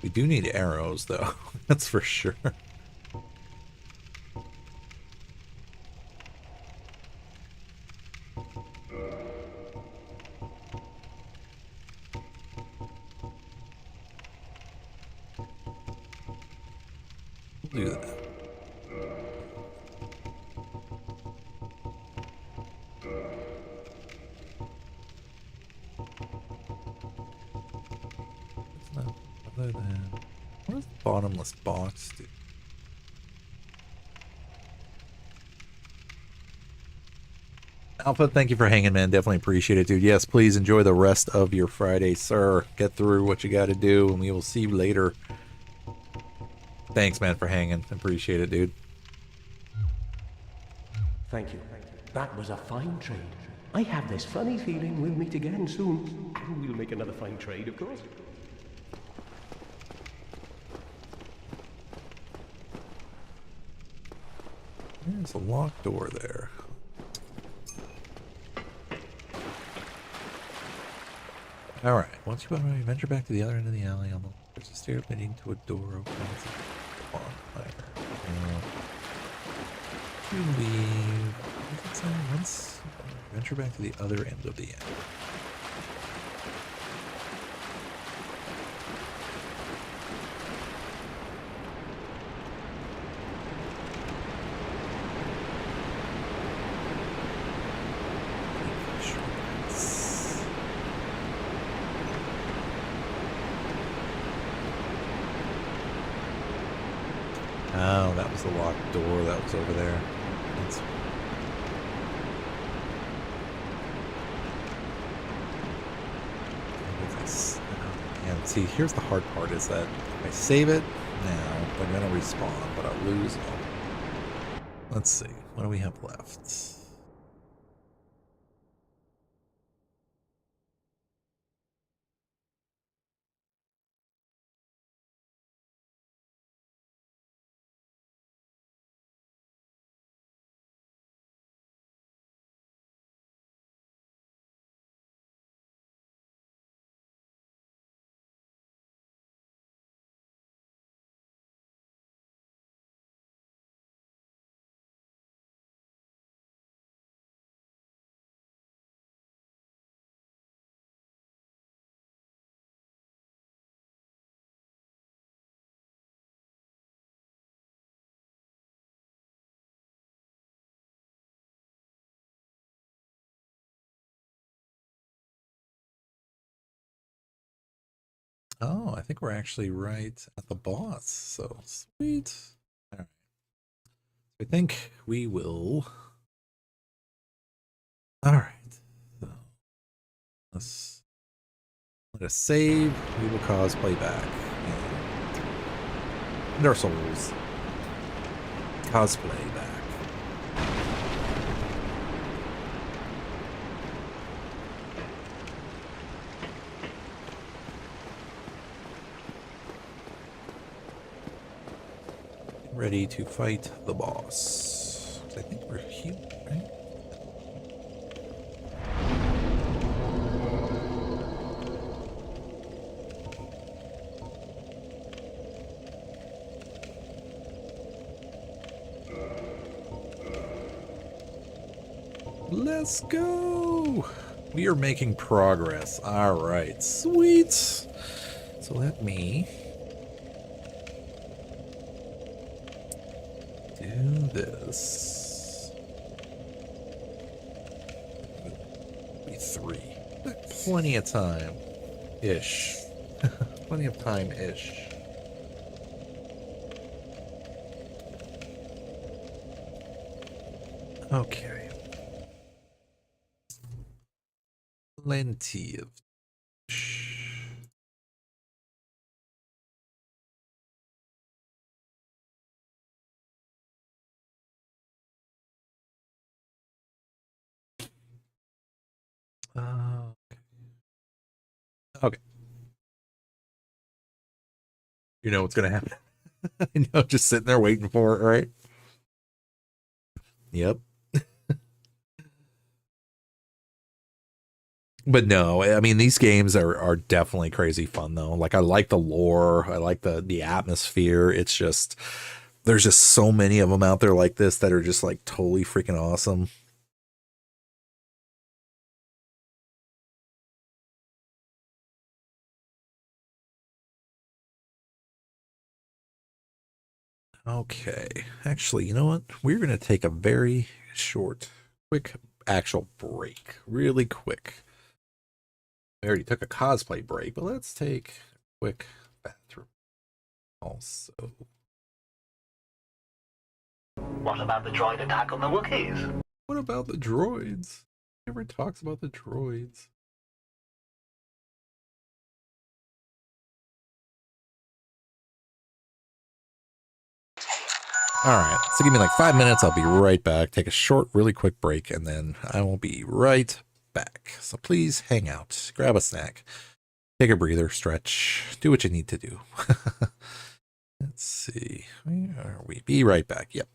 We do need arrows, though. That's for sure. Do that. What does bottomless box do? Alpha, thank you for hanging, man. Definitely appreciate it, dude. Yes, please enjoy the rest of your Friday, sir. Get through what you got to do, and we will see you later. Thanks, man, for hanging. Appreciate it, dude. Thank you. That was a fine trade. I have this funny feeling we'll meet again soon. And we'll make another fine trade, of course. There's a locked door there. Alright, once you venture back to the other end of the alley on the left, there's a stair leading to a door open. Bonfire. To leave. Once venture back to the other end of the alley. Oh, that was the locked door that was over there. That's... And see, here's the hard part is that if I save it now, I'm going to respawn, but I'll lose all. Let's see, what do we have left? Oh, I think we're actually right at the boss. So sweet. All right. I think we will. All right. So let's let us save. We will cause playback. And our souls. Cosplay back. Ready to fight the boss. I think we're healed, right? Let's go! We are making progress. All right, sweet. So let me do this. Be 3. Plenty of time. Ish. Plenty of time ish. Okay. Plenty of. Okay. Okay. You know what's gonna happen. I know, just sitting there waiting for it, right? Yep. But no, I mean, these games are definitely crazy fun though. Like, I like the lore, I like the atmosphere. It's just there's just so many of them out there like this that are just like totally freaking awesome. Okay, actually, you know what? We're gonna take a very short, quick actual break, really quick. I already took a cosplay break, but let's take a quick bathroom. Also, What about the droid attack on the Wookiees? what about the droids? Never talks about the droids. All right, so give me like 5 minutes. I'll be right back. Take a short, really quick break, and then I will be right back. So please hang out, grab a snack, take a breather, stretch, do what you need to do. Let's see. Where are we? Be right back. Yep.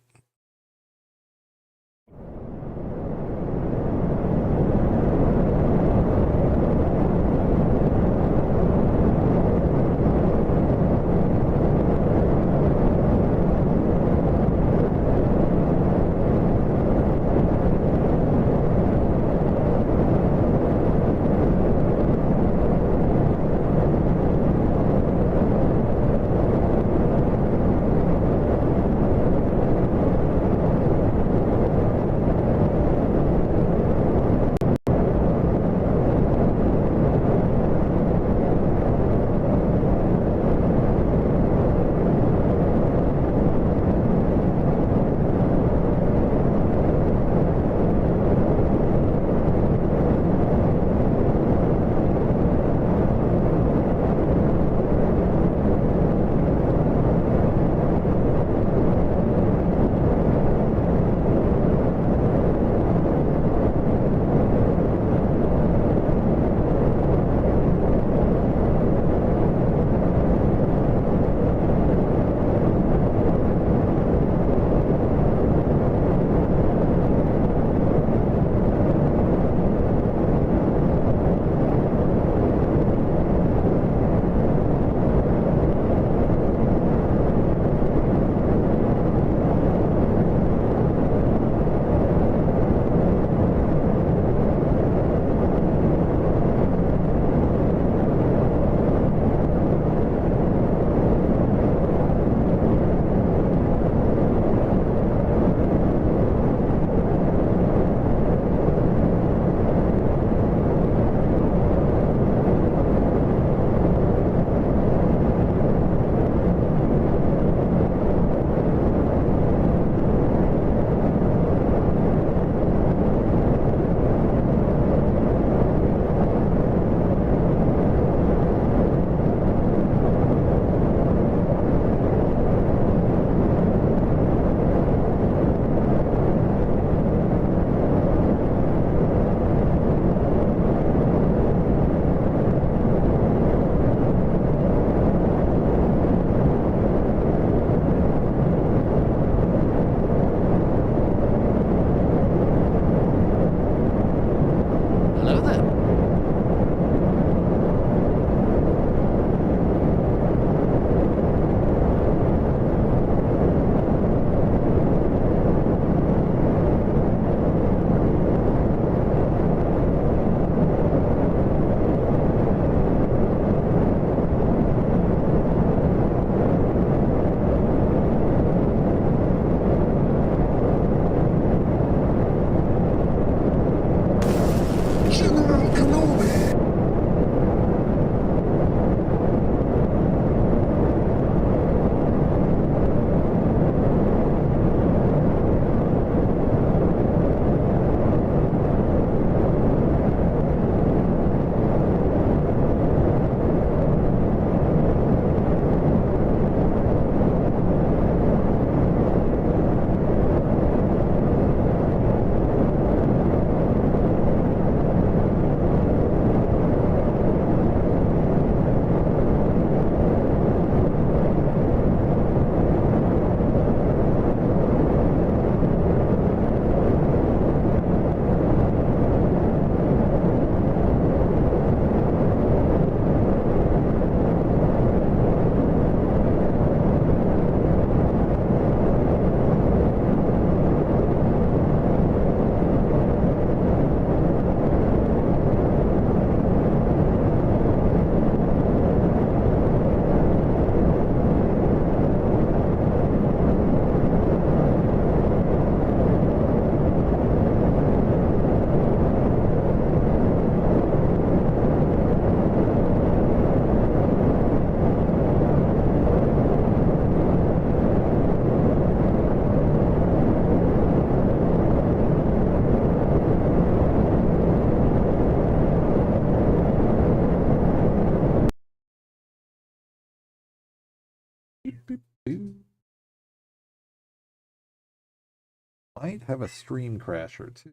might have a stream crasher too.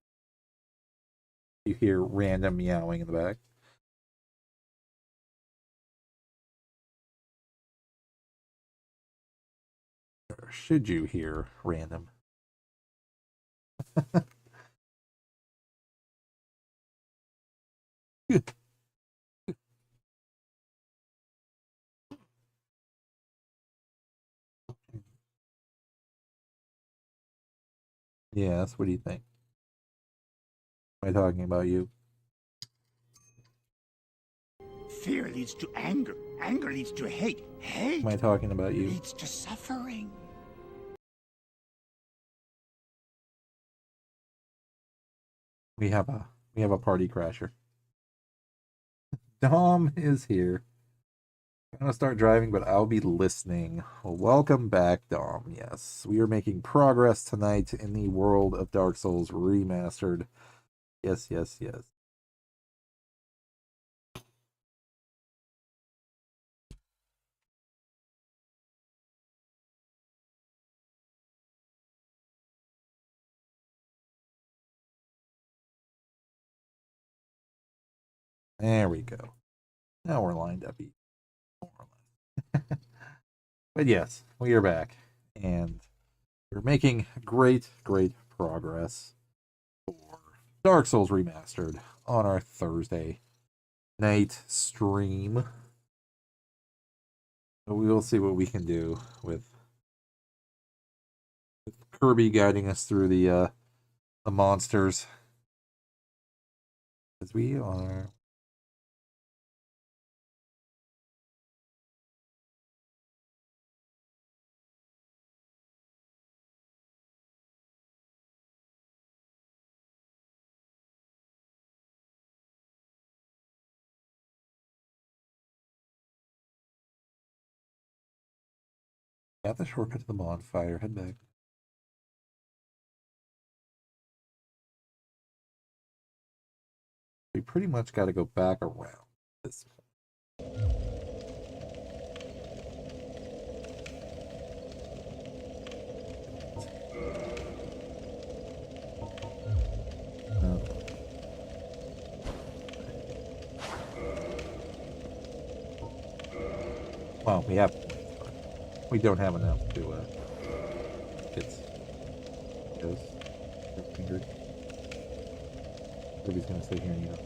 You hear random meowing in the back. Or should you hear random? Yes, what do you think? Am I talking about you? Fear leads to anger. Anger leads to hate. Hate Am I talking about you? leads to suffering. We have a party crasher. Dom is here. I'm gonna start driving, but I'll be listening. Well, welcome back, Dom. Yes, we are making progress tonight in the world of Dark Souls Remastered. Yes, yes, yes. There we go. Now we're lined up. More or less. But yes, we are back, and we're making great, great progress for Dark Souls Remastered on our Thursday night stream. So we will see what we can do with Kirby guiding us through the monsters, as we are. Got the shortcut to the bonfire. Head back. We pretty much got to go back around this point. Well, we have. We don't have enough to get those. Ruby's gonna stay here and eat them.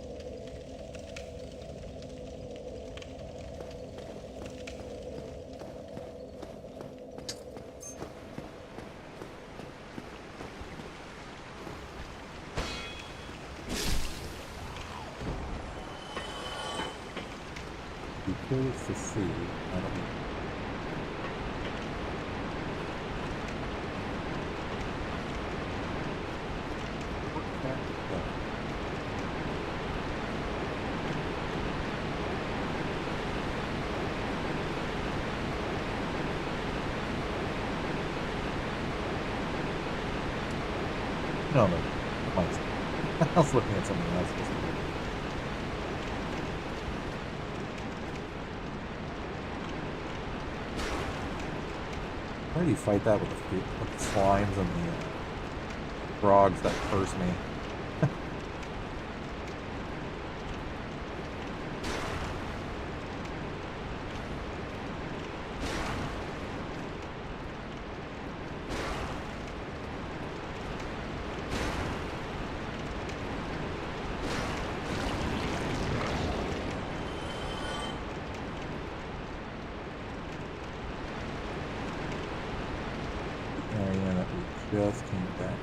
Be curious to see. I don't know. No, no. I was looking at something else. Why do you fight that with the slimes and the frogs that curse me? Area that we just came back.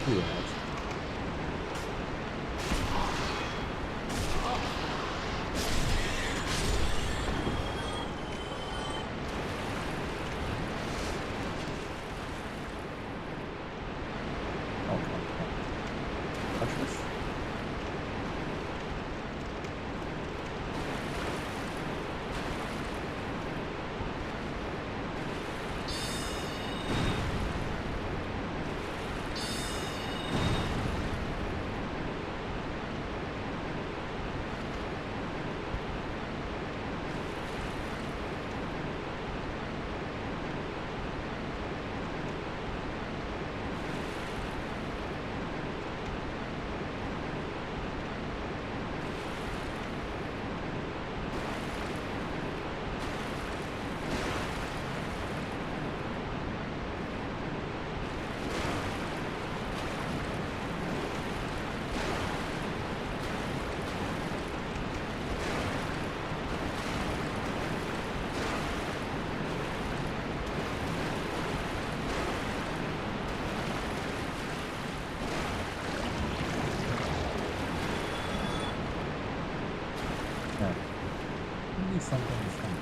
Yeah. Maybe something's coming.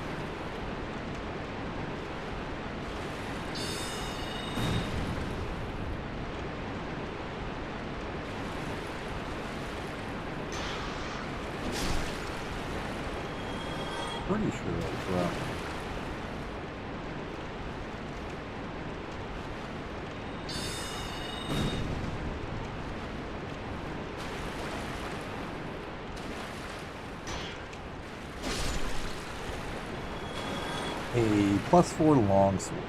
Pretty sure it's around. A +4 longsword.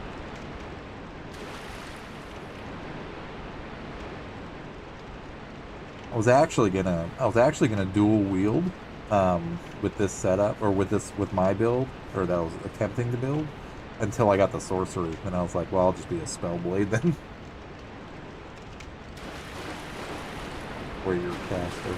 I was actually gonna dual wield with this setup, or with my build, or that I was attempting to build, until I got the sorcery. And I was like, well, I'll just be a spellblade then. Warrior caster.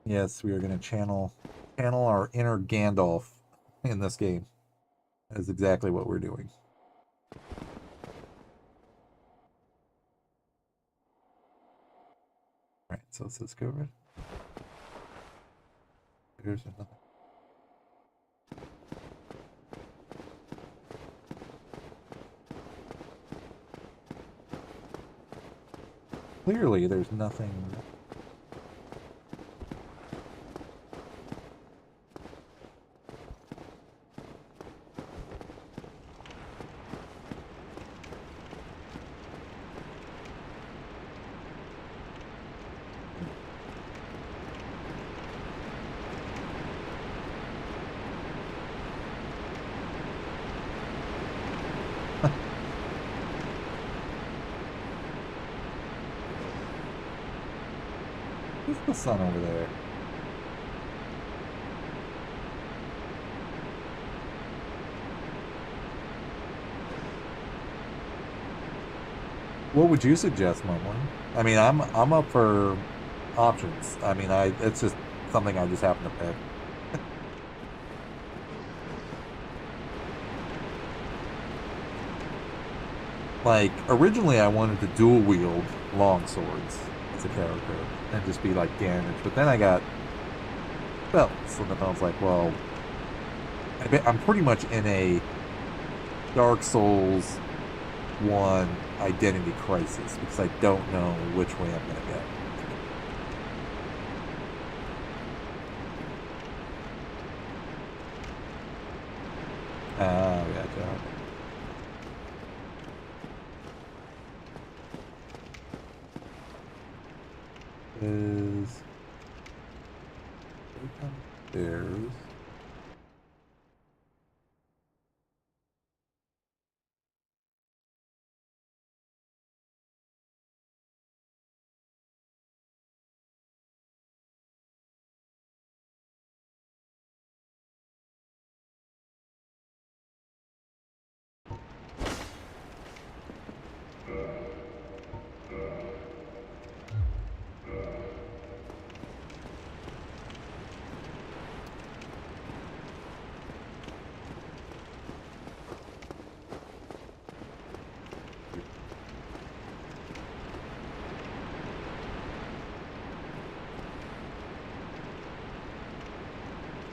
Yes, we are going to channel our inner Gandalf in this game. That is exactly what we're doing. Alright, so let's just go over. Here's another. Clearly, there's nothing. Who's the sun over there? What would you suggest, Mumlin? I mean, I'm up for options. I mean, it's just something I just happen to pick. Like, originally I wanted to dual wield long swords as a character and just be like damage, but then I got belts, and then I was like, well, I'm pretty much in a Dark Souls 1 identity crisis because I don't know which way I'm gonna go. Oh, gotcha. Is there's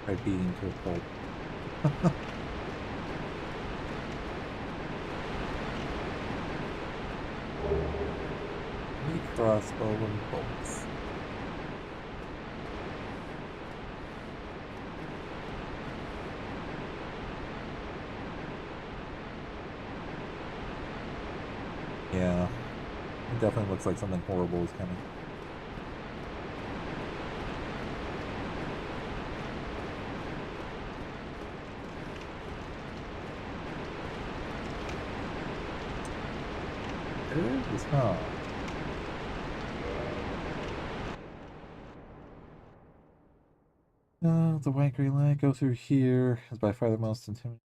I beating to a pulp. Crossbow and bolts. Yeah, it definitely looks like something horrible is coming. It is, huh? It's a white green light. Go through here. Is by far the most intimidating.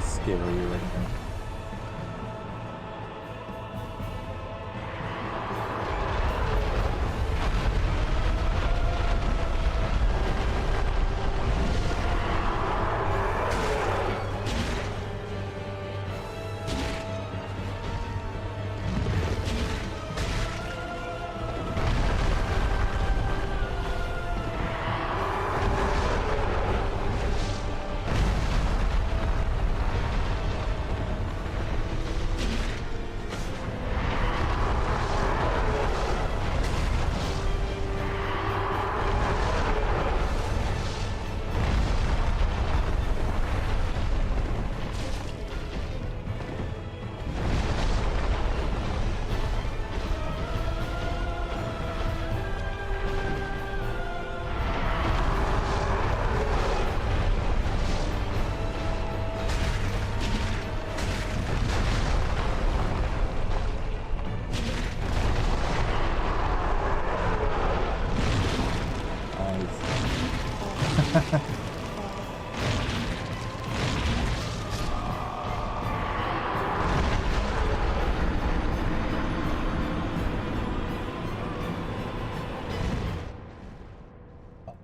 Scary or anything.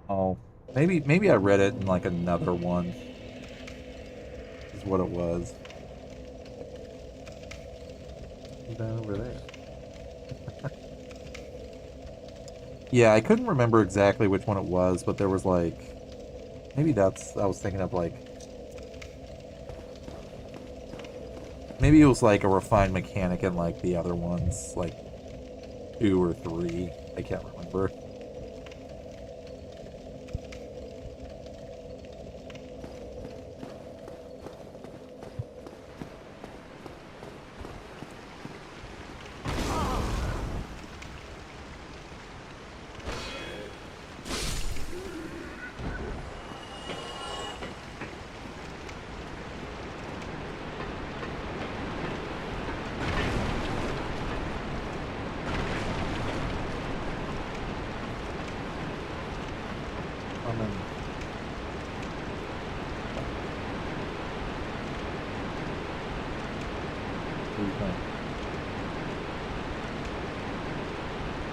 Oh, maybe I read it in like another one. Is what it was. Down over there. Yeah, I couldn't remember exactly which one it was, but there was like, maybe that's, I was thinking of like, maybe it was like a refined mechanic in like the other ones, like 2 or 3. I can't remember.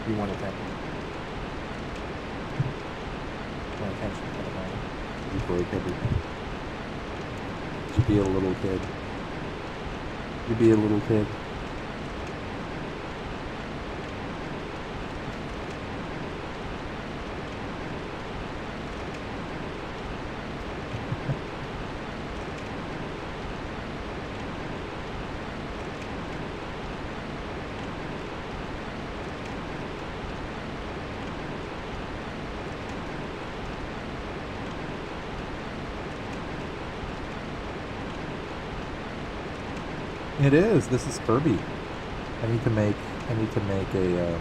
You want attention? You want attention for the moment? You break everything. You should be a little kid. You be a little kid. It is. This is Kirby. I need to make a an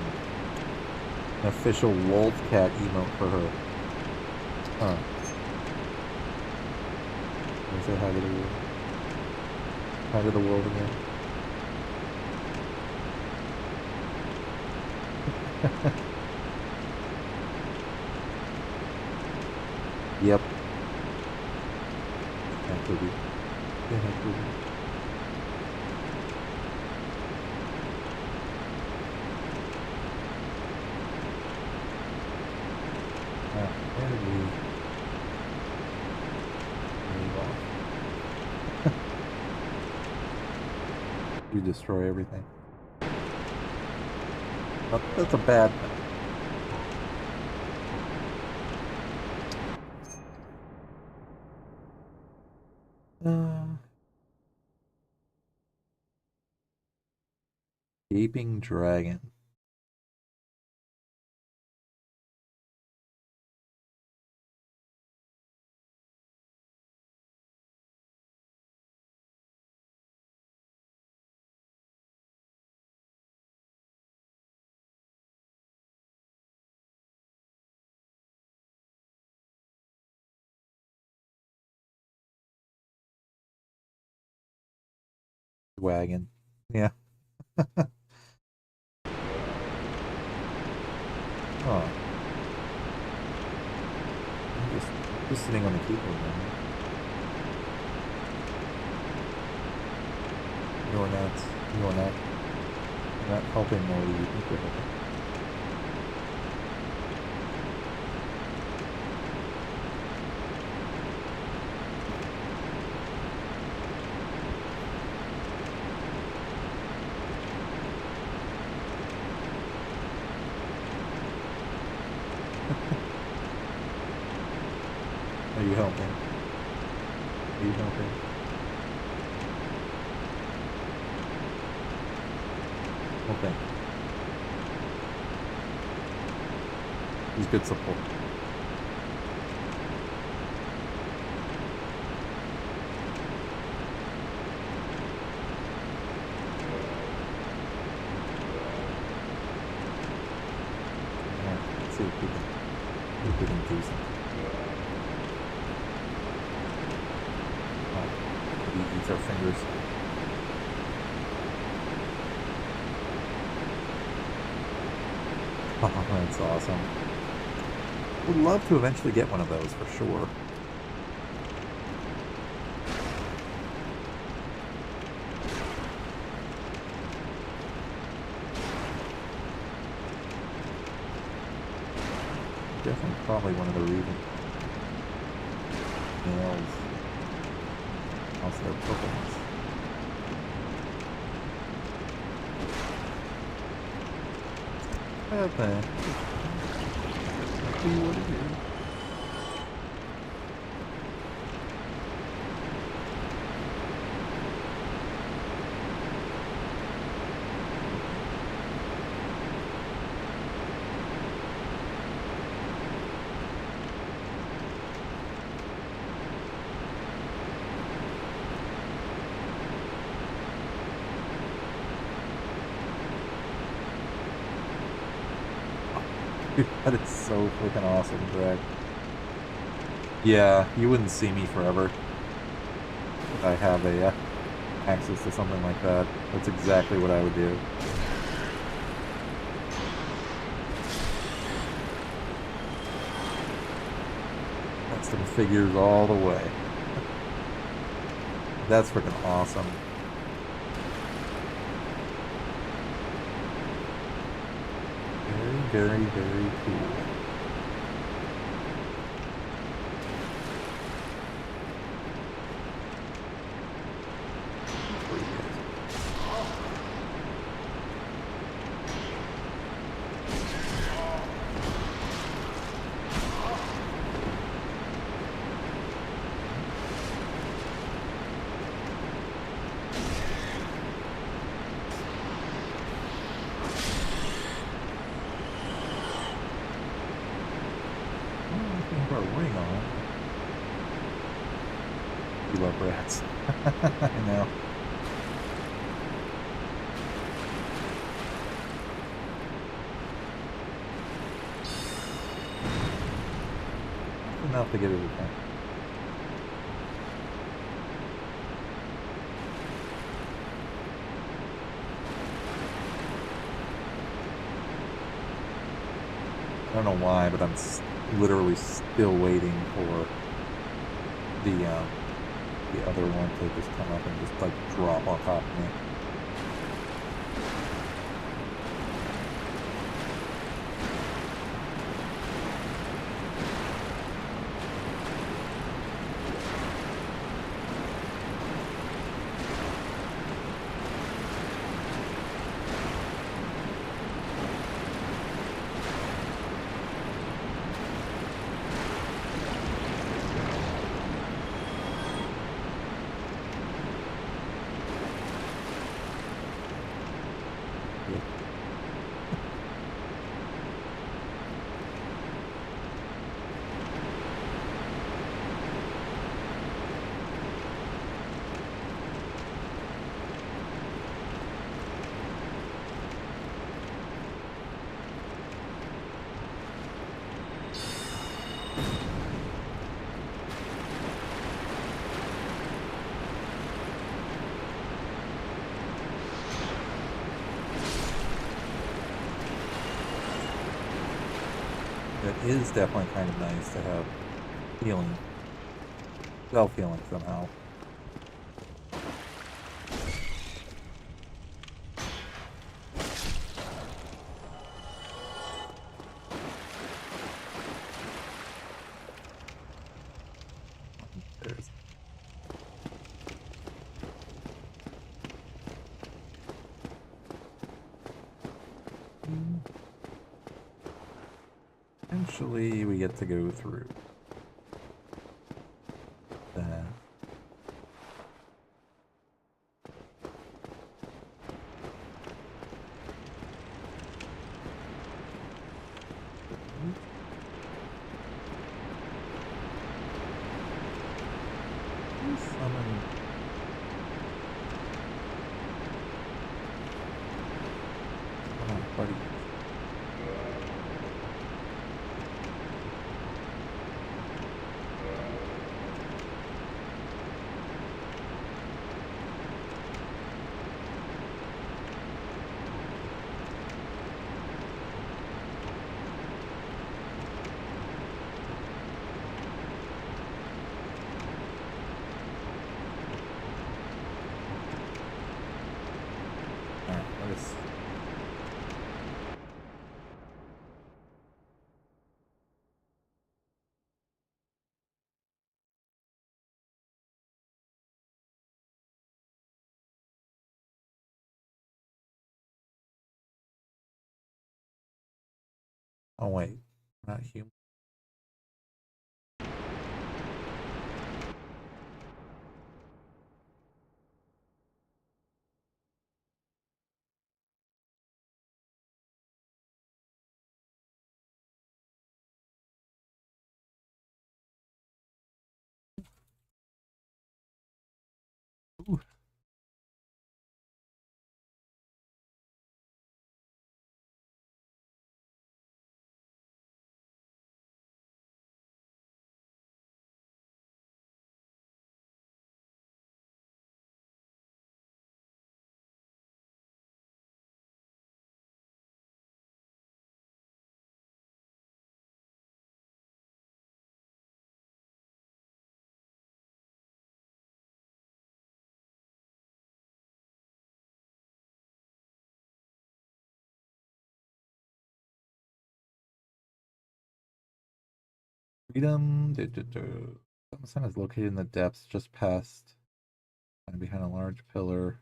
official wolf cat emote for her. Huh. Let me say hi to the world. Hi to the world again. Yep. Hi, Kirby. Yeah, hi, Kirby. Where did we... You destroy everything. That's a bad thing. Gaping Dragon. Wagon. Yeah. Oh. I'm just sitting on the keyboard now. You're not helping the way you think you're helping. Are you helping? Are you helping? Okay. He's good support. Yeah, let's see if we can do something. He eats our fingers. Oh, that's awesome. Would love to eventually get one of those for sure. Definitely probably one of the reasons. Nails. Also their purpleness. Okay. See what it is. That is so freaking awesome, Greg. Yeah, you wouldn't see me forever if I have a access to something like that. That's exactly what I would do. Custom figures all the way. That's freaking awesome. Very, very, very cool. Rats. I know. Enough to get it again. I don't know why, but I'm literally still waiting for the other one to just come up and just like drop on top of me. Yeah. It is definitely kind of nice to have healing, self-healing somehow. There's eventually we get to go through that. Summon. Come on, buddy. Alright, let us. Oh wait, not human. Ooh. Freedom. Some sun is located in the depths just past and behind a large pillar.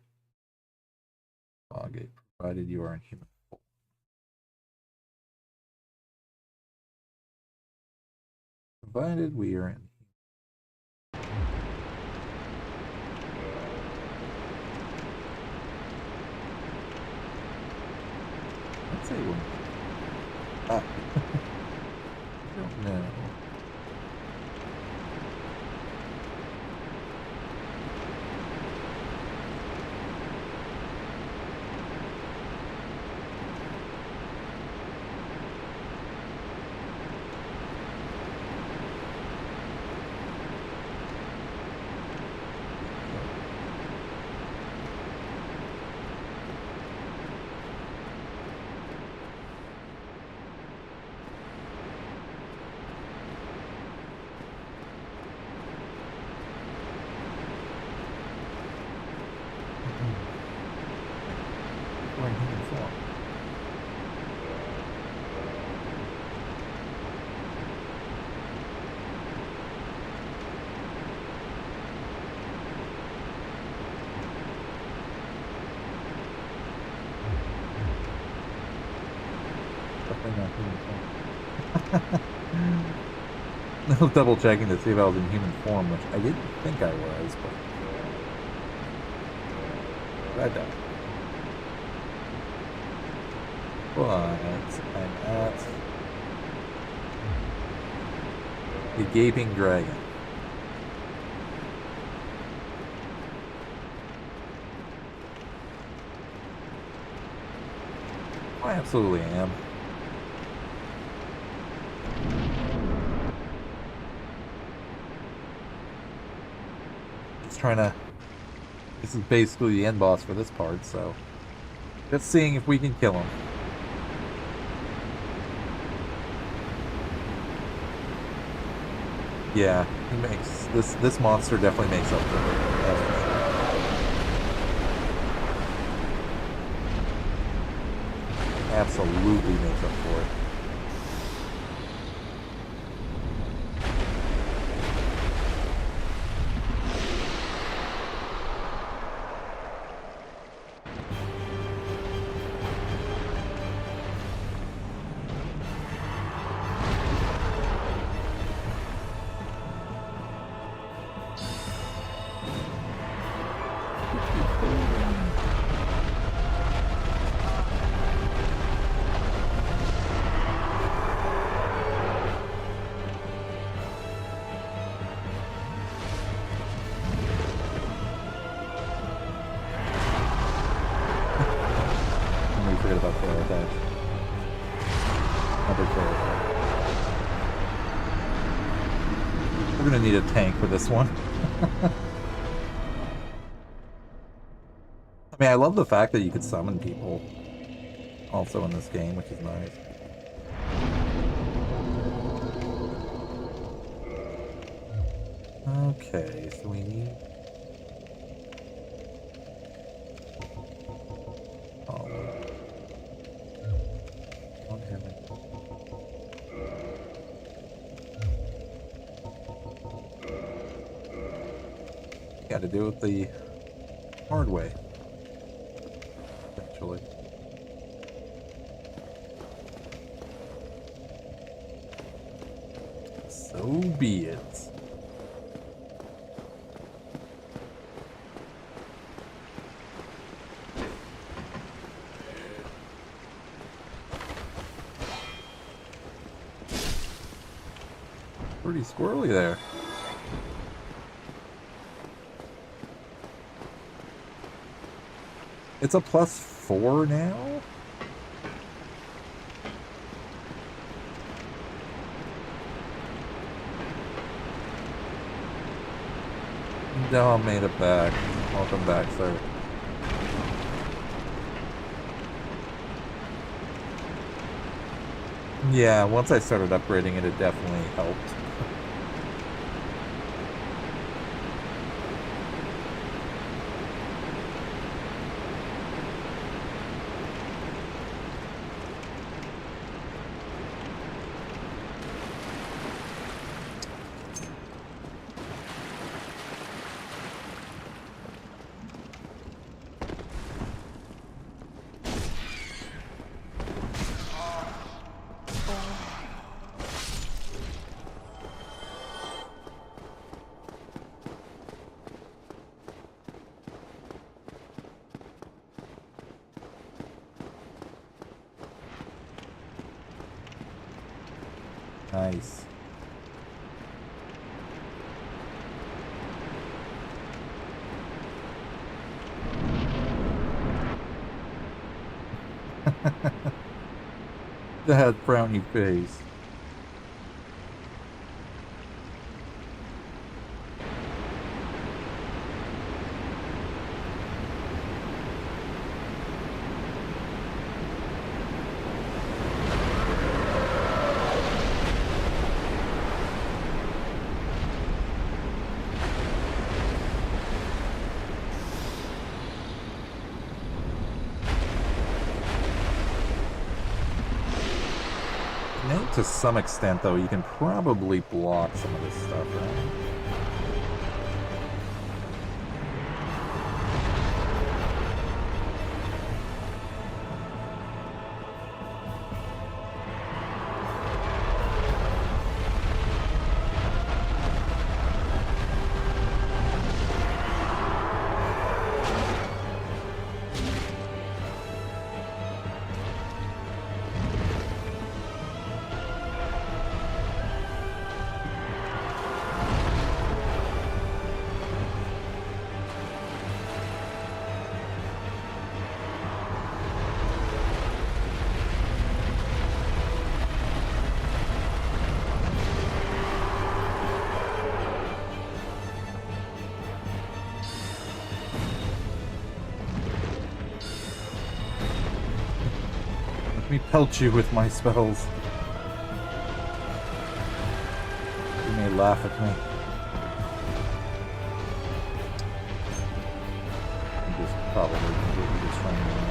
Logate, provided you are in human form. Provided we are in. Let's say we're. Ah. I don't know. We're in human form. Definitely not human form. I was double checking to see if I was in human form, which I didn't think I was, but I died. But I'm at the Gaping Dragon. I absolutely am. Just trying to... This is basically the end boss for this part, so... Just seeing if we can kill him. Yeah, he makes... This monster definitely makes up for it. That's for sure. Absolutely makes up for it. Need a tank for this one. I mean, I love the fact that you could summon people also in this game, which is nice. Okay, so we need... Got to do it the hard way, eventually. So be it. Pretty squirrely there. It's a +4 now? No, I made it back. Welcome back, sir. Yeah, once I started upgrading it, it definitely helped. Nice. That frowny face. To some extent, though, you can probably block some of this stuff, right? Let me pelt you with my spells. You may laugh at me. I'm just probably completely destroying my own.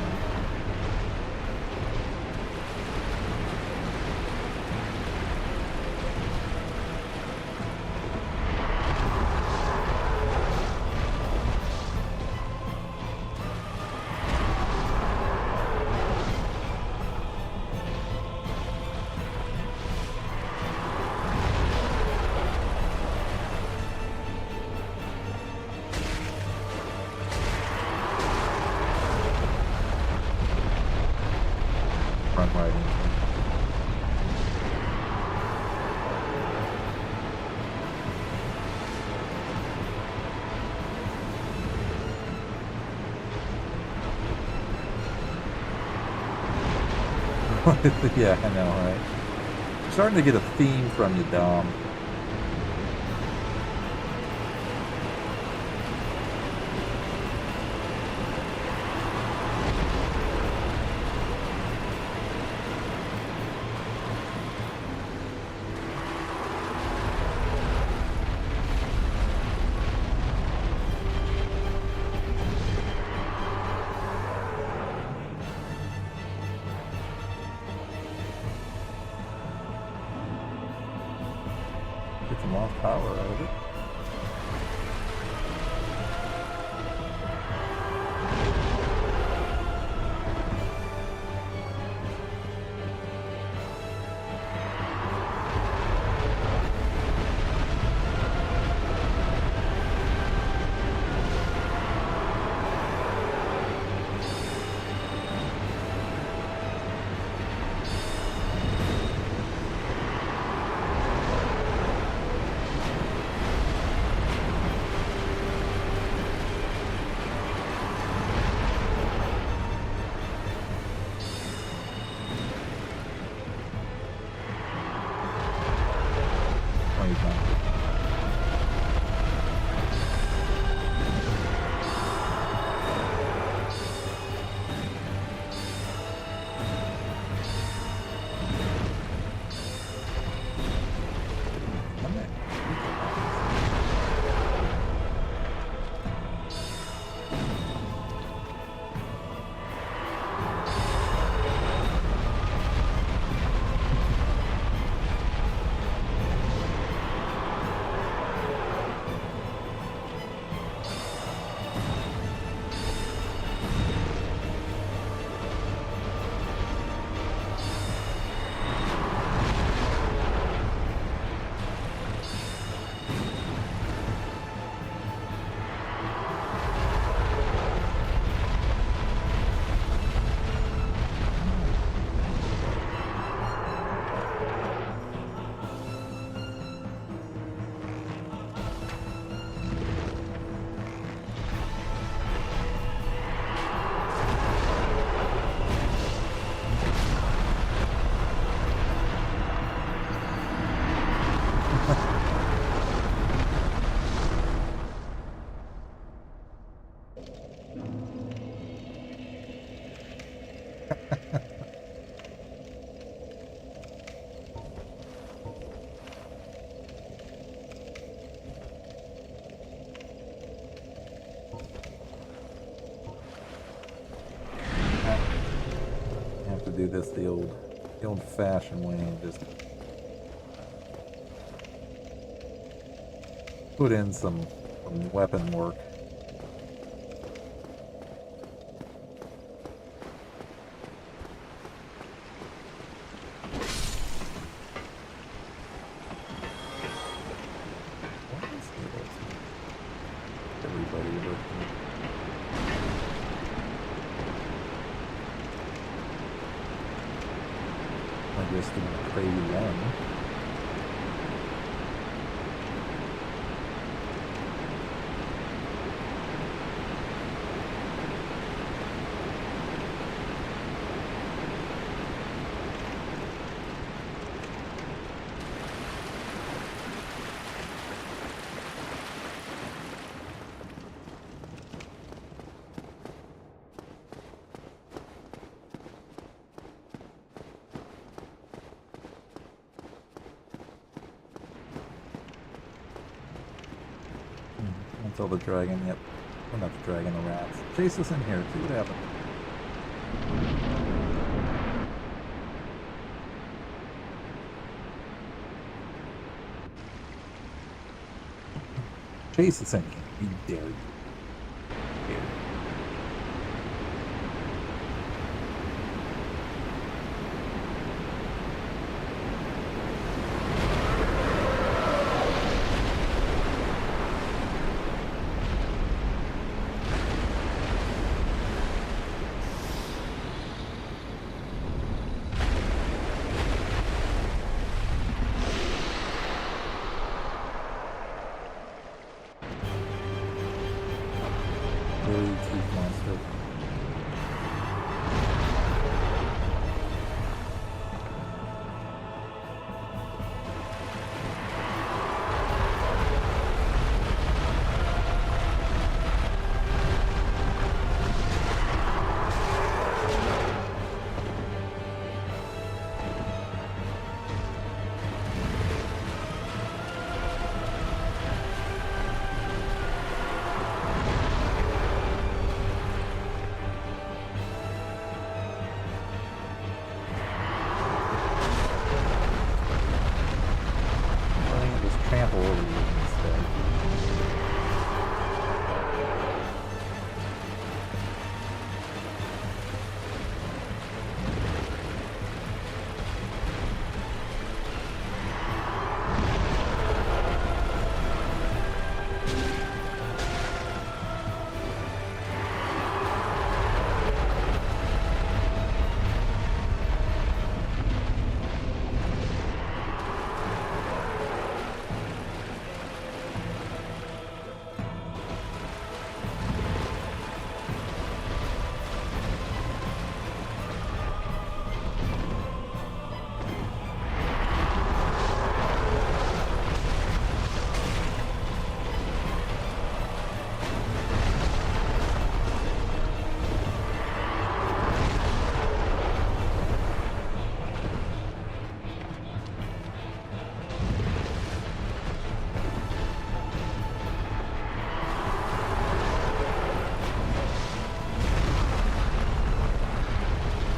Run right into it. Yeah, I know, right? I'm starting to get a theme from you, Dom. Get some off power out of it. Do this the old-fashioned way and just put in some weapon work. Everybody working. I guess the crazy run. until the dragon, yep. Well, not the dragon, the rats. Chase us in here, see what happens. Chase us in here, we dare you. Dare you. Really teeth monster. Why don't you just trample over you instead?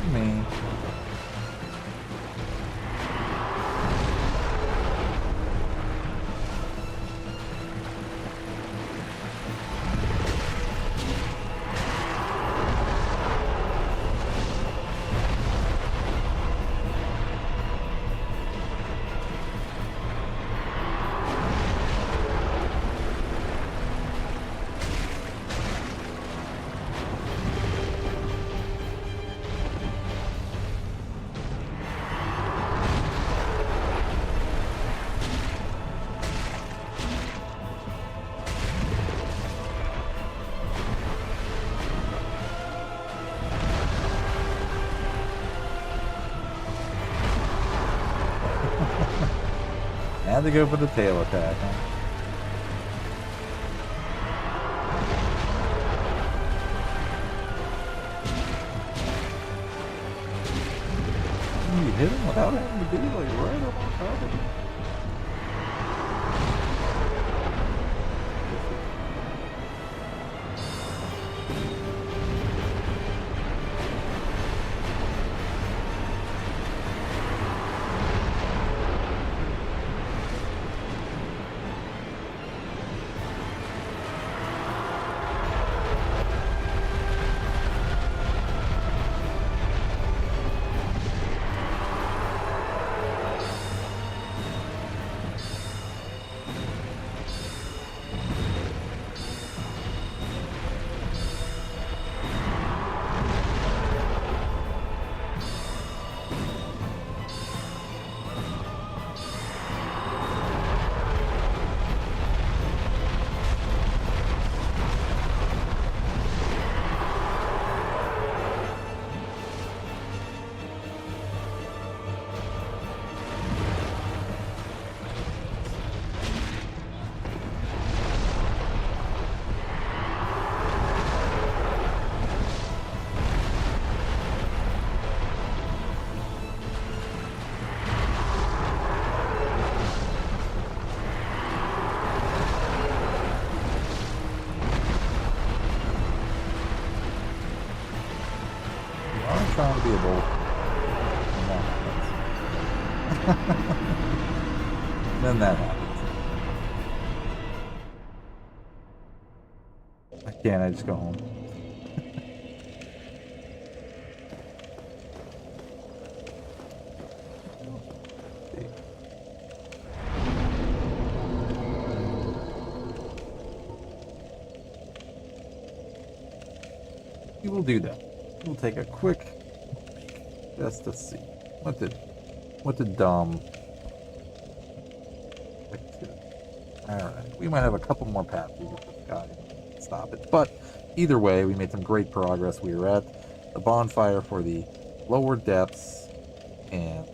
Me. Had to go for the tail attack, huh? You hit him without having to be like right up on top of him. foreseeable when that happens. Then that happens. Can't I just go home? We will do that. We'll take a quick just to see what did Dom. Alright, we might have a couple more paths we get this guy. Stop it. But either way, we made some great progress. We were at the bonfire for the lower depths and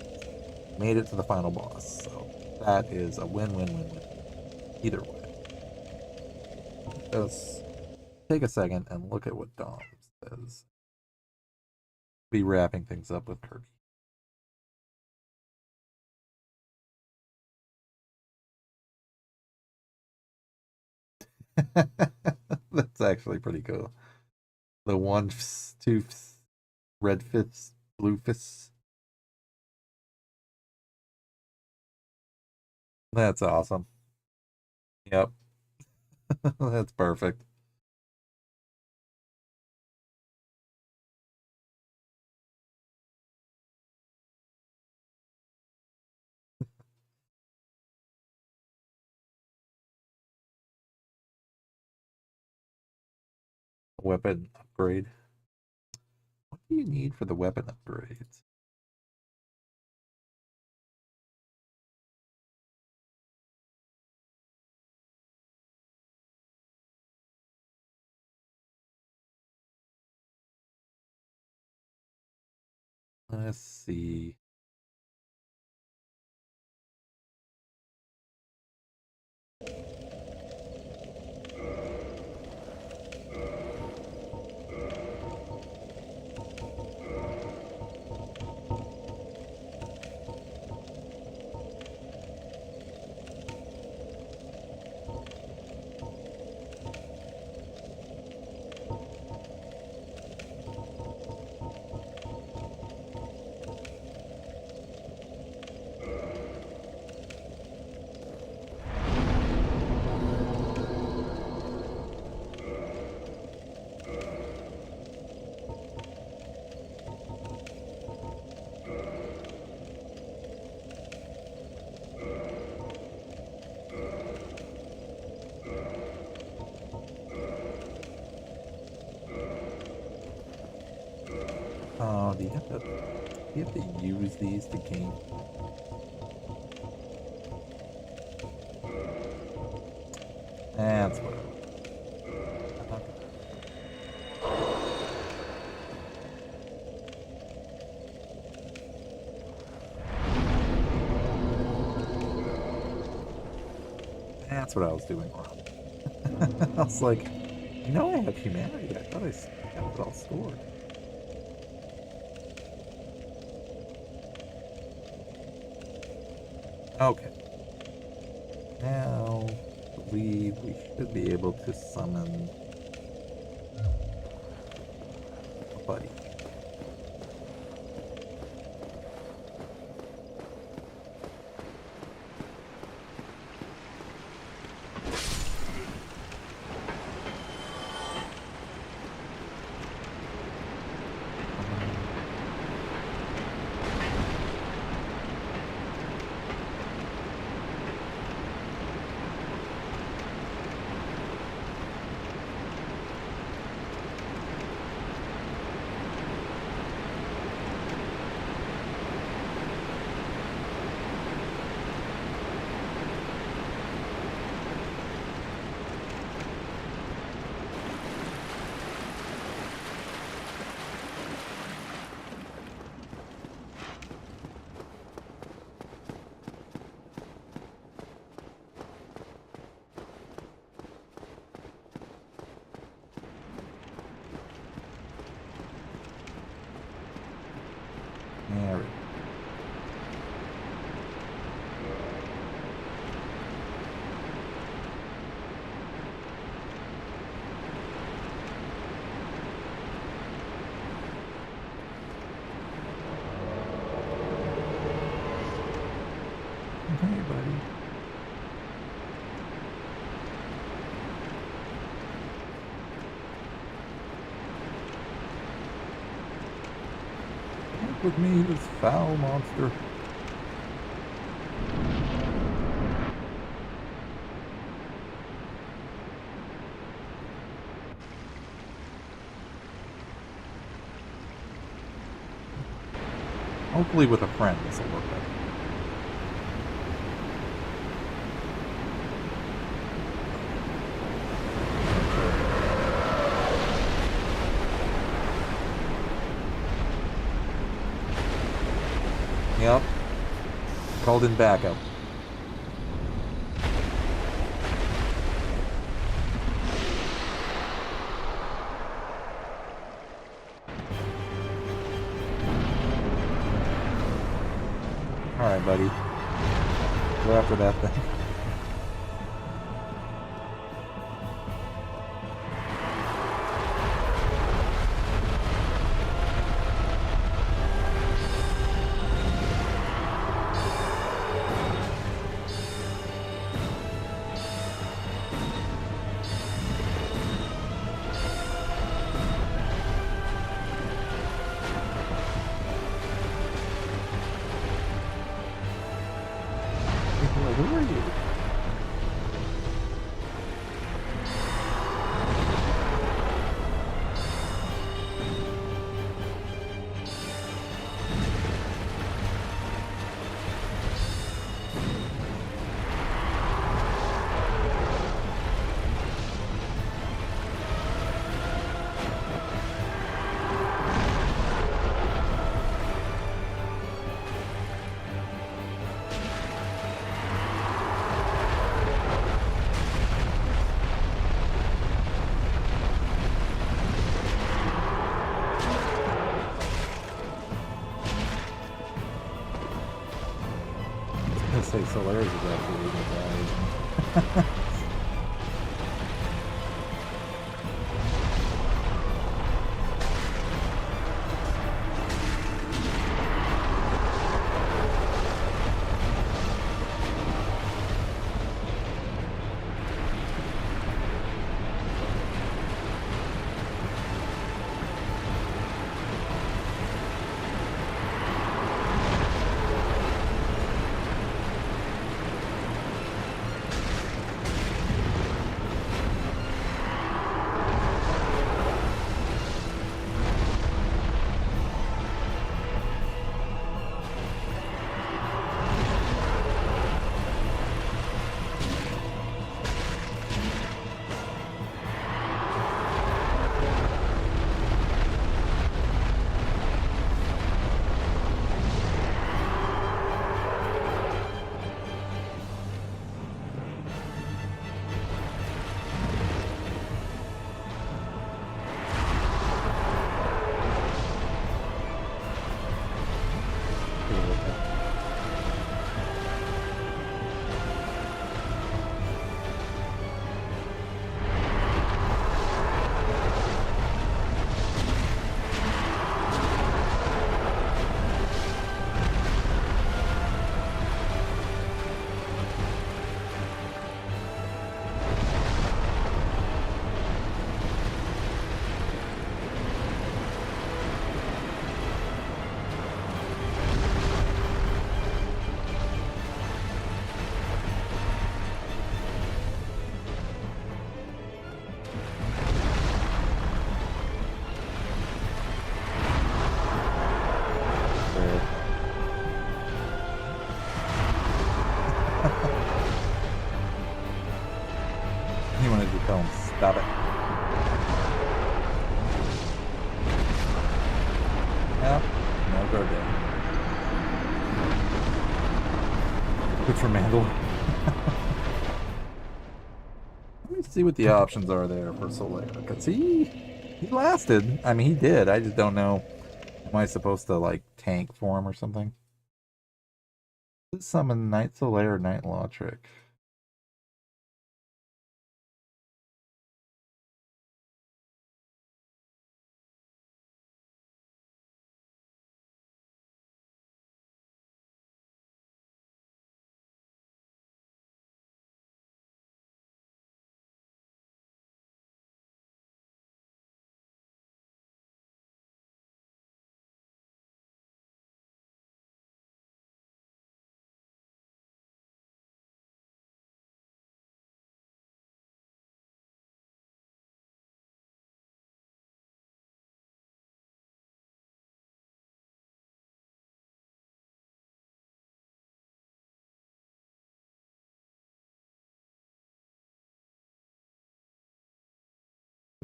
made it to the final boss. So that is a win-win-win-win. Either way. Let's take a second and look at what Dom says. Be wrapping things up with Kirby. That's actually pretty cool. The one two red fists, blue fists. That's awesome. Yep. That's perfect. Weapon upgrade. What do you need for the weapon upgrades? Let's see. Oh, do you have to use these to gain? That's what That's what I was doing wrong. I was like, you know, I have humanity. I thought I have it all stored. Okay. Now, I believe we should be able to summon a buddy. Hey, buddy. Work with me, this foul monster. Hopefully with a friend this will work better. Yep. Called in backup. Alright, buddy. Go after that thing. Who are you? I was gonna say Solaris is actually gonna die. He wanted to tell him, stop it. Yep, no guard down. Good for Mando. Let me see what the options are there for Soleil. Because he lasted. I mean, he did. I just don't know. Am I supposed to, like, tank for him or something? Summon Night Soleil or Night Law Trick.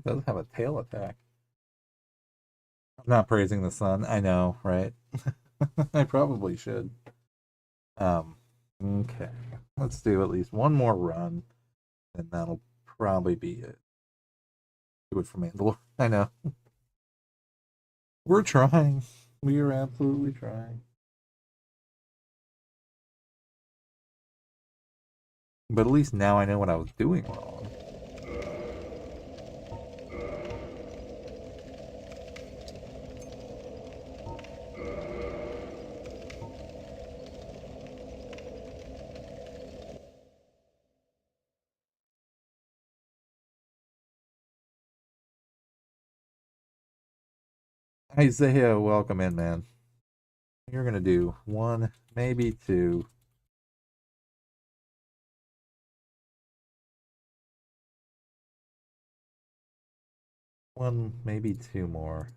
It does have a tail attack. I'm not praising the sun. I know, right? I probably should. Okay. Let's do at least one more run, and that'll probably be it. Do it for Mandalore. I know. We're trying. We are absolutely trying. But at least now I know what I was doing wrong. Isaiah, welcome in, man. You're gonna do one, maybe two. One, maybe two more.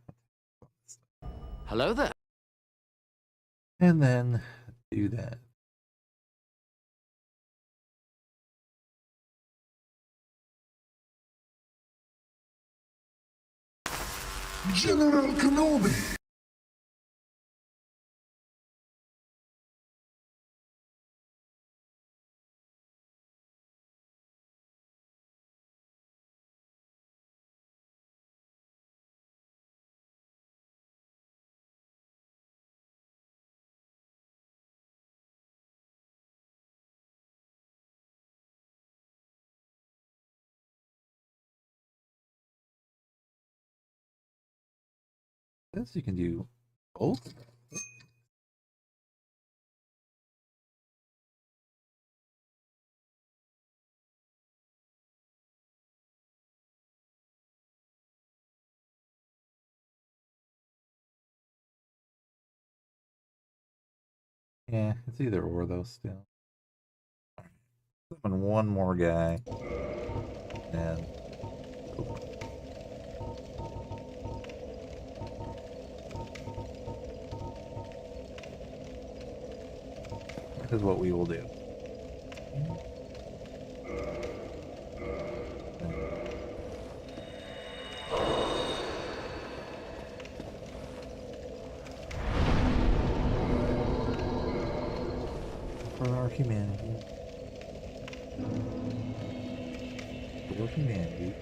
Hello there. And then do that. General Kenobi. This you can do both. Yeah, it's either or though still. Summon one more guy. And that is what we will do. For our humanity. For humanity.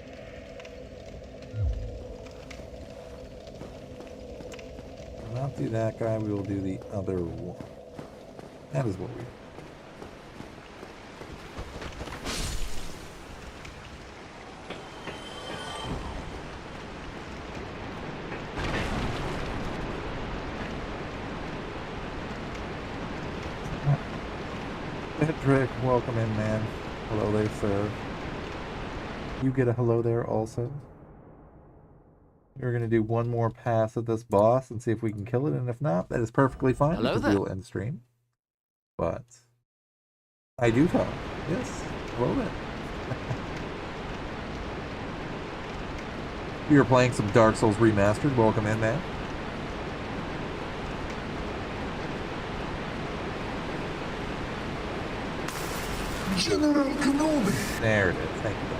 We'll not do that guy, we will do the other one. That is what we do. Patrick, welcome in, man. Hello there, sir. You get a hello there also. We're going to do one more pass at this boss and see if we can kill it, and if not, that is perfectly fine. Hello because there. we'll end stream. But I do talk. Yes. Hello there. We are playing some Dark Souls Remastered. Welcome in, man. General Kenobi. There it is. Thank you, Doc.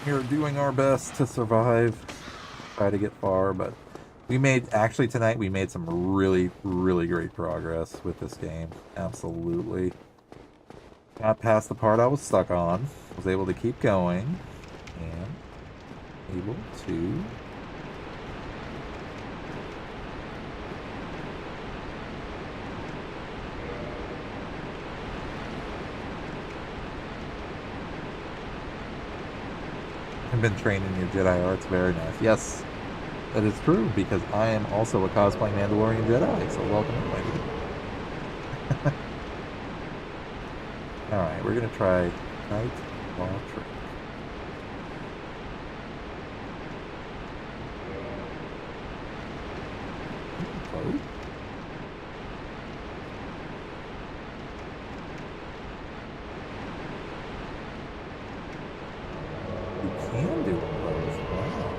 We're doing our best to survive, try to get far, but we made, actually tonight, we made some really, really great progress with this game. Absolutely. Got past the part I was stuck on, was able to keep going, and able to I've been trained in your Jedi arts. Very nice. Yes, that is true, because I am also a cosplay Mandalorian Jedi, so welcome in, baby. Alright, we're going to try Night Law Trick. Oh. Can do them both. Wow.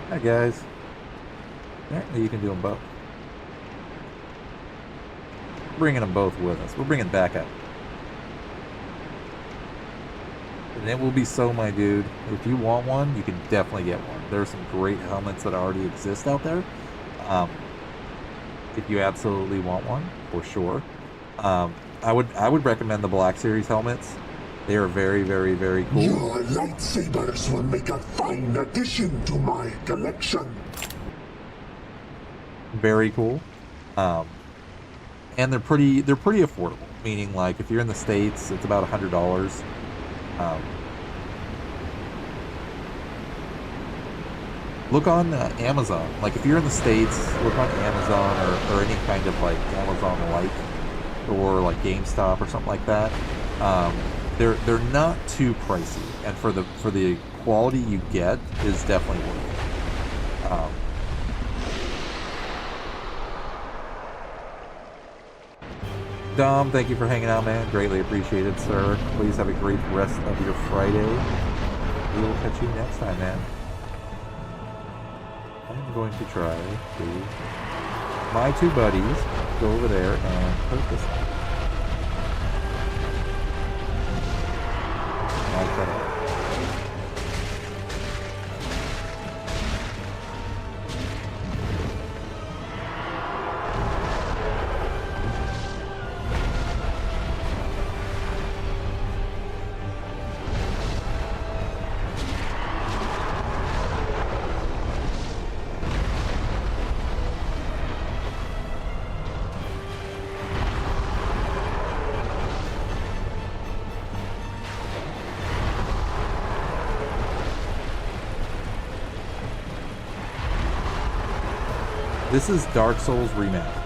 Hi guys. Apparently you can do them both. bringing them both with us. We're bringing backup. And it will be so, my dude. If you want one, you can definitely get one. There are some great helmets that already exist out there. If you absolutely want one, for sure. I would recommend the Black Series helmets. They are very, very, very cool. Your lightsabers will make a fine addition to my collection. Very cool. And they're pretty affordable. Meaning, like, if you're in the States, it's about $100. Look on Amazon. Like, if you're in the States, look on Amazon or any kind of, like, Amazon-like or, like, GameStop or something like that. They're not too pricey, and for the quality you get is definitely worth it. Dom, thank you for hanging out, man. Greatly appreciated, sir. Please have a great rest of your Friday. We will catch you next time, man. I'm going to try to my two buddies go over there and hurt this one. Like that. This is Dark Souls Remastered.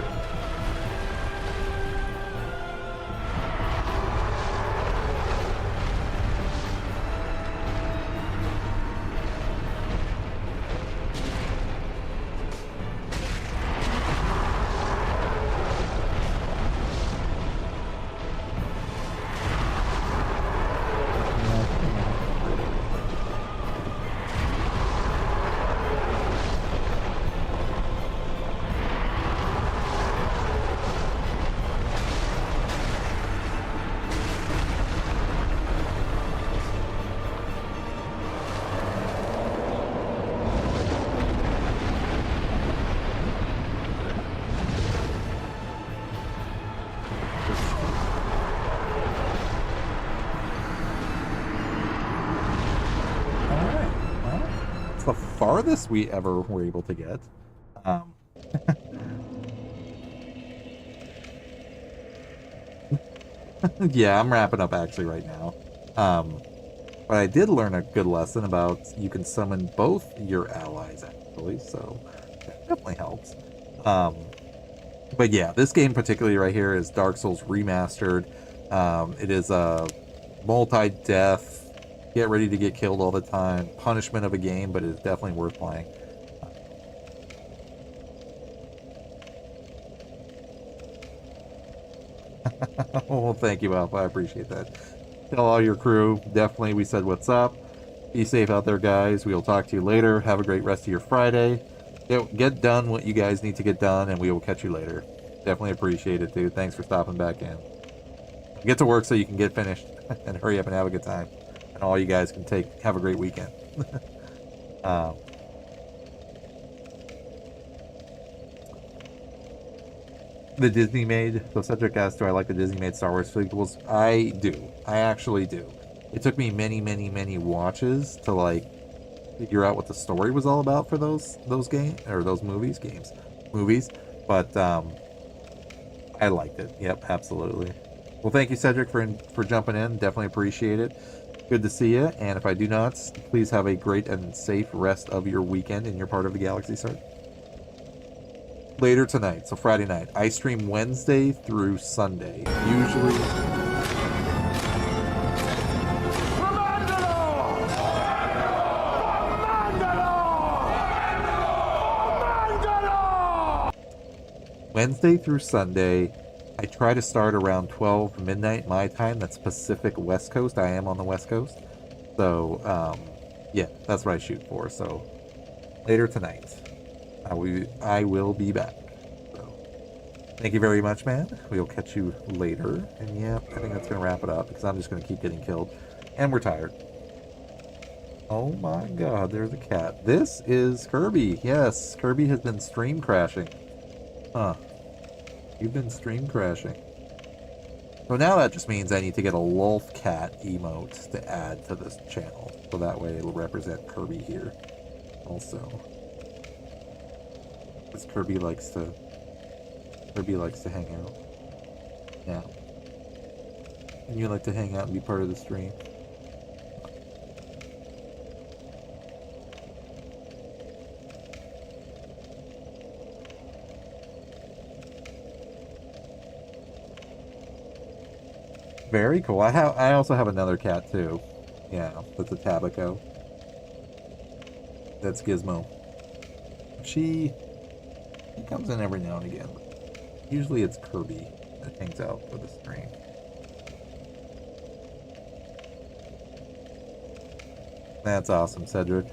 Farthest we ever were able to get. Yeah, I'm wrapping up actually right now. But I did learn a good lesson about you can summon both your allies actually, so that definitely helps. But yeah, this game particularly right here is Dark Souls Remastered. It is a multi-death, get ready to get killed all the time punishment of a game, but it's definitely worth playing. Well, thank you, Alpha. I appreciate that. Tell all your crew, definitely we said what's up. Be safe out there, guys. We will talk to you later. Have a great rest of your Friday. Get done what you guys need to get done, and we will catch you later. Definitely appreciate it, dude. Thanks for stopping back in. Get to work so you can get finished and hurry up and have a good time. And all you guys can have a great weekend. The Disney made, so Cedric asked, do I like the Disney made Star Wars sequels? I do. I actually do. It took me many, many, many watches to like figure out what the story was all about for those movies. But I liked it. Yep, absolutely. Well, thank you, Cedric, for jumping in. Definitely appreciate it. Good to see you. And if I do not, please have a great and safe rest of your weekend in your part of the galaxy, sir. Later tonight, so Friday night, I stream Wednesday through Sunday. Usually. Wednesday through Sunday, I try to start around 12 midnight my time. That's Pacific West Coast. I am on the West Coast. So, yeah, that's what I shoot for. So, later tonight, I will be back. So, Thank you very much, man. We'll catch you later. And yeah, I think that's going to wrap it up because I'm just going to keep getting killed. And we're tired. Oh my god, there's a cat. This is Kirby. Yes, Kirby has been stream crashing. Huh. You've been stream crashing. So now that just means I need to get a Lolf Cat emote to add to this channel. So that way it'll represent Kirby here. Also. Because Kirby likes to hang out. Yeah. And you like to hang out and be part of the stream. Very cool. I also have another cat too. Yeah, that's a Tabaco. That's Gizmo. She comes in every now and again. Usually it's Kirby that hangs out for the stream. That's awesome, Cedric.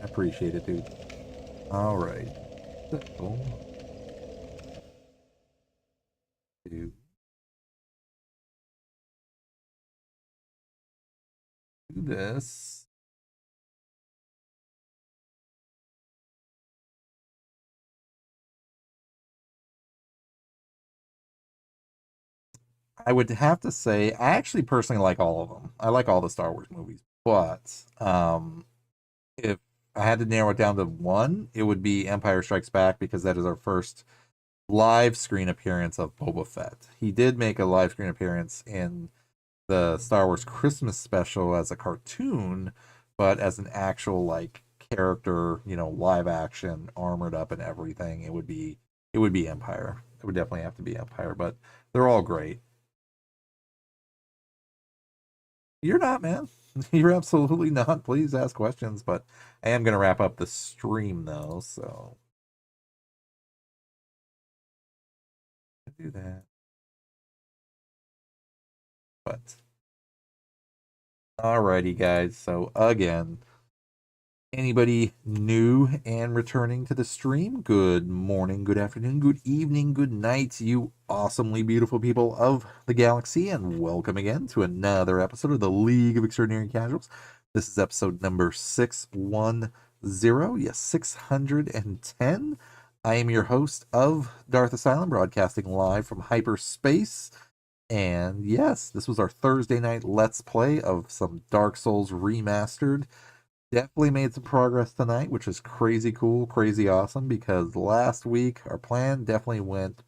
I appreciate it, dude. Alright. So, do this. I would have to say, I actually personally like all of them. I like all the Star Wars movies. But, if I had to narrow it down to one, it would be Empire Strikes Back because that is our first live screen appearance of Boba Fett. He did make a live screen appearance in the Star Wars Christmas special as a cartoon, but as an actual like character, live action, armored up and everything, it would be Empire. It would definitely have to be Empire, but they're all great. You're not, man. You're absolutely not. Please ask questions, but I am going to wrap up the stream though, so do that. But alrighty, guys. So again, anybody new and returning to the stream, good morning, good afternoon, good evening, good night, you awesomely beautiful people of the galaxy, and welcome again to another episode of the League of Extraordinary Casuals. This is episode number 610, yes, 610. I am your host of Darth Asylum, broadcasting live from hyperspace. And yes, this was our Thursday night Let's Play of some Dark Souls Remastered. Definitely made some progress tonight, which is crazy cool, crazy awesome, because last week our plan definitely went...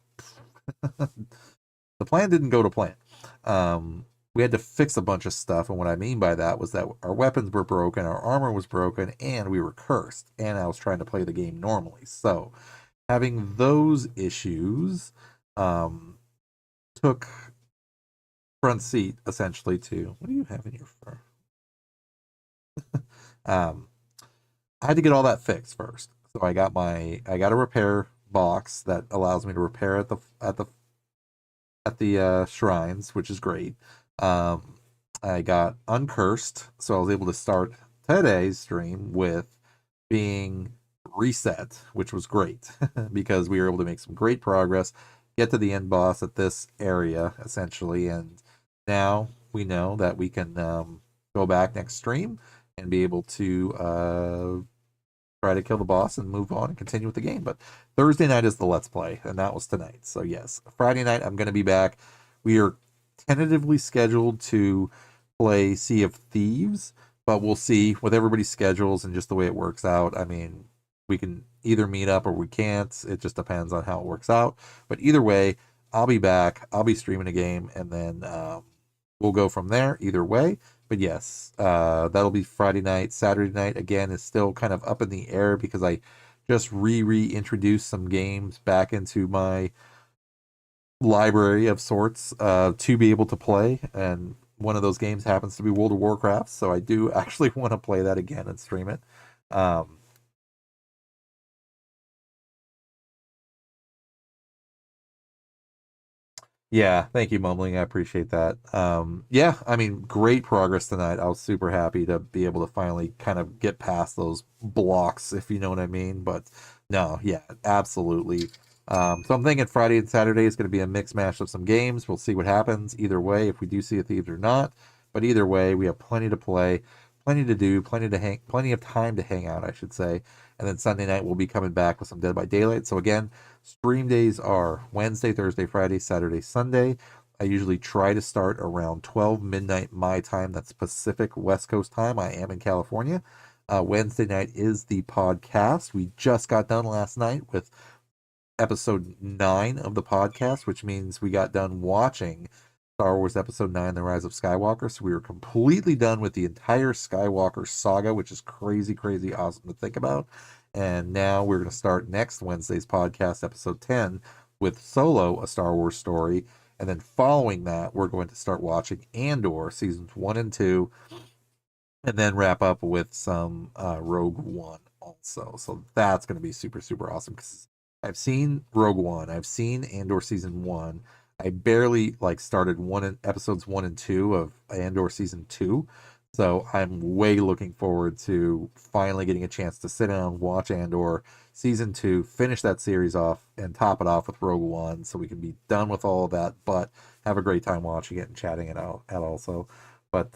the plan didn't go to plan. We had to fix a bunch of stuff, and what I mean by that was that our weapons were broken, our armor was broken, and we were cursed, and I was trying to play the game normally. So, having those issues took front seat, essentially, to... What do you have in your fur? I had to get all that fixed first. So I got a repair box that allows me to repair at the shrines, which is great. I got uncursed, so I was able to start today's stream with being reset, which was great because we were able to make some great progress, get to the end boss at this area essentially, and now we know that we can go back next stream and be able to try to kill the boss and move on and continue with the game. But Thursday night is the Let's Play, and that was tonight. So yes, Friday night I'm going to be back. We are tentatively scheduled to play Sea of Thieves, but we'll see with everybody's schedules and just the way it works out. I mean, we can either meet up or we can't. It just depends on how it works out. But either way, I'll be back. I'll be streaming a game, and then we'll go from there either way. But yes, that'll be Friday night. Saturday night, again, is still kind of up in the air because I just reintroduced some games back into my library of sorts to be able to play. And one of those games happens to be World of Warcraft. So I do actually want to play that again and stream it. Yeah, thank you, Mumbling. I appreciate that. Yeah, I mean, great progress tonight. I was super happy to be able to finally kind of get past those blocks, if you know what I mean. But no, yeah, absolutely So I'm thinking Friday and Saturday is going to be a mix mash of some games. We'll see what happens either way, if we do see a Thieves or not. But either way, we have plenty to play, plenty to do, plenty of time to hang out, I should say. And then Sunday night we'll be coming back with some Dead by Daylight. So again, stream days are Wednesday, Thursday, Friday, Saturday, Sunday. I usually try to start around 12 midnight my time. That's Pacific West Coast time. I am in California. Wednesday night is the podcast. We just got done last night with episode 9 of the podcast, which means we got done watching Star Wars Episode 9, The Rise of Skywalker. So we were completely done with the entire Skywalker saga, which is crazy, crazy awesome to think about. And now we're going to start next Wednesday's podcast, Episode 10, with Solo, A Star Wars Story. And then following that, we're going to start watching Andor, Seasons 1 and 2, and then wrap up with some Rogue One also. So that's going to be super, super awesome, because I've seen Rogue One, I've seen Andor Season 1. I barely started episodes 1 and 2 of Andor Season 2. So I'm way looking forward to finally getting a chance to sit down, watch Andor Season 2, finish that series off, and top it off with Rogue One, so we can be done with all of that, but have a great time watching it and chatting it out also. But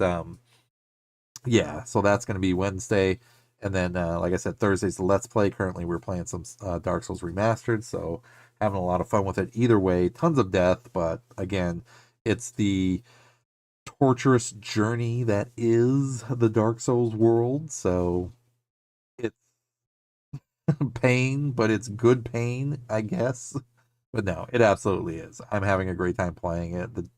yeah, so that's going to be Wednesday. And then, like I said, Thursday's the Let's Play. Currently, we're playing some Dark Souls Remastered, so having a lot of fun with it. Either way, tons of death, but again, it's the torturous journey that is the Dark Souls world, so it's pain, but it's good pain, I guess. But no, it absolutely is. I'm having a great time playing it. The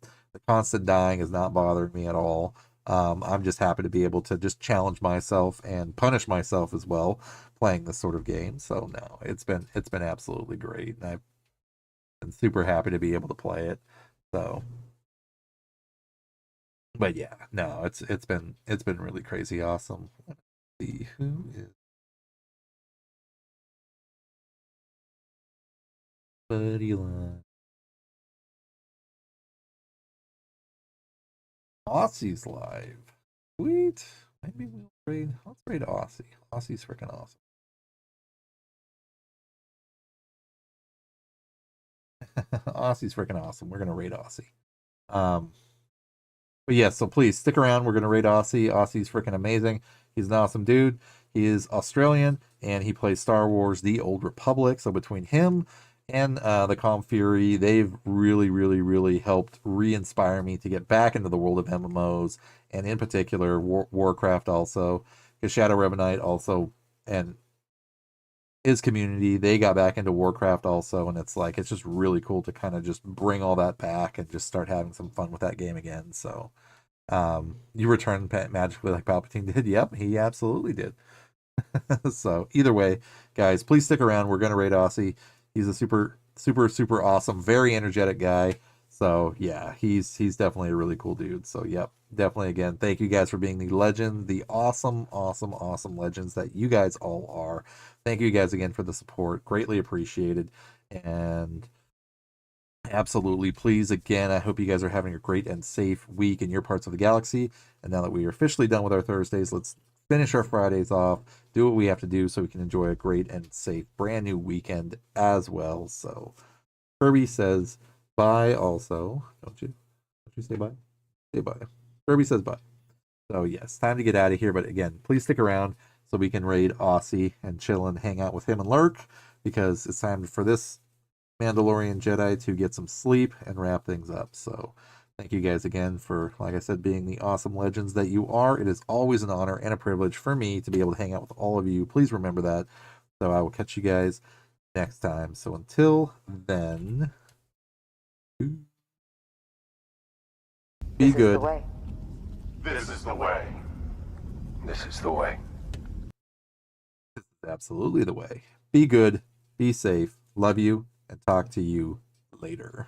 constant dying is not bothering me at all. I'm just happy to be able to just challenge myself and punish myself as well playing this sort of game. So no, it's been absolutely great, and I've been super happy to be able to play it. So, but yeah, no, it's been really crazy awesome. Let's see who is Buddy Line. Aussie's live. Sweet. Maybe we'll raid. Let's raid Aussie. Aussie's freaking awesome. Aussie's freaking awesome. We're gonna raid Aussie. But yeah, so please stick around. We're gonna raid Aussie. Aussie's freaking amazing. He's an awesome dude. He is Australian and he plays Star Wars: The Old Republic. So between him and the Calm Fury, they've really, really, really helped re-inspire me to get back into the world of MMOs, and in particular Warcraft also, because Shadow Revenite also, and his community, they got back into Warcraft also, and it's just really cool to kind of just bring all that back and just start having some fun with that game again. So you returned magically like Palpatine did. Yep, he absolutely did. So either way, guys, please stick around. We're gonna raid Aussie. He's a super, super, super awesome, very energetic guy. So yeah, he's definitely a really cool dude. So yep, definitely again, thank you guys for being the legend, the awesome, awesome, awesome legends that you guys all are. Thank you guys again for the support. Greatly appreciated. And absolutely, please, again, I hope you guys are having a great and safe week in your parts of the galaxy. And now that we are officially done with our Thursdays, let's finish our Fridays off, do what we have to do so we can enjoy a great and safe brand new weekend as well. So Kirby says bye also. Don't you say bye? Say bye. Kirby says bye. So yes, time to get out of here. But again, please stick around so we can raid Aussie and chill and hang out with him and lurk, because it's time for this Mandalorian Jedi to get some sleep and wrap things up. So thank you guys again for, like I said, being the awesome legends that you are. It is always an honor and a privilege for me to be able to hang out with all of you. Please remember that. So I will catch you guys next time. So until then, be good. This is the way. This is the way. This is absolutely the way. Be good. Be safe. Love you. And talk to you later.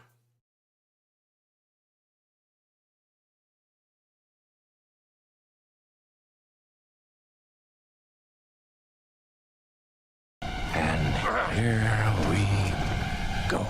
And here we go.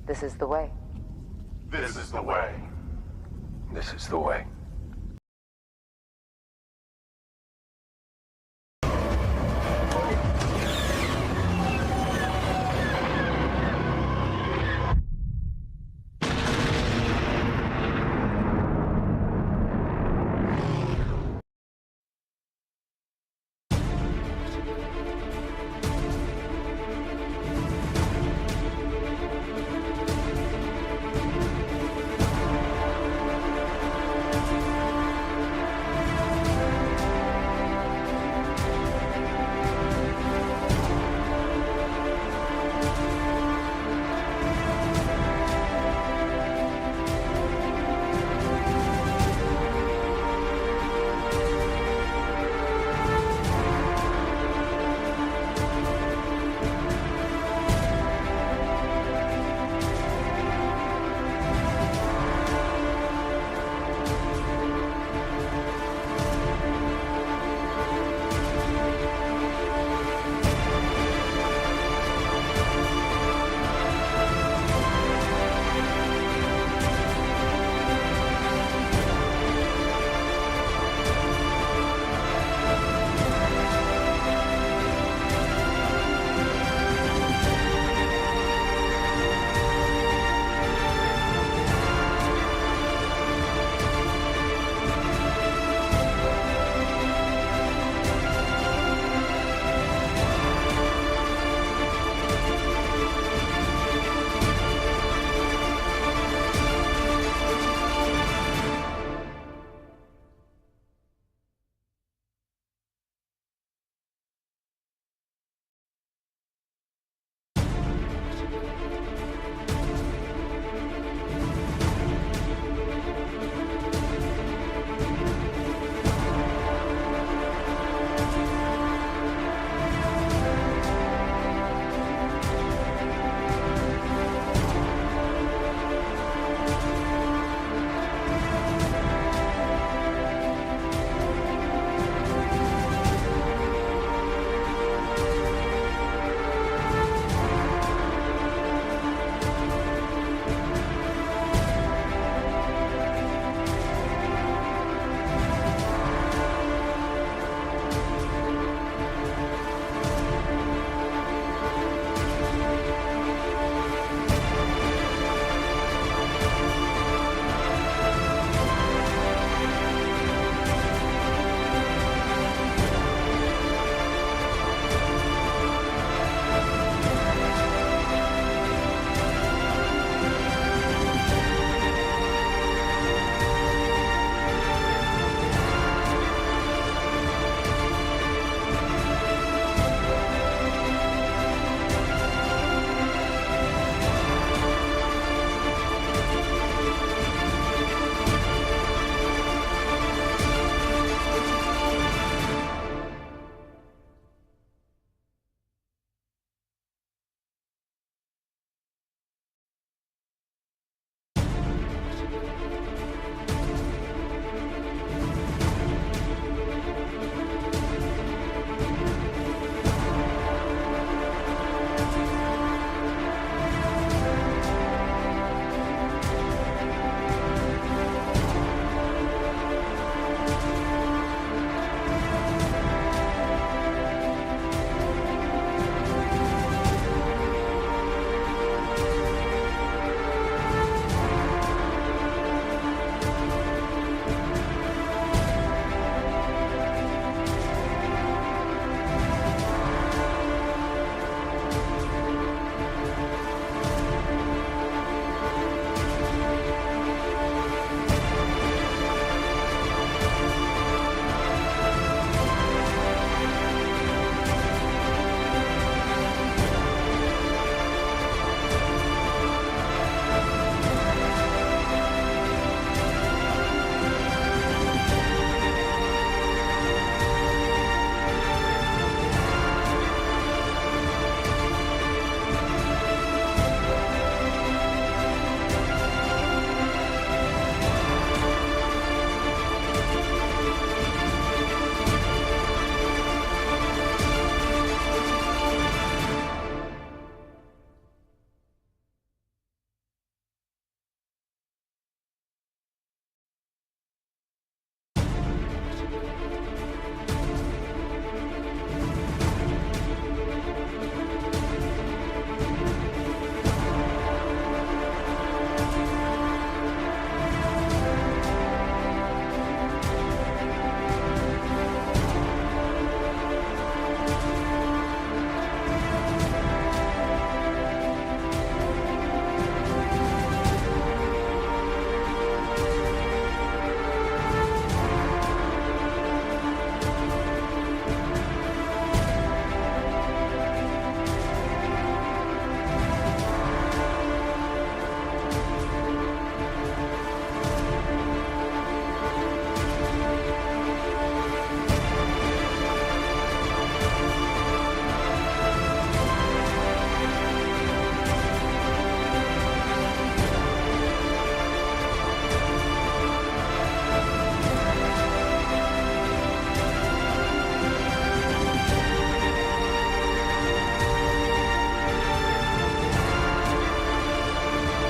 This is the way. This is the way. This is the way.